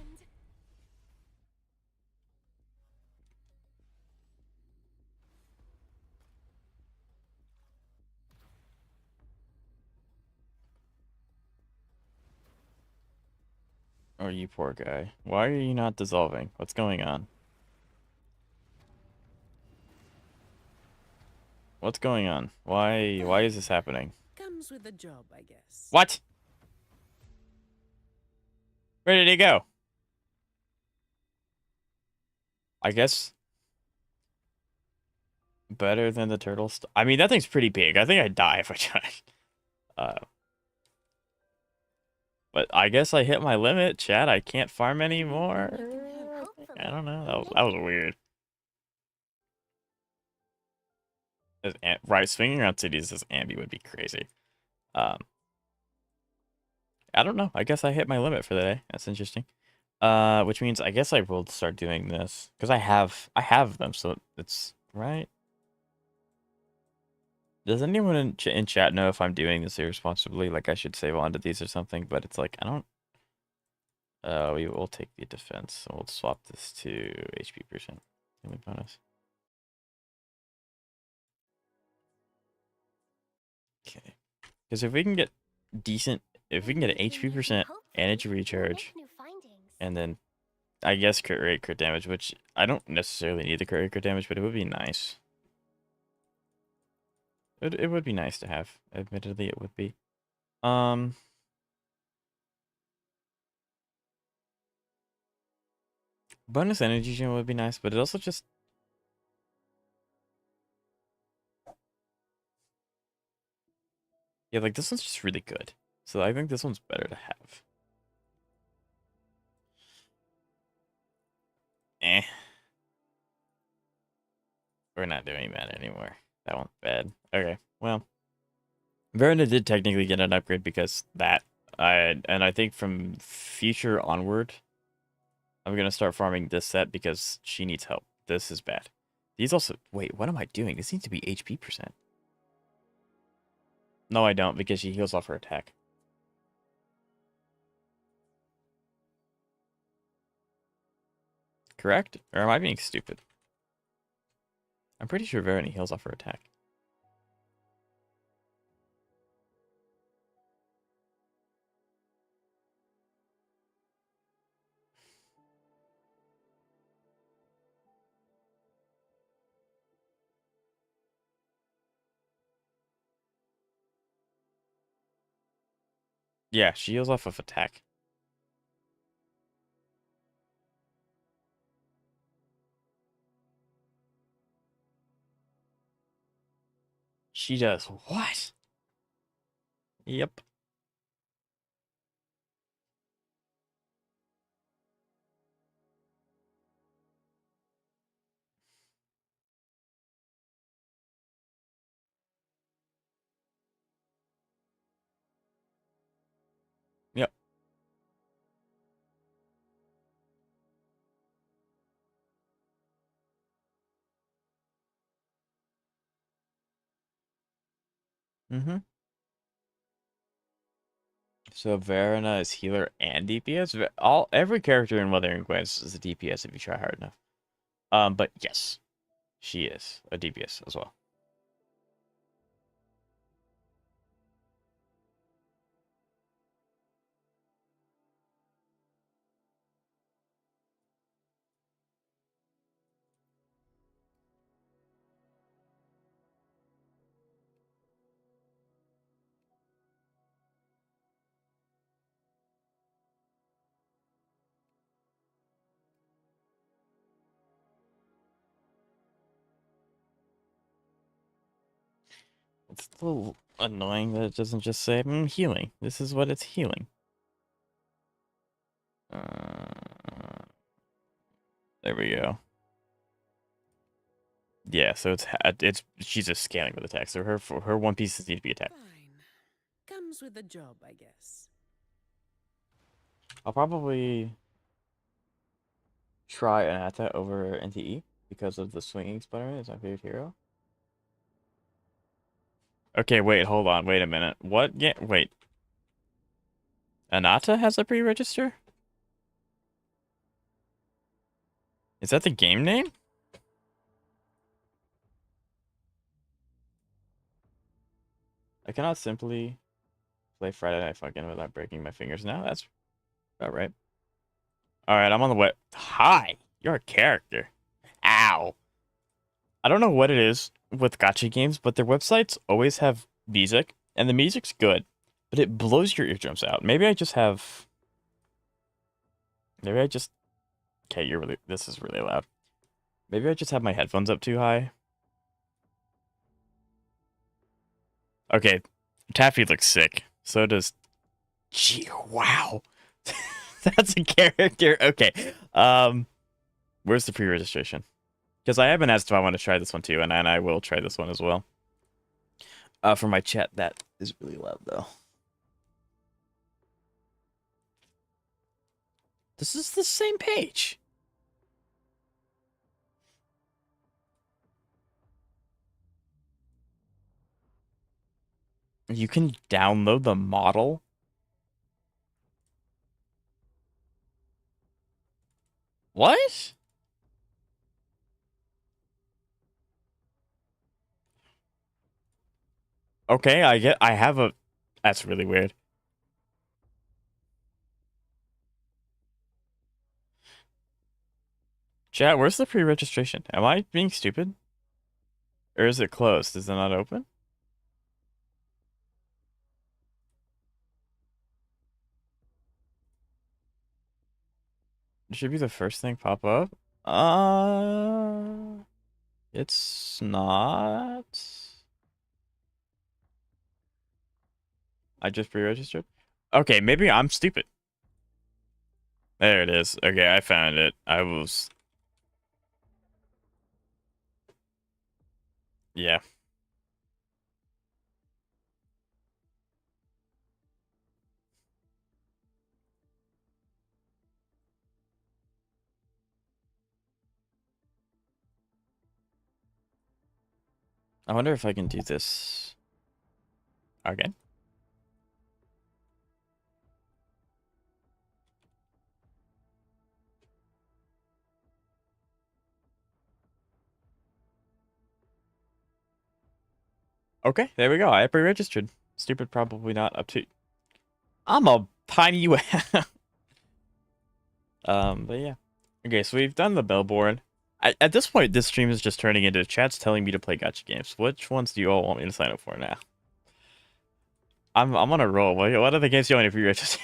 Oh, you poor guy. Why are you not dissolving? What's going on? What's going on? Why is this happening? Comes with the job, I guess. What? Where did he go? I guess better than the turtle I mean, that thing's pretty big. I think I'd die if I tried. But I guess I hit my limit, chat. I can't farm anymore. I don't know. That was weird. Right, swinging around cities as Ambi would be crazy. I don't know. I guess I hit my limit for the day. That's interesting. Which means I guess I will start doing this because I have them, so it's right. Does anyone in chat know if I'm doing this irresponsibly? Like I should save on to these or something, but it's like I don't. We will take the defense. So we'll swap this to HP percent. Healing bonus. Okay. Because if we can get if we can get an HP percent, energy recharge, and then I guess crit rate, crit damage, which I don't necessarily need the crit rate, crit damage, but it would be nice. It would be nice to have. Admittedly, it would be. Bonus energy gem would be nice, but it also just yeah, like this one's just really good. So I think this one's better to have. Eh. We're not doing that anymore. That one's bad. Okay, well. Verona did technically get an upgrade because that. And I think from future onward, I'm going to start farming this set because she needs help. This is bad. These also... Wait, what am I doing? This needs to be HP percent. No, I don't, because she heals off her attack. Correct? Or am I being stupid? I'm pretty sure Verona heals off her attack. Yeah, she heals off of attack. She does what? Yep. Yep. Mm-hmm. So Verona is healer and DPS. Every character in Wuthering is a DPS if you try hard enough. But yes, she is a DPS as well. It's a little annoying that it doesn't just say healing. This is what it's healing. There we go. Yeah, so it's she's just scaling with attacks. So her one pieces need to be attacked. Fine. Comes with the job, I guess. I'll probably try Anata over NTE because of the swinging Spider-Man is my favorite hero. Okay, wait, hold on, wait a minute. What? Yeah, wait. Anata has a pre-register? Is that the game name? I cannot simply play Friday Night Funkin' without breaking my fingers. Now that's about right. Alright, I'm on the way. Hi! You're a character. Ow. I don't know what it is with gacha games, but their websites always have music, and the music's good, but it blows your eardrums out. Maybe I just have... Maybe I just... Okay, this is really loud. Maybe I just have my headphones up too high. Okay, Taffy looks sick. So does... Gee, wow. That's a character. Okay. Where's the pre-registration? Because I have been asked if I want to try this one too, and I will try this one as well. For my chat, that is really loud though. This is the same page. You can download the model. What? Okay, I have a... That's really weird. Chat, where's the pre-registration? Am I being stupid? Or is it closed? Is it not open? It should be the first thing pop up. It's not. I just pre-registered. Okay, maybe I'm stupid. There it is. Okay, I found it. I was... Yeah. I wonder if I can do this again. Okay, there we go. I pre-registered. Stupid, probably not up to... I'm a tiny... but yeah. Okay, so we've done the billboard. At this point, this stream is just turning into chats telling me to play gacha games. Which ones do you all want me to sign up for now? I'm on a roll. What are the games you want to pre-register?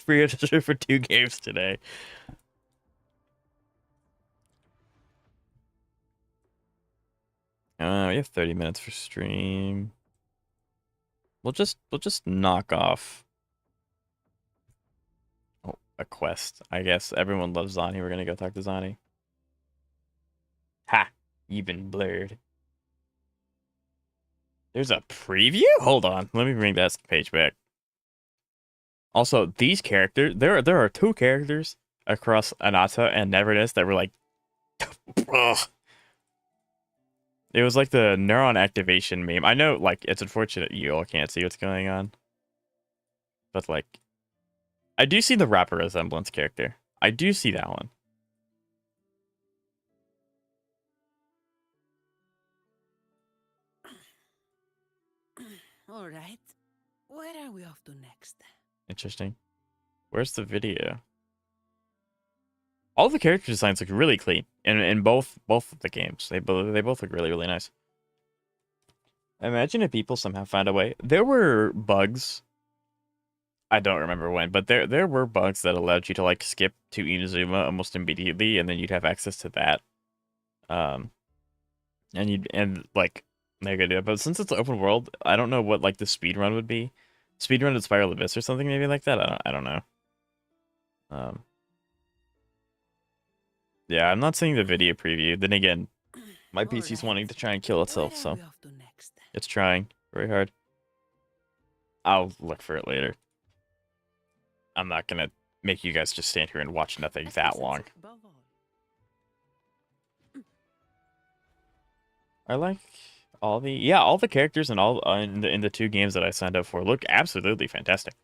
Pre-register for 2 games today. We have 30 minutes for stream. We'll just knock off. Oh, a quest. I guess everyone loves Zani. We're gonna go talk to Zani. Ha! You've been blurred. There's a preview? Hold on. Let me bring that page back. Also, these characters, there are 2 characters across Anata and Neverness that were like, ugh. It was like the neuron activation meme. I know, like, it's unfortunate you all can't see what's going on. But, like, I do see the rapper resemblance character. I do see that one. All right. Where are we off to next? Interesting. Where's the video? All the character designs look really clean in both of the games. They both look really nice. Imagine if people somehow found a way. There were bugs. I don't remember when, but there were bugs that allowed you to like skip to Inazuma almost immediately, and then you'd have access to that. And like Negative, but since it's open world, I don't know what like the speed run would be. Speed run at Spiral Abyss or something maybe like that. I don't know. Um, yeah, I'm not seeing the video preview. Then again, my PC's wanting to try and kill itself, Where are so we off to next? it's trying very hard. I'll look for it later. I'm not gonna make you guys just stand here and watch nothing that long. Above all. I like all the characters and all in the two games that I signed up for look absolutely fantastic.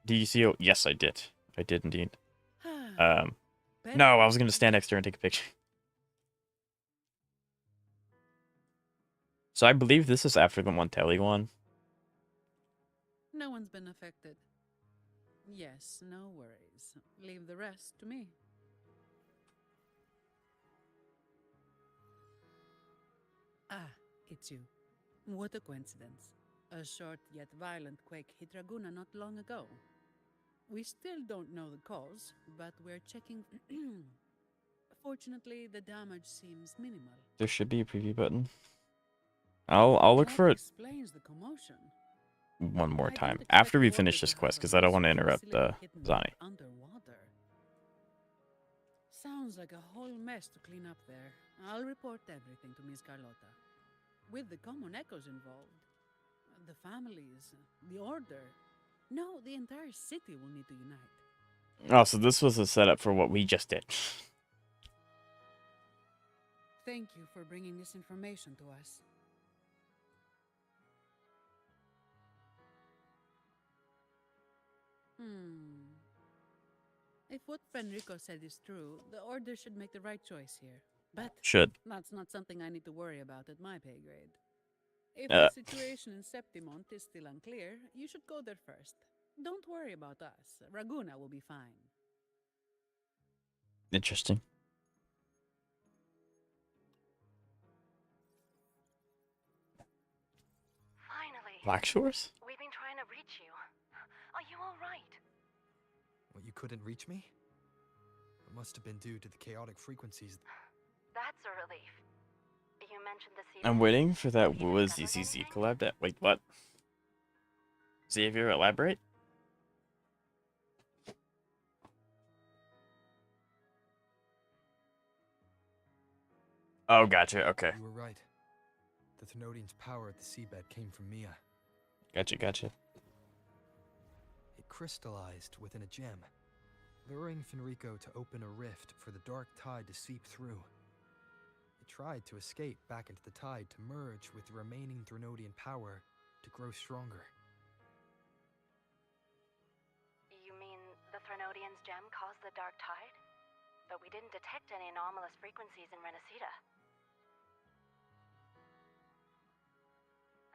Did you see? Yes, I did. I did indeed. No, I was gonna stand next to her and take a picture. So I believe this is after the Montelli one. No one's been affected. Yes, no worries. Leave the rest to me. Ah, it's you. What a coincidence. A short yet violent quake hit Raguna not long ago. We still don't know the cause, but we're checking. Fortunately, the damage seems minimal. There should be a preview button. I'll look That for it explains the commotion. one more I time don't after we expect finish Walter this to quest have because a I don't want to research interrupt facility hidden Zani. underwater. Sounds like a whole mess to clean up there. I'll report everything to Miss Carlotta. With the common echoes involved, the families, the order. No, the entire city will need to unite. Oh, so this was a setup for what we just did. Thank you for bringing this information to us. If what Fenrico said is true, the Order should make the right choice here. But Should. that's not something I need to worry about at my pay grade. If Uh. the situation in Septimont is still unclear, you should go there first. Don't worry about us. Raguna will be fine. Interesting. Finally. Black Shores? We've been trying to reach you. Are you all right? What, you couldn't reach me? It must have been due to the chaotic frequencies. That's a relief. You mentioned the I'm season. waiting for that Have you Wuwa discovered ZZZ anything? collab. That wait, what? Xavier, elaborate. Oh, gotcha. Okay, You were right. The Thenodian's power at the seabed came from Mia. gotcha. It crystallized within a gem, luring Fenrico to open a rift for the dark tide to seep through. It tried to escape back into the tide to merge with the remaining Thenodian power to grow stronger. You mean the Threnodian's gem caused the dark tide? But we didn't detect any anomalous frequencies in Renacita.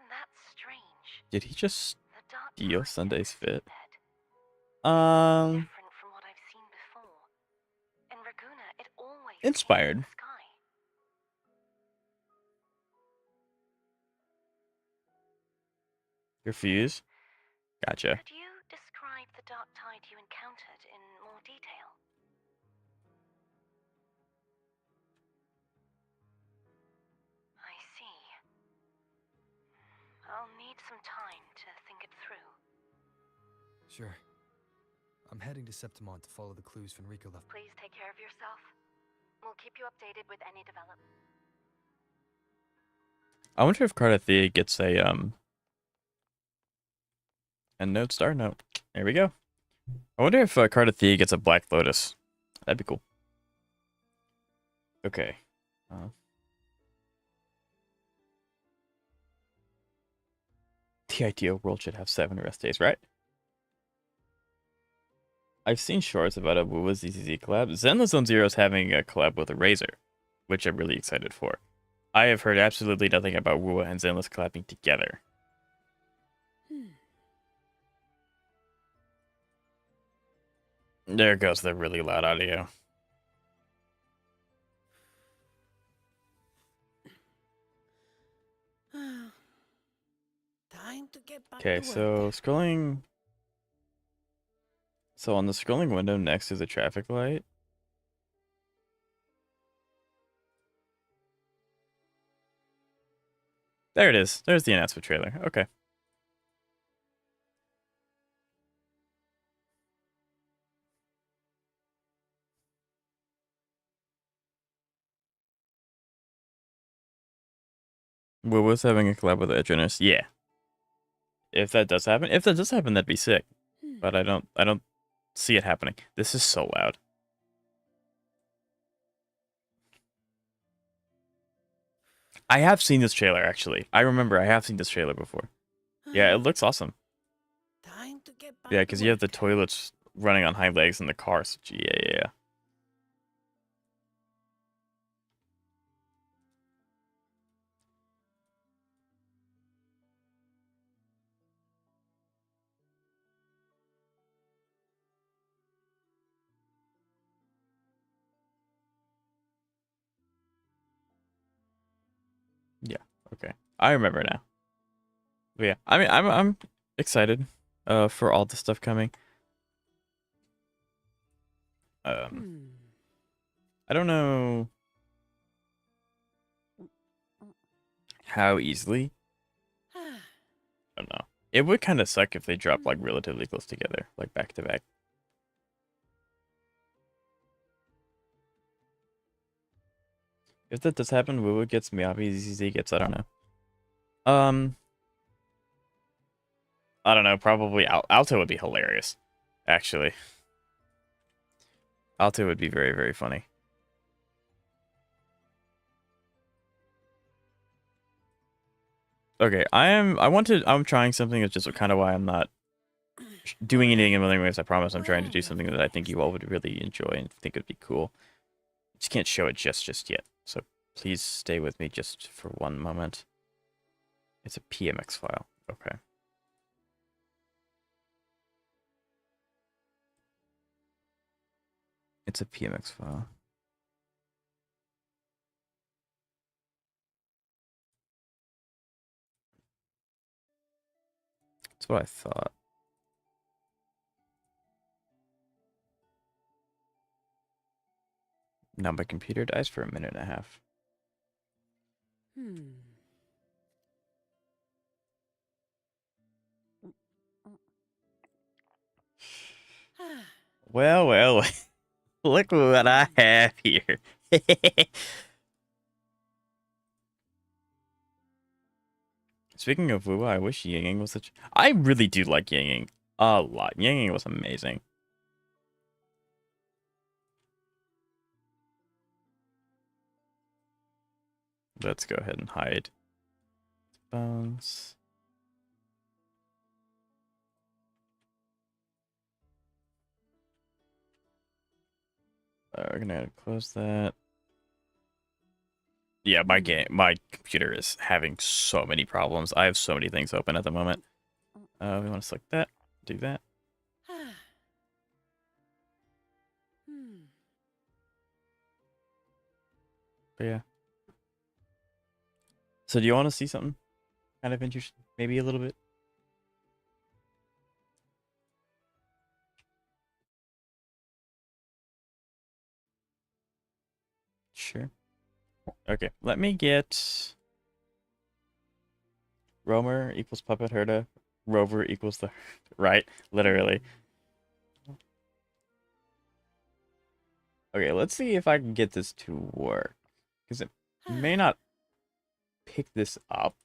That's strange. Did he just The dark steal tide Sunday's at the fit? seabed. Different from what I've seen before. In Raguna, it always came Inspired. from the sky. Your fuse? Gotcha. Could you describe the dark tide you encountered in more detail? I see. I'll need some time to think it through. Sure. I'm heading to Septimont to follow the clues Fenrico left. Please take care of yourself. We'll keep you updated with any development. I wonder if Cardathea gets a note star note. There we go. I wonder if Cardathea gets a Black Lotus. That'd be cool. Okay. The ITO world should have 7 rest days, right? I've seen shorts about a Wuwa ZZZ collab. Zenless Zone Zero is having a collab with a Razor, which I'm really excited for. I have heard absolutely nothing about Wuwa and Zenless collabing together. There goes the really loud audio. Time to get back Okay, to work. so scrolling. So on the scrolling window next is a traffic light. There it is. There's the announcement trailer. Okay. Wuwa's having a collab with Edgeness. Yeah. If that does happen, that'd be sick. But I don't see it happening. This is so loud. I have seen this trailer actually. I remember I have seen this trailer before. Yeah, it looks awesome. Time to get back Yeah, to because you have the work. toilets running on hind legs in the car. So yeah. Yeah. Okay. I remember now. But yeah, I mean, I'm excited, for all the stuff coming. Hmm. I don't know how easily. I don't know. It would kind of suck if they dropped like relatively close together, like back to back. If that does happen, Wuwa gets Miyabi, ZZ gets, I don't know. I don't know. Probably Alto would be hilarious, actually. Alto would be very, very funny. Okay, I'm trying something that's just kind of why I'm not doing anything in Wuthering Waves. I promise I'm trying to do something that I think you all would really enjoy and think would be cool. Just can't show it just yet. So please stay with me just for one moment. It's a PMX file. Okay. It's a PMX file. That's what I thought. Now my computer dies for a minute and a half. Hmm. Well. Look what I have here. Speaking of Wuwa, I wish Yinging was such. I really do like Yinging a lot. Yinging was amazing. Let's go ahead and hide bones. We're gonna close that. Yeah, my computer is having so many problems. I have so many things open at the moment. We want to select that, do that. But yeah. So do you want to see something kind of interesting? Maybe a little bit. Sure. Okay, let me get Roamer equals Puppet Herda. Rover equals the right, literally. Okay, let's see if I can get this to work. Because it may not pick this up.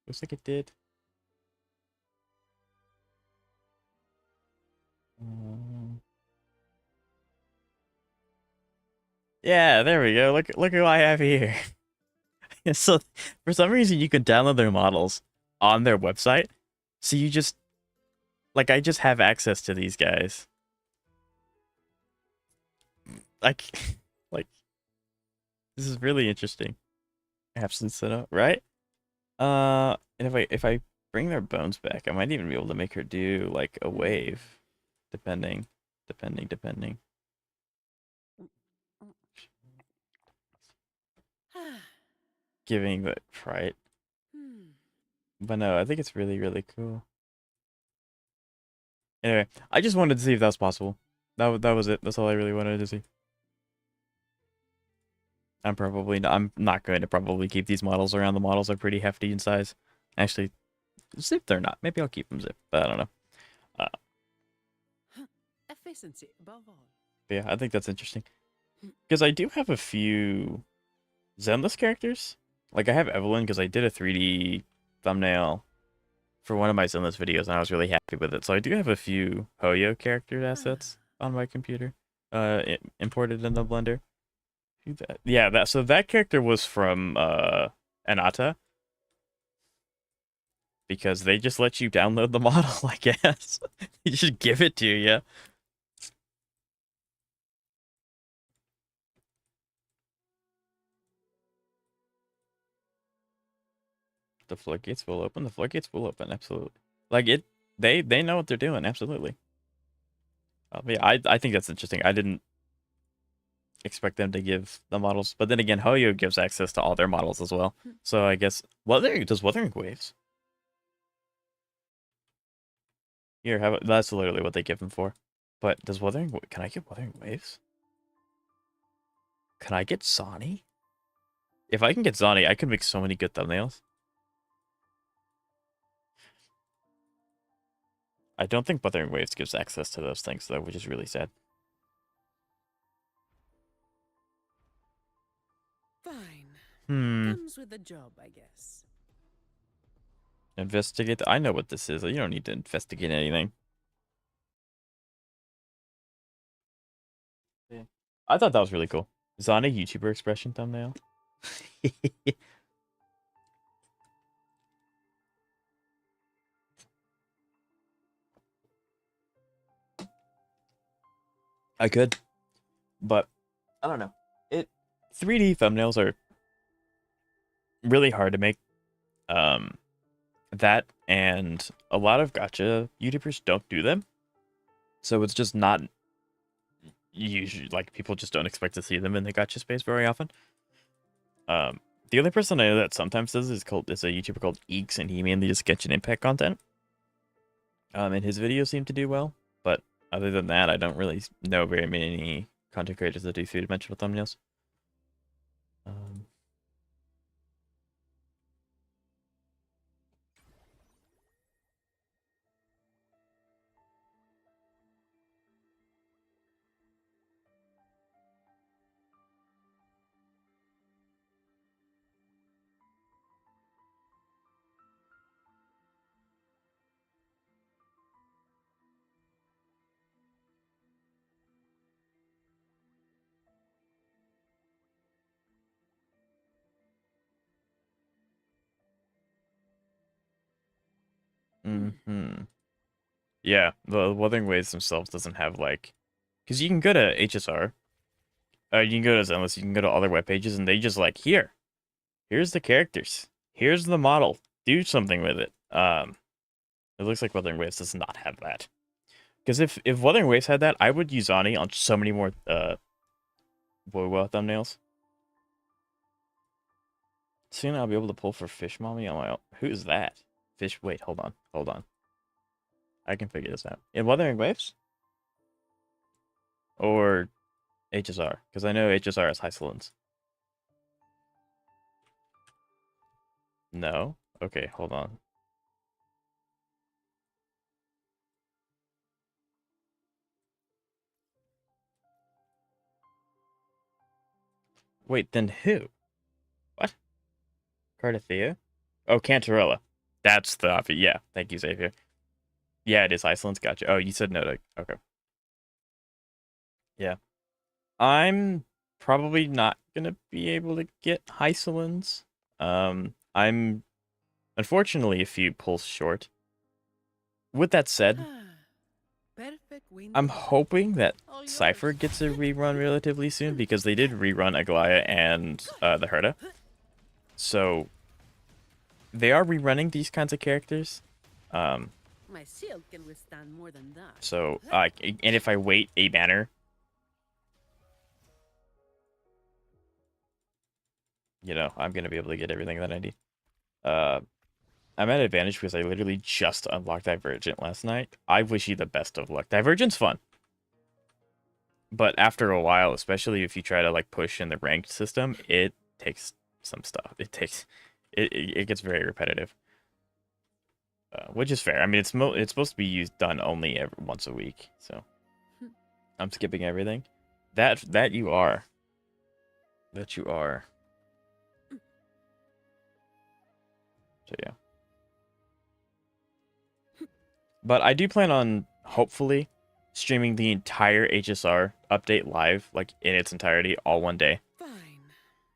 Looks like it did. Yeah, there we go. Look who I have here. So for some reason you can download their models on their website. So you just like I just have access to these guys. Like like this is really interesting. Absent setup, right? And if I bring their bones back, I might even be able to make her do like a wave, depending. Giving the right. But no, I think it's really, really cool. Anyway, I just wanted to see if that was possible. That was it. That's all I really wanted to see. I'm not going to probably keep these models around. The models are pretty hefty in size. Actually, zipped or not. Maybe I'll keep them zipped, but I don't know. Efficiency above all. But yeah, I think that's interesting. Because I do have a few Zenless characters. Like, I have Evelyn because I did a 3D thumbnail for one of my Zenless videos, and I was really happy with it. So I do have a few Hoyo character assets on my computer, imported in the Blender. Yeah, so that character was from Anata, because they just let you download the model, I guess. They just give it to you. The floodgates will open. The floodgates will open. Absolutely. Like it, they know what they're doing. Absolutely. Yeah, I think that's interesting. I didn't expect them to give the models, but then again, Hoyo gives access to all their models as well. So I guess Wuthering Waves. Here, that's literally what they give them for. But can I get Wuthering Waves? Can I get Zani? If I can get Zani, I could make so many good thumbnails. I don't think Wuthering Waves gives access to those things, though, which is really sad. Fine. Hmm. Comes with the job, I guess. Investigate. I know what this is. You don't need to investigate anything. Yeah. I thought that was really cool. Zani YouTuber expression thumbnail. I could, but I don't know. 3D thumbnails are really hard to make. That and a lot of gacha YouTubers don't do them, so it's just not usually, like, people just don't expect to see them in the gacha space very often. The only person I know that sometimes does is a YouTuber called Eeks, and he mainly does Genshin Impact content. And his videos seem to do well, but other than that, I don't really know very many content creators that do three-dimensional thumbnails. Yeah, the Wuthering Waves themselves doesn't have, like, because you can go to HSR, you can go to Zenless, you can go to other web pages, and they just like, here's the characters, here's the model, do something with it. It looks like Wuthering Waves does not have that. Because if Wuthering Waves had that, I would use Ani on so many more wuwa thumbnails. Soon I'll be able to pull for Fish Mommy on my own. Who's that? Fish. Wait, hold on. I can figure this out. In Wuthering Waves? Or HSR? Because I know HSR has high salons. No? Okay, hold on. Wait, then who? What? Cardathea? Oh, Cantarella. That's the obvious. Yeah, thank you, Xavier. Yeah, it is Iceland's. Gotcha. Oh, you said no to. Okay. Yeah. I'm probably not gonna be able to get Iceland's. I'm unfortunately a few pulls short. With that said, Perfect window I'm to set. hoping that All Cypher yours. gets a rerun relatively soon, because they did rerun Aglaya and the Herda. So they are rerunning these kinds of characters. My shield can withstand more than that. So and if I wait a banner, I'm gonna be able to get everything that I need. I'm at advantage because I literally just unlocked Divergent last night. I wish you the best of luck. Divergent's fun, But after a while, especially if you try to like push in the ranked system, it takes some stuff. It gets very repetitive, which is fair. I mean, it's supposed to be done only once a week, so I'm skipping everything. That you are. That you are. So yeah. But I do plan on hopefully streaming the entire HSR update live, like in its entirety, all one day. Fine.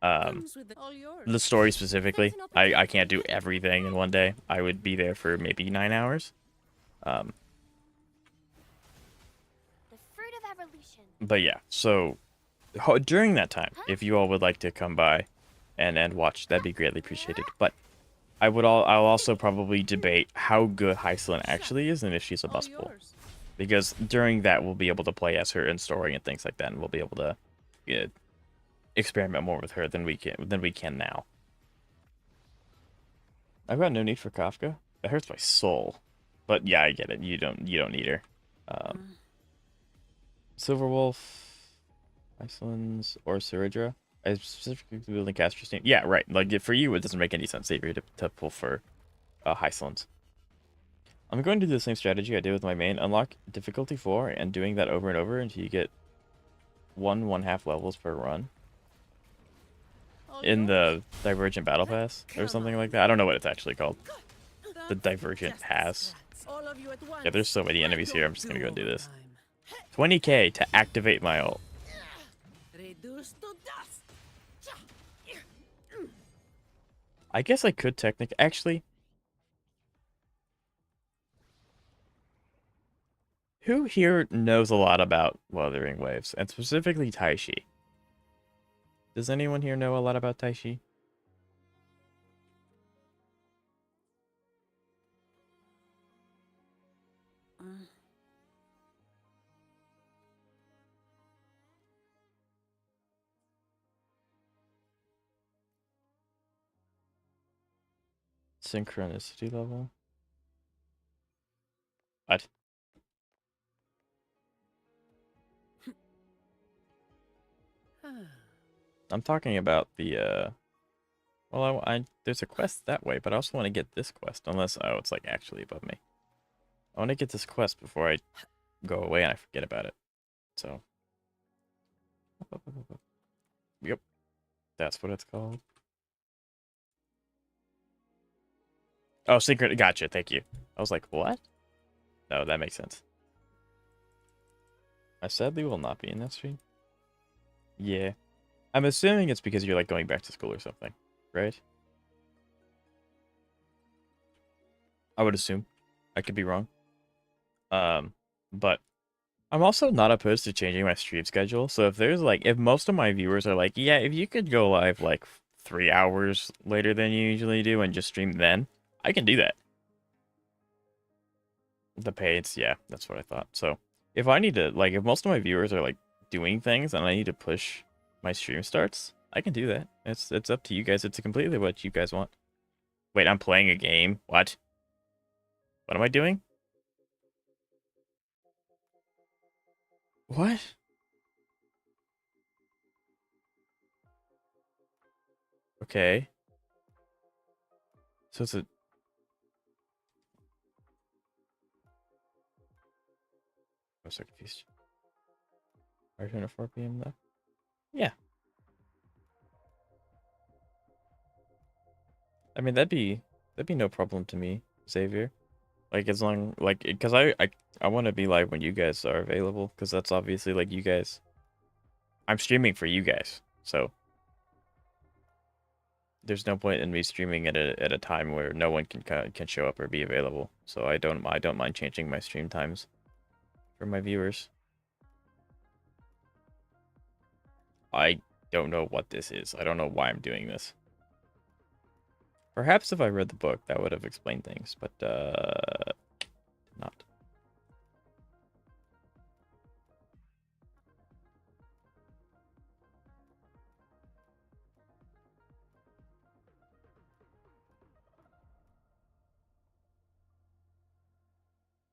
Um, Comes with all yours. the story specifically, There's an I opportunity can't do here. everything in one day. I would be there for maybe 9 hours. The fruit of evolution. But yeah, so during that time, if you all would like to come by and watch, that'd be greatly appreciated. But I'll also probably debate how good Hyselin actually is and if she's a All buspool. yours. Because during that we'll be able to play as her in story and things like that, and we'll be able to experiment more with her than we can now. I've got no need for Kafka. That hurts my soul. But yeah, I get it. You don't need her. Silverwolf, Icelands, or Saridra. I specifically building caster steam. Yeah, right. Like for you, it doesn't make any sense, Xavier, to pull for Icelands. I'm going to do the same strategy I did with my main. Unlock difficulty 4 and doing that over and over until you get 1/2 levels per run All in yours. the Divergent Battle Pass or something like that. I don't know what it's actually called. The That's Divergent just Pass. all of you at once. Yeah, there's so many enemies here. I'm just Don't gonna go do this. overtime. 20k to activate my ult. Reduce to dust. I guess I could technically. Actually, who here knows a lot about Wuthering Waves, and specifically Taishi? Does anyone here know a lot about Taishi? Synchronicity level? What? I'm talking about the, well, there's a quest that way, but I also want to get this quest, unless, oh, it's like actually above me. I want to get this quest before I go away and I forget about it. So. Yep. That's what it's called. Oh, secret. Gotcha. Thank you. I was like, what? No, that makes sense. I sadly will not be in that stream. Yeah. I'm assuming it's because you're like going back to school or something, right? I would assume. I could be wrong. But I'm also not opposed to changing my stream schedule. So if there's like, if most of my viewers are like, yeah, if you could go live like 3 hours later than you usually do and just stream then, I can do that. The pays, yeah, that's what I thought. So if I need to, like, if most of my viewers are like doing things and I need to push my stream starts, I can do that. It's up to you guys. It's completely what you guys want. Wait, I'm playing a game. What? What am I doing? What? Okay. So it's a... I'm so confused. Are you doing at 4 p.m. though? Yeah. I mean, that'd be no problem to me, Xavier. Like, as long, like, because I want to be live when you guys are available, because that's obviously, like, you guys... I'm streaming for you guys, so... There's no point in me streaming at a time where no one can show up or be available. So I don't mind changing my stream times for my viewers. I don't know what this is. I don't know why I'm doing this. Perhaps if I read the book, that would have explained things, but not.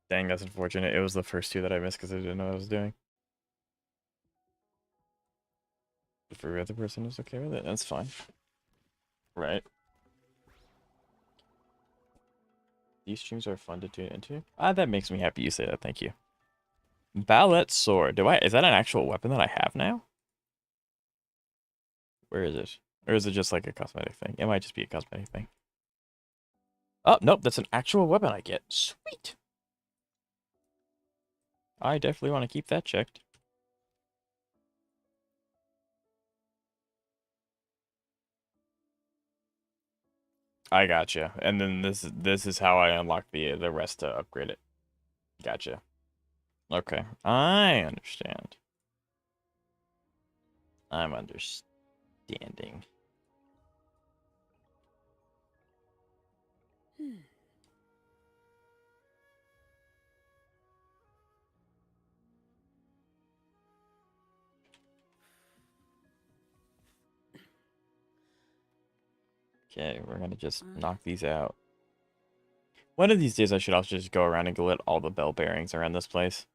Dang, that's unfortunate. It was the first two that I missed because I didn't know what I was doing. If every other person is okay with it, that's fine. Right. These streams are fun to tune into. Ah, that makes me happy you say that. Thank you. Ballet sword. Is that an actual weapon that I have now? Where is it? Or is it just like a cosmetic thing? It might just be a cosmetic thing. Oh, nope, that's an actual weapon I get. Sweet. I definitely want to keep that checked. I gotcha. And then this is how I unlock the rest to upgrade it. Gotcha. Okay. I understand. I'm understanding. Okay, we're gonna just knock these out. One of these days I should also just go around and get all the bell bearings around this place.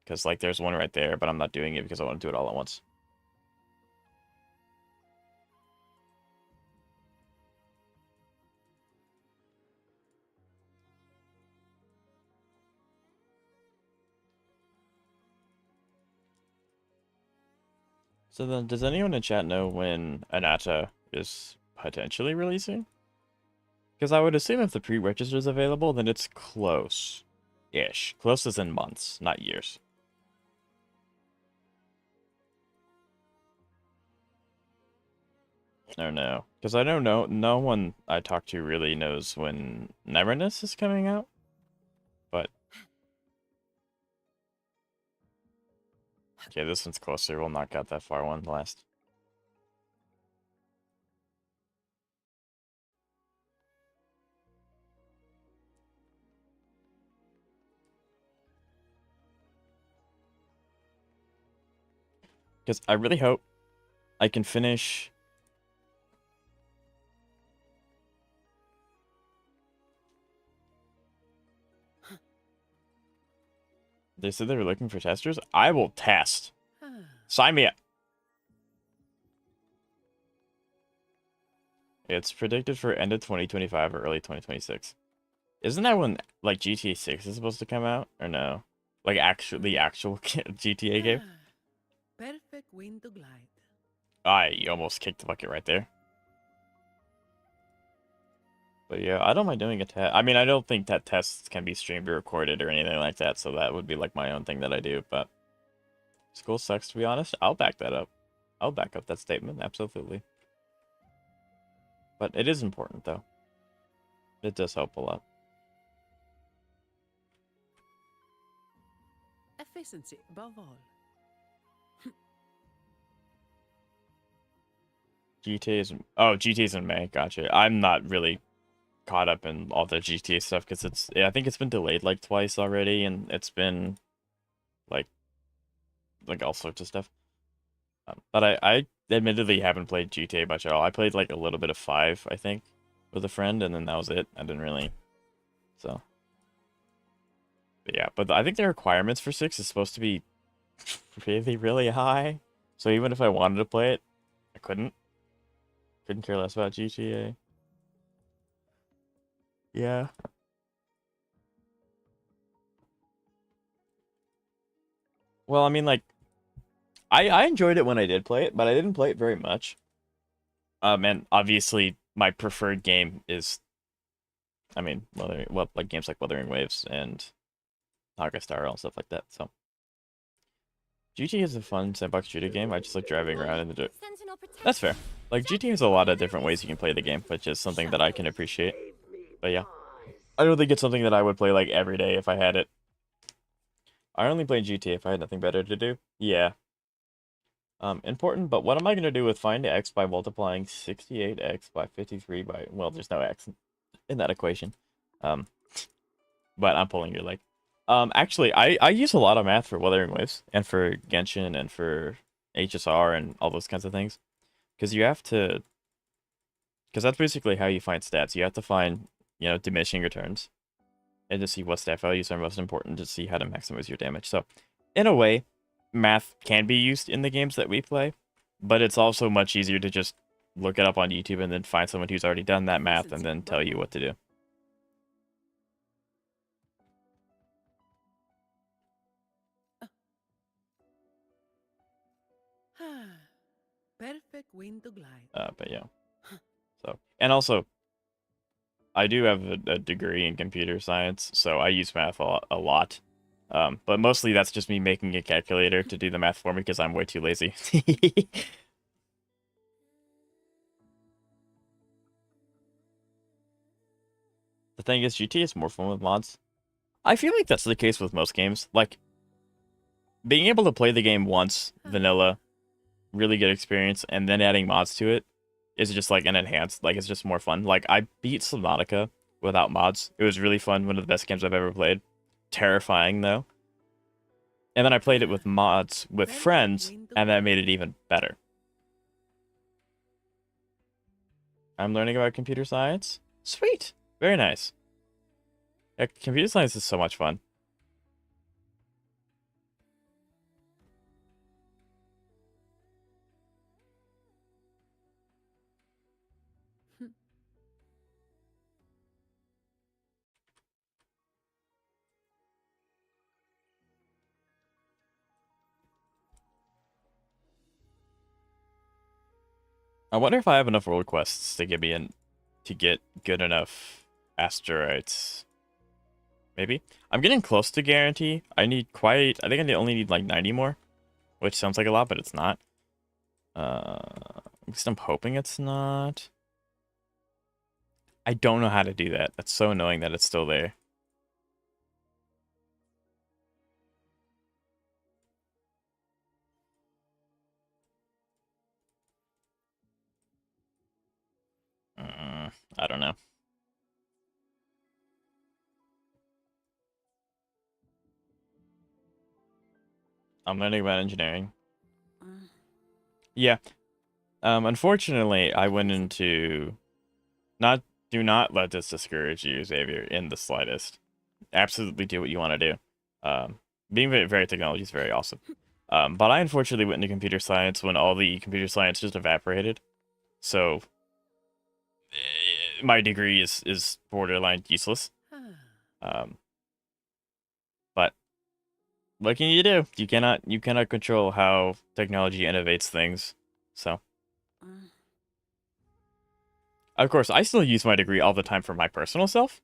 Because, like, there's one right there, but I'm not doing it because I want to do it all at once. So then, does anyone in chat know when Anata is potentially releasing? Because I would assume if the pre-register is available, then it's close-ish. Close as in months, not years. Oh no. Because I don't know, no one I talk to really knows when Neverness is coming out. But... okay, this one's closer. We'll knock out that far one last. Because I really hope I can finish... They said they were looking for testers? I will test. Sign me up. It's predicted for end of 2025 or early 2026. Isn't that when, like, GTA 6 is supposed to come out? Or no? Like, the actual GTA game? Perfect wind to glide. You almost kicked the bucket right there. But yeah, I don't mind doing a test. I mean, I don't think that tests can be streamed or recorded or anything like that, so that would be, like, my own thing that I do, but... school sucks, to be honest. I'll back that up. I'll back up that statement, absolutely. But it is important, though. It does help a lot. Efficiency above all. GTA is... oh, GTA is in May. Gotcha. I'm not really caught up in all the GTA stuff because it's... yeah, I think it's been delayed like twice already, and it's been like all sorts of stuff. But I admittedly haven't played GTA much at all. I played like a little bit of 5, I think, with a friend, and then that was it. I didn't really... so... but yeah, but I think the requirements for 6 is supposed to be really, really high. So even if I wanted to play it, I couldn't. Couldn't care less about GTA. Yeah. Well, I mean, like, I enjoyed it when I did play it, but I didn't play it very much. And obviously, my preferred game is, I mean, like games like Wuthering Waves and Naga Star and stuff like that. So, GTA is a fun sandbox shooter game. I just like driving around in the dirt. That's fair. Like, GTA has a lot of different ways you can play the game, which is something that I can appreciate. But yeah, I don't think it's something that I would play like every day if I had it. I only play GTA if I had nothing better to do. Yeah. Important, but what am I going to do with find x by multiplying 68x by 53 by... well, there's no x in that equation. But I'm pulling your leg. Actually, I use a lot of math for Wuthering Waves, and for Genshin, and for HSR, and all those kinds of things. Because you have to... because that's basically how you find stats. You have to find, you know, diminishing returns. And to see what stat values are most important to see how to maximize your damage. So, in a way, math can be used in the games that we play. but it's also much easier to just look it up on YouTube and then find someone who's already done that math and then tell you what to do. Perfect wind to glide. But yeah. So, and also, I do have a degree in computer science, so I use math a lot. But mostly that's just me making a calculator to do the math for me because I'm way too lazy. The thing is, GT is more fun with mods. I feel like that's the case with most games. Like, being able to play the game once, vanilla, really good experience, and then adding mods to it is just like an enhanced, like, it's just more fun. Like, I beat Subnautica without mods. It was really fun, one of the best games I've ever played. Terrifying, though. And then I played it with mods with friends, and that made it even better. I'm learning about computer science. Sweet. Very nice. Yeah, computer science is so much fun. I wonder if I have enough world quests to get me in to get good enough asteroids. Maybe. I'm getting close to guarantee. I think I only need like 90 more, which sounds like a lot, but it's not. At least I'm hoping it's not. I don't know how to do that. That's so annoying that it's still there. I don't know. I'm learning about engineering. Yeah. Unfortunately, I went into do not let this discourage you, Xavier, in the slightest. Absolutely do what you want to do. Being very technology is very awesome. But I unfortunately went into computer science when all the computer science just evaporated. So my degree is borderline useless. But what can you do? You cannot control how technology innovates things. So of course, I still use my degree all the time for my personal self.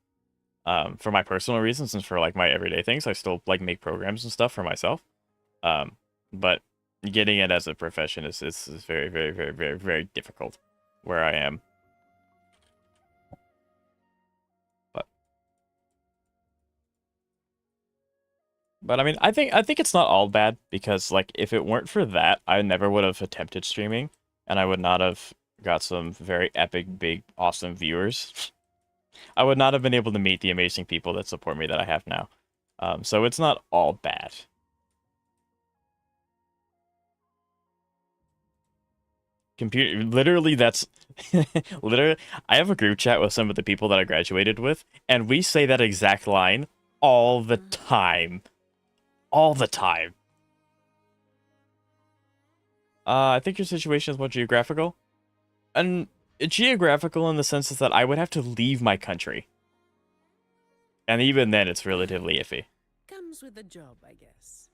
For my personal reasons and for like my everyday things, I still like make programs and stuff for myself. But getting it as a profession is very, very, very, very, very difficult where I am. But I mean, I think it's not all bad because like if it weren't for that, I never would have attempted streaming, and I would not have got some very epic, big, awesome viewers. I would not have been able to meet the amazing people that support me that I have now. So it's not all bad. Computer, literally, that's literally. I have a group chat with some of the people that I graduated with, and we say that exact line all the time. All the time. I think your situation is more geographical. And geographical in the sense is that I would have to leave my country. And even then, it's relatively iffy. Comes with the job, I guess.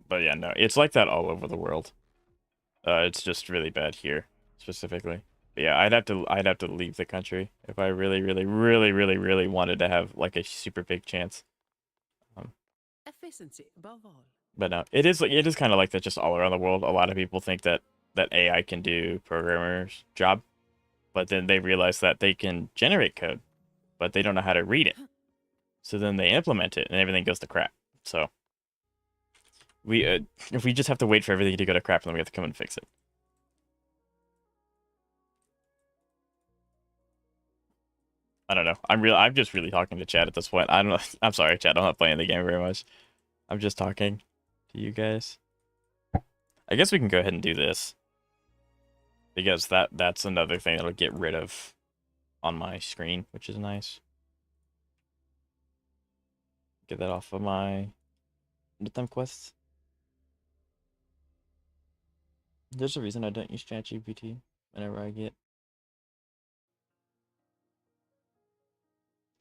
But yeah, no, it's like that all over the world. It's just really bad here, specifically. But yeah, I'd have to leave the country if I really, really, really, really, really wanted to have like a super big chance. Efficiency above all. But no, it is kind of like that just all around the world. A lot of people think that AI can do programmers' job, but then they realize that they can generate code, but they don't know how to read it. So then they implement it, and everything goes to crap. So if we just have to wait for everything to go to crap, then we have to come and fix it. I don't know. I'm just really talking to chat at this point. I don't know. I'm sorry, chat. I'm not playing the game very much. I'm just talking to you guys. I guess we can go ahead and do this. Because that's another thing that'll get rid of on my screen, which is nice. Get that off of my midtime quests. There's a reason I don't use ChatGPT whenever I get.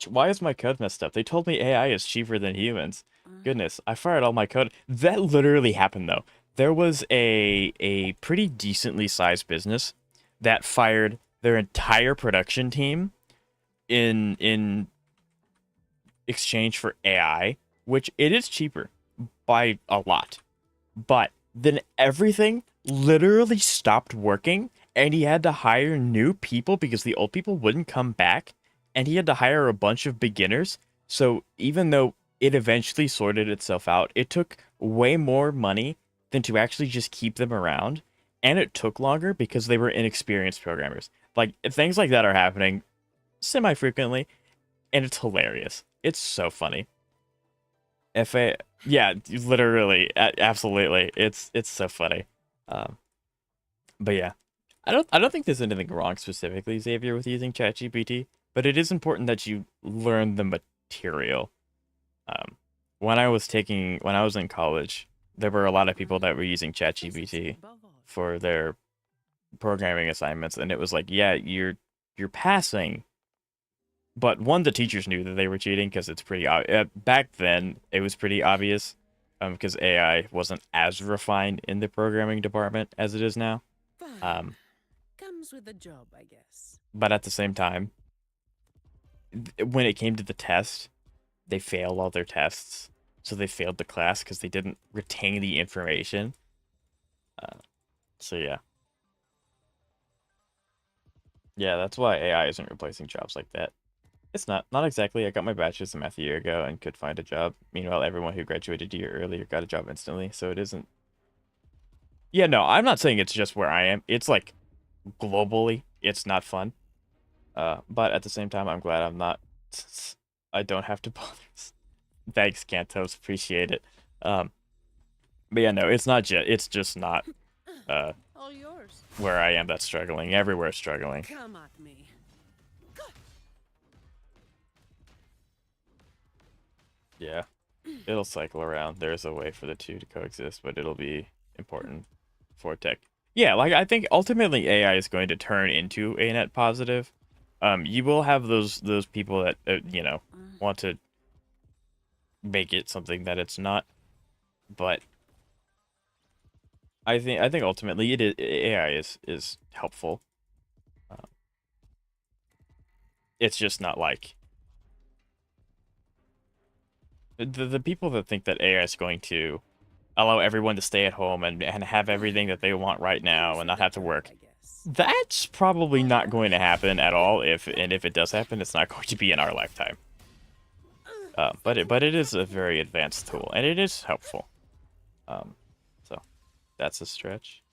Why is my code messed up? They told me AI is cheaper than humans. Goodness, I fired all my code. That literally happened though. There was a pretty decently sized business that fired their entire production team in exchange for AI, which it is cheaper by a lot. But then everything literally stopped working and he had to hire new people because the old people wouldn't come back and he had to hire a bunch of beginners. So even though it eventually sorted itself out, it took way more money than to actually just keep them around, and it took longer because they were inexperienced programmers. Like things like that are happening semi frequently, and it's hilarious. It's so funny. FA, yeah, literally, absolutely. It's so funny. Um, but yeah, I don't think there's anything wrong specifically, Xavier, with using ChatGPT, but it is important that you learn the material. Um, when I was in college, there were a lot of people that were using ChatGPT for their programming assignments, and it was like, yeah, you're passing. But one, the teachers knew that they were cheating because it's pretty back then it was pretty obvious, because AI wasn't as refined in the programming department as it is now. Fine. Comes with the job, I guess. But at the same time, when it came to the test, they failed all their tests, so they failed the class because they didn't retain the information. So yeah, that's why AI isn't replacing jobs like that. It's not exactly. I got my bachelor's in math a year ago and could find a job. Meanwhile, everyone who graduated a year earlier got a job instantly, so it isn't. Yeah, no, I'm not saying it's just where I am. It's like globally, it's not fun. But at the same time, I'm glad I'm not. I don't have to bother. Thanks, Cantos. Appreciate it. But yeah, no, it's not just. It's just not. All yours. Where I am, that's struggling. Everywhere struggling. Come at me. Yeah, it'll cycle around. There's a way for the two to coexist, but it'll be important for tech. Yeah, like I think ultimately AI is going to turn into a net positive. You will have those people that want to make it something that it's not, but I think ultimately it is AI is helpful. It's just not like the people that think that AI is going to allow everyone to stay at home and have everything that they want right now and not have to work. That's probably not going to happen at all. If it does happen, it's not going to be in our lifetime. But it is a very advanced tool and it is helpful. So that's a stretch.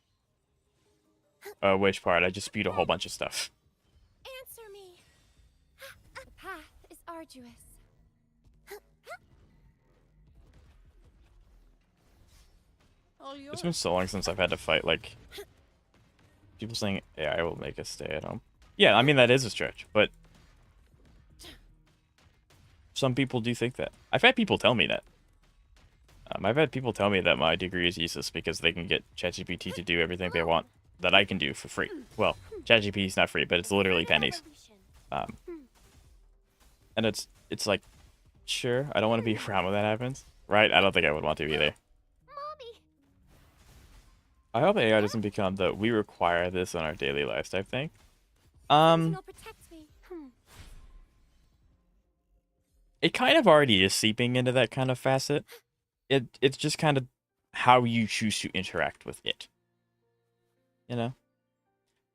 Which part? I just spewed a whole bunch of stuff. Answer me. The path is arduous. All yours. It's been so long since I've had to fight like people saying AI will make us stay at home. Yeah, I mean that is a stretch, but some people do think that. I've had people tell me that. I've had people tell me that my degree is useless because they can get ChatGPT to do everything they want that I can do for free. Well, ChatGPT is not free, but it's literally pennies. And it's like, sure, I don't want to be around when that happens, right? I don't think I would want to either. Mommy. I hope AI doesn't become the we require this in our daily lives type thing. Sentinel protects me. It kind of already is seeping into that kind of facet. It's just kind of how you choose to interact with it. You know?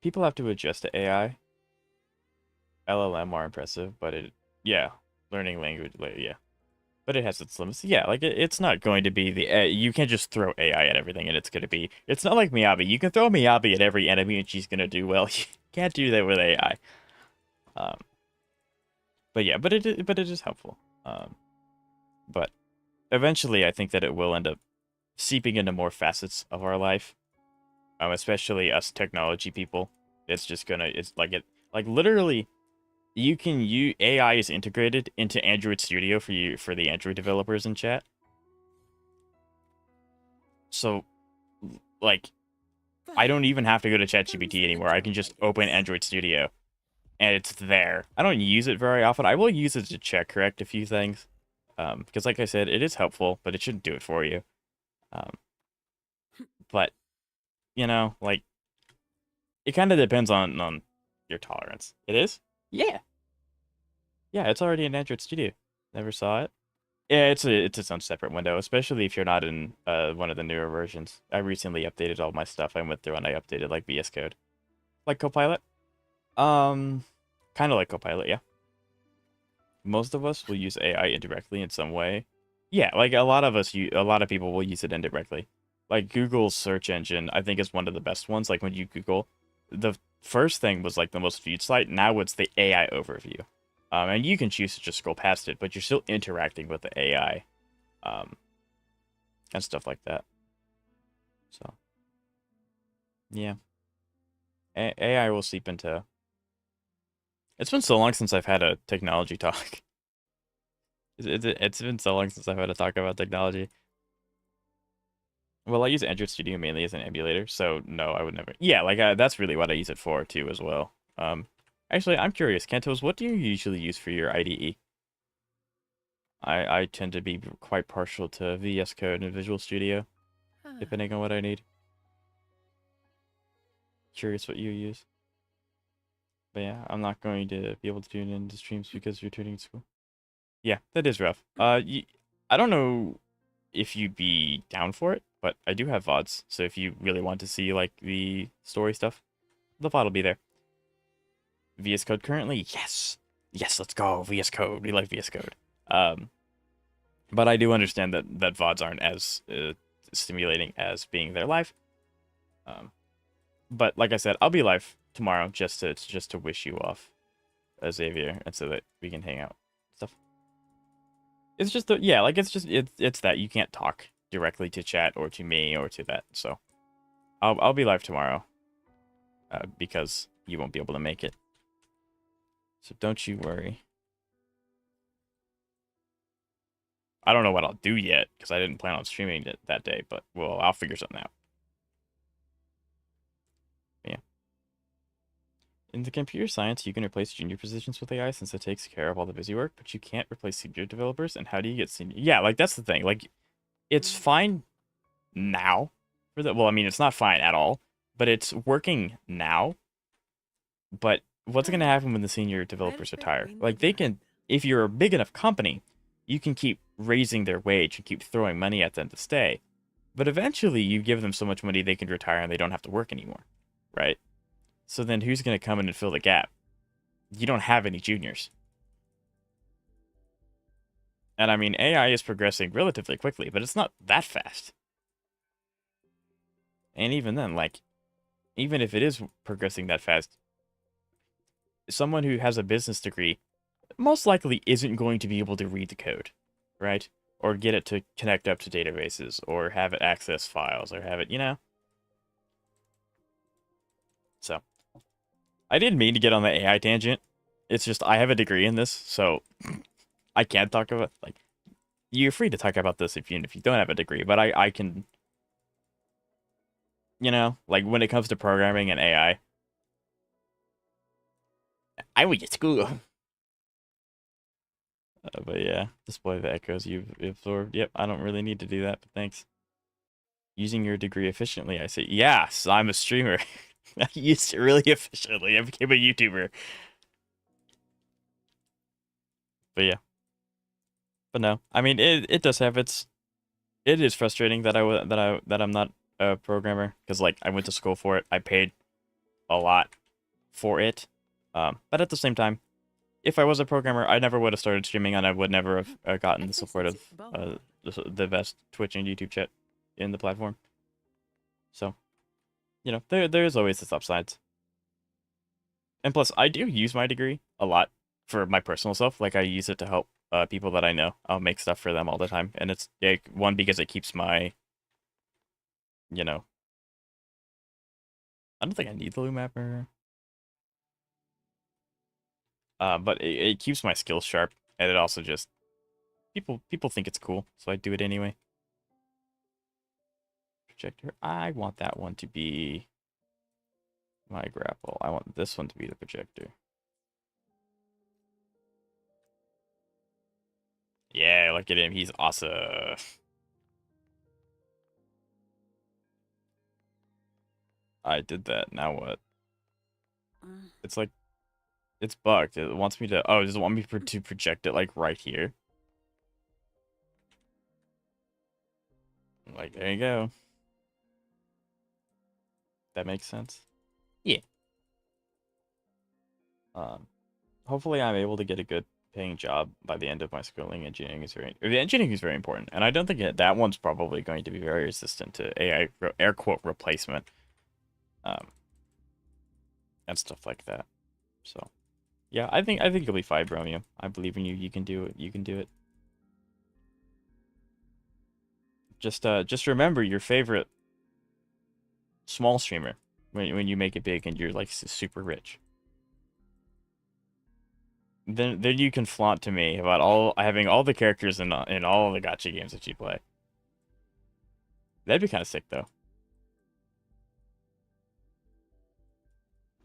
People have to adjust to AI. LLM are impressive, but learning language, yeah. But it has its limits. Yeah, like it's not going to be you can't just throw AI at everything and it's not like Miyabi. You can throw Miyabi at every enemy and she's gonna do well. You can't do that with AI. But yeah, but it is helpful. But eventually I think that it will end up seeping into more facets of our life. Especially us technology people. It's like literally AI is integrated into Android Studio for the Android developers in chat. So like I don't even have to go to ChatGPT anymore. I can just open Android Studio, and it's there. I don't use it very often. I will use it to check correct a few things, because like I said, it is helpful, but it shouldn't do it for you. Um, but you know, like it kind of depends on your tolerance. It is? Yeah. Yeah, it's already in Android Studio. Never saw it. Yeah, it's its own separate window, especially if you're not in one of the newer versions. I recently updated all my stuff. I went through and I updated like VS Code. Like Copilot? Um kind of like Copilot, yeah. Most of us will use AI indirectly in some way. Yeah, like a lot of people will use it indirectly. Like Google's search engine, I think is one of the best ones. Like when you Google, the first thing was like the most viewed site. Now it's the AI overview. And you can choose to just scroll past it, but you're still interacting with the AI, and stuff like that. So, yeah, AI will seep into. It's been so long since I've had a technology talk. It's been so long since I've had a talk about technology. Well, I use Android Studio mainly as an emulator, so no, I would never. Yeah, like that's really what I use it for too, as well. Actually, I'm curious, Cantos, what do you usually use for your IDE? I tend to be quite partial to VS Code and Visual Studio, depending on what I need. Curious what you use. But yeah, I'm not going to be able to tune into streams because you're tuning in school. Yeah, that is rough. I don't know if you'd be down for it, but I do have VODs, so if you really want to see like the story stuff, the VOD will be there. VS Code currently, yes, yes, let's go VS Code. We like VS Code. But I do understand that VODs aren't as stimulating as being there live. But like I said, I'll be live tomorrow just to wish you off, Xavier, and so that we can hang out stuff. It's just yeah, like it's that you can't talk directly to chat or to me or to that. So I'll be live tomorrow, because you won't be able to make it. So don't you worry. I don't know what I'll do yet because I didn't plan on streaming it that day, but well, I'll figure something out. Yeah. In the computer science, you can replace junior positions with AI since it takes care of all the busy work, but you can't replace senior developers. And how do you get senior? Yeah, like that's the thing. Like, it's fine now for the. Well, I mean, it's not fine at all, but it's working now. But what's going to happen when the senior developers retire? Like, they can, if you're a big enough company, you can keep raising their wage and keep throwing money at them to stay. But eventually, you give them so much money they can retire and they don't have to work anymore, right? So then who's going to come in and fill the gap? You don't have any juniors. And I mean, AI is progressing relatively quickly, but it's not that fast. And even then, like, even if it is progressing that fast, someone who has a business degree most likely isn't going to be able to read the code, right? Or get it to connect up to databases, or have it access files, or have it, you know? So, I didn't mean to get on the AI tangent. It's just, I have a degree in this, so I can't talk about, like, you're free to talk about this if you don't have a degree, but I can, you know, like, when it comes to programming and AI, I went to school. But yeah, display the echoes you've absorbed. Yep, I don't really need to do that, but thanks. Using your degree efficiently, I say. Yes, I'm a streamer. I used it really efficiently. I became a YouTuber. But yeah. But no, I mean, it does have its. It is frustrating that I'm not a programmer, because like I went to school for it. I paid a lot for it. But at the same time, if I was a programmer, I never would have started streaming, and I would never have gotten the support of the best Twitch and YouTube chat in the platform. So, you know, there is always its upsides. And plus, I do use my degree a lot for my personal stuff. Like, I use it to help people that I know. I'll make stuff for them all the time, and it's like, one, because it keeps my, you know, I don't think I need the Lou mapper. But it keeps my skills sharp, and it also just people think it's cool, so I do it anyway. Projector, I want that one to be my grapple. I want this one to be the projector. Yeah, look at him. He's awesome. I did that. Now what? It's like, it's bugged. It wants me to, oh, does it want me to project it like right here? Like, there you go. That makes sense. Yeah. Hopefully I'm able to get a good paying job by the end of my schooling. The engineering is very important, and I don't think that one's probably going to be very resistant to AI air quote replacement, and stuff like that. So, yeah, I think you'll be fine, Romeo. I believe in you. You can do it. You can do it. Just remember your favorite small streamer when you make it big and you're like super rich. Then you can flaunt to me about having all the characters in all the gacha games that you play. That'd be kind of sick though.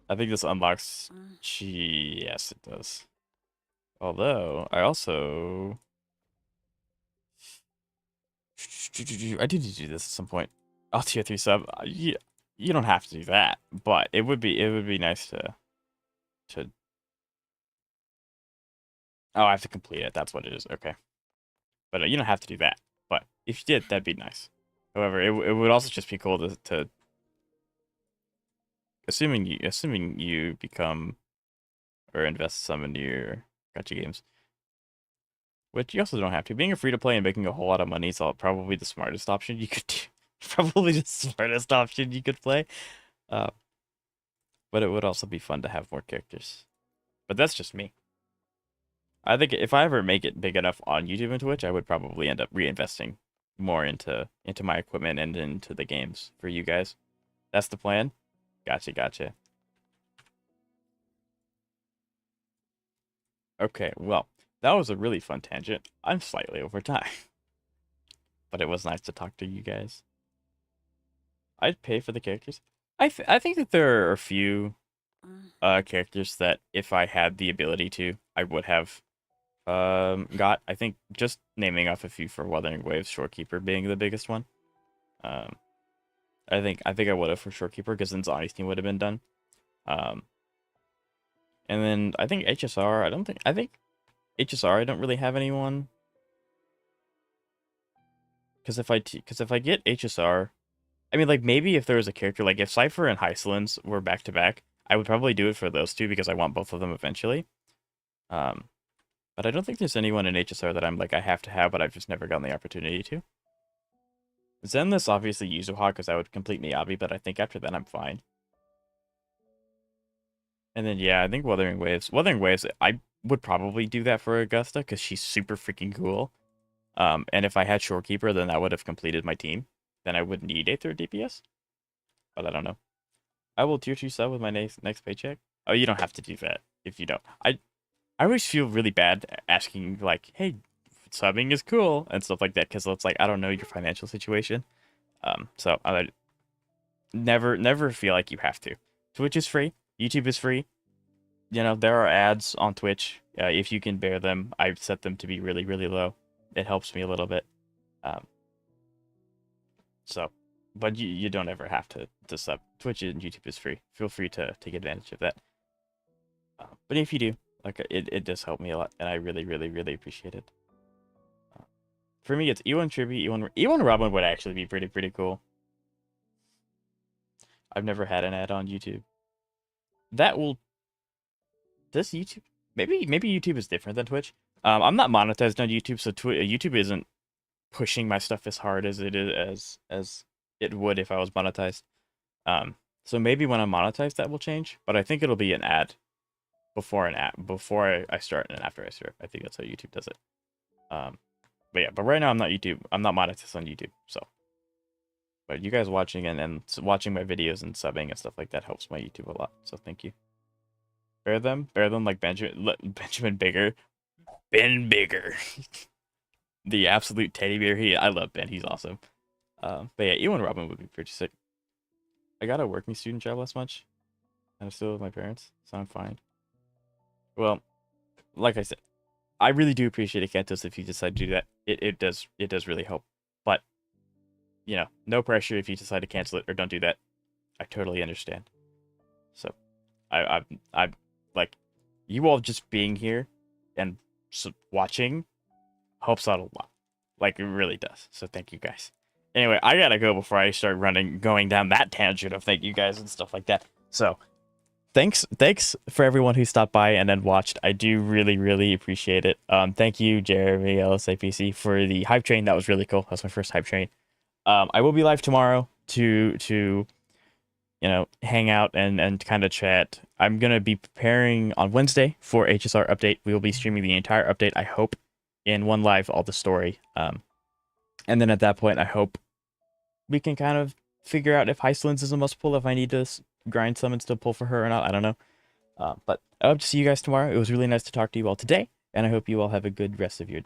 I think this unlocks. Yes, it does. Although I also I do need to do this at some point. I'll tier 3 sub. You don't have to do that, but it would be nice to. Oh, I have to complete it. That's what it is. Okay, but you don't have to do that. But if you did, that'd be nice. However, it would also just be cool to assuming you become or invest some into your gacha games, which you also don't have to. Being a free to play and making a whole lot of money is probably the smartest option you could do. Probably the smartest option you could play. But it would also be fun to have more characters. But that's just me. I think if I ever make it big enough on YouTube and Twitch, I would probably end up reinvesting more into my equipment and into the games for you guys. That's the plan. Gotcha. Okay, well, that was a really fun tangent. I'm slightly over time. But it was nice to talk to you guys. I'd pay for the characters. I think that there are a few characters that if I had the ability to, I would have got. I think just naming off a few for Wuthering Waves, Shorekeeper being the biggest one. I think I would have for Shorekeeper because then Zani's team would have been done. And then I think HSR. I think HSR. I don't really have anyone. Because if I get HSR, I mean, like maybe if there was a character like if Cypher and Hysolins were back to back, I would probably do it for those two because I want both of them eventually. But I don't think there's anyone in HSR that I'm like I have to have, but I've just never gotten the opportunity to. Zenless obviously Yuzuha because that would complete Miyabi, but I think after that I'm fine. And then yeah, I think Wuthering Waves. Wuthering Waves, I would probably do that for Augusta because she's super freaking cool. And if I had Shorekeeper, then that would have completed my team. Then I wouldn't need a third DPS. But I don't know. I will tier 2 sub with my next paycheck. Oh, you don't have to do that if you don't. I always feel really bad asking like, hey, subbing is cool and stuff like that because it's like I don't know your financial situation. So I never feel like you have to. Twitch is free. YouTube is free. You know there are ads on Twitch. If you can bear them, I've set them to be really low. It helps me a little bit. So, but you don't ever have to sub. Twitch and YouTube is free. Feel free to take advantage of that. But if you do, like it does help me a lot, and I really appreciate it. For me, it's E1 Tribute, E1 Robin would actually be pretty cool. I've never had an ad on YouTube. Does YouTube? Maybe YouTube is different than Twitch. I'm not monetized on YouTube, so YouTube isn't pushing my stuff as hard as it is as it would if I was monetized. So maybe when I'm monetized that will change, but I think it'll be an ad before I start and after I start. I think that's how YouTube does it. But yeah, but right now I'm not monetized on YouTube, so. But you guys watching and watching my videos and subbing and stuff like that helps my YouTube a lot. So thank you. Bear them like Benjamin Bigger. Ben Bigger. The absolute teddy bear. I love Ben. He's awesome. But yeah, Ewan Robin would be pretty sick. I got a working student job last month. I'm still with my parents, so I'm fine. Well, like I said, I really do appreciate it, Cantos, if you decide to do that. It does really help. But no pressure if you decide to cancel it or don't do that. I totally understand. So, I like you all just being here and watching helps out a lot. Like it really does. So thank you guys. Anyway, I gotta go before I start going down that tangent of thank you guys and stuff like that. So thanks for everyone who stopped by and then watched. I do really appreciate it. Thank you, Jeremy LSAPC, for the hype train. That was really cool. That was my first hype train. I will be live tomorrow to hang out and kind of chat. I'm gonna be preparing on Wednesday for HSR update. We will be streaming the entire update, I hope, in one live, all the story. And then at that point, I hope we can kind of figure out if Hysolins is a must pull, if I need to grind summons to pull for her or not. I don't know. But I hope to see you guys tomorrow. It was really nice to talk to you all today, and I hope you all have a good rest of your day.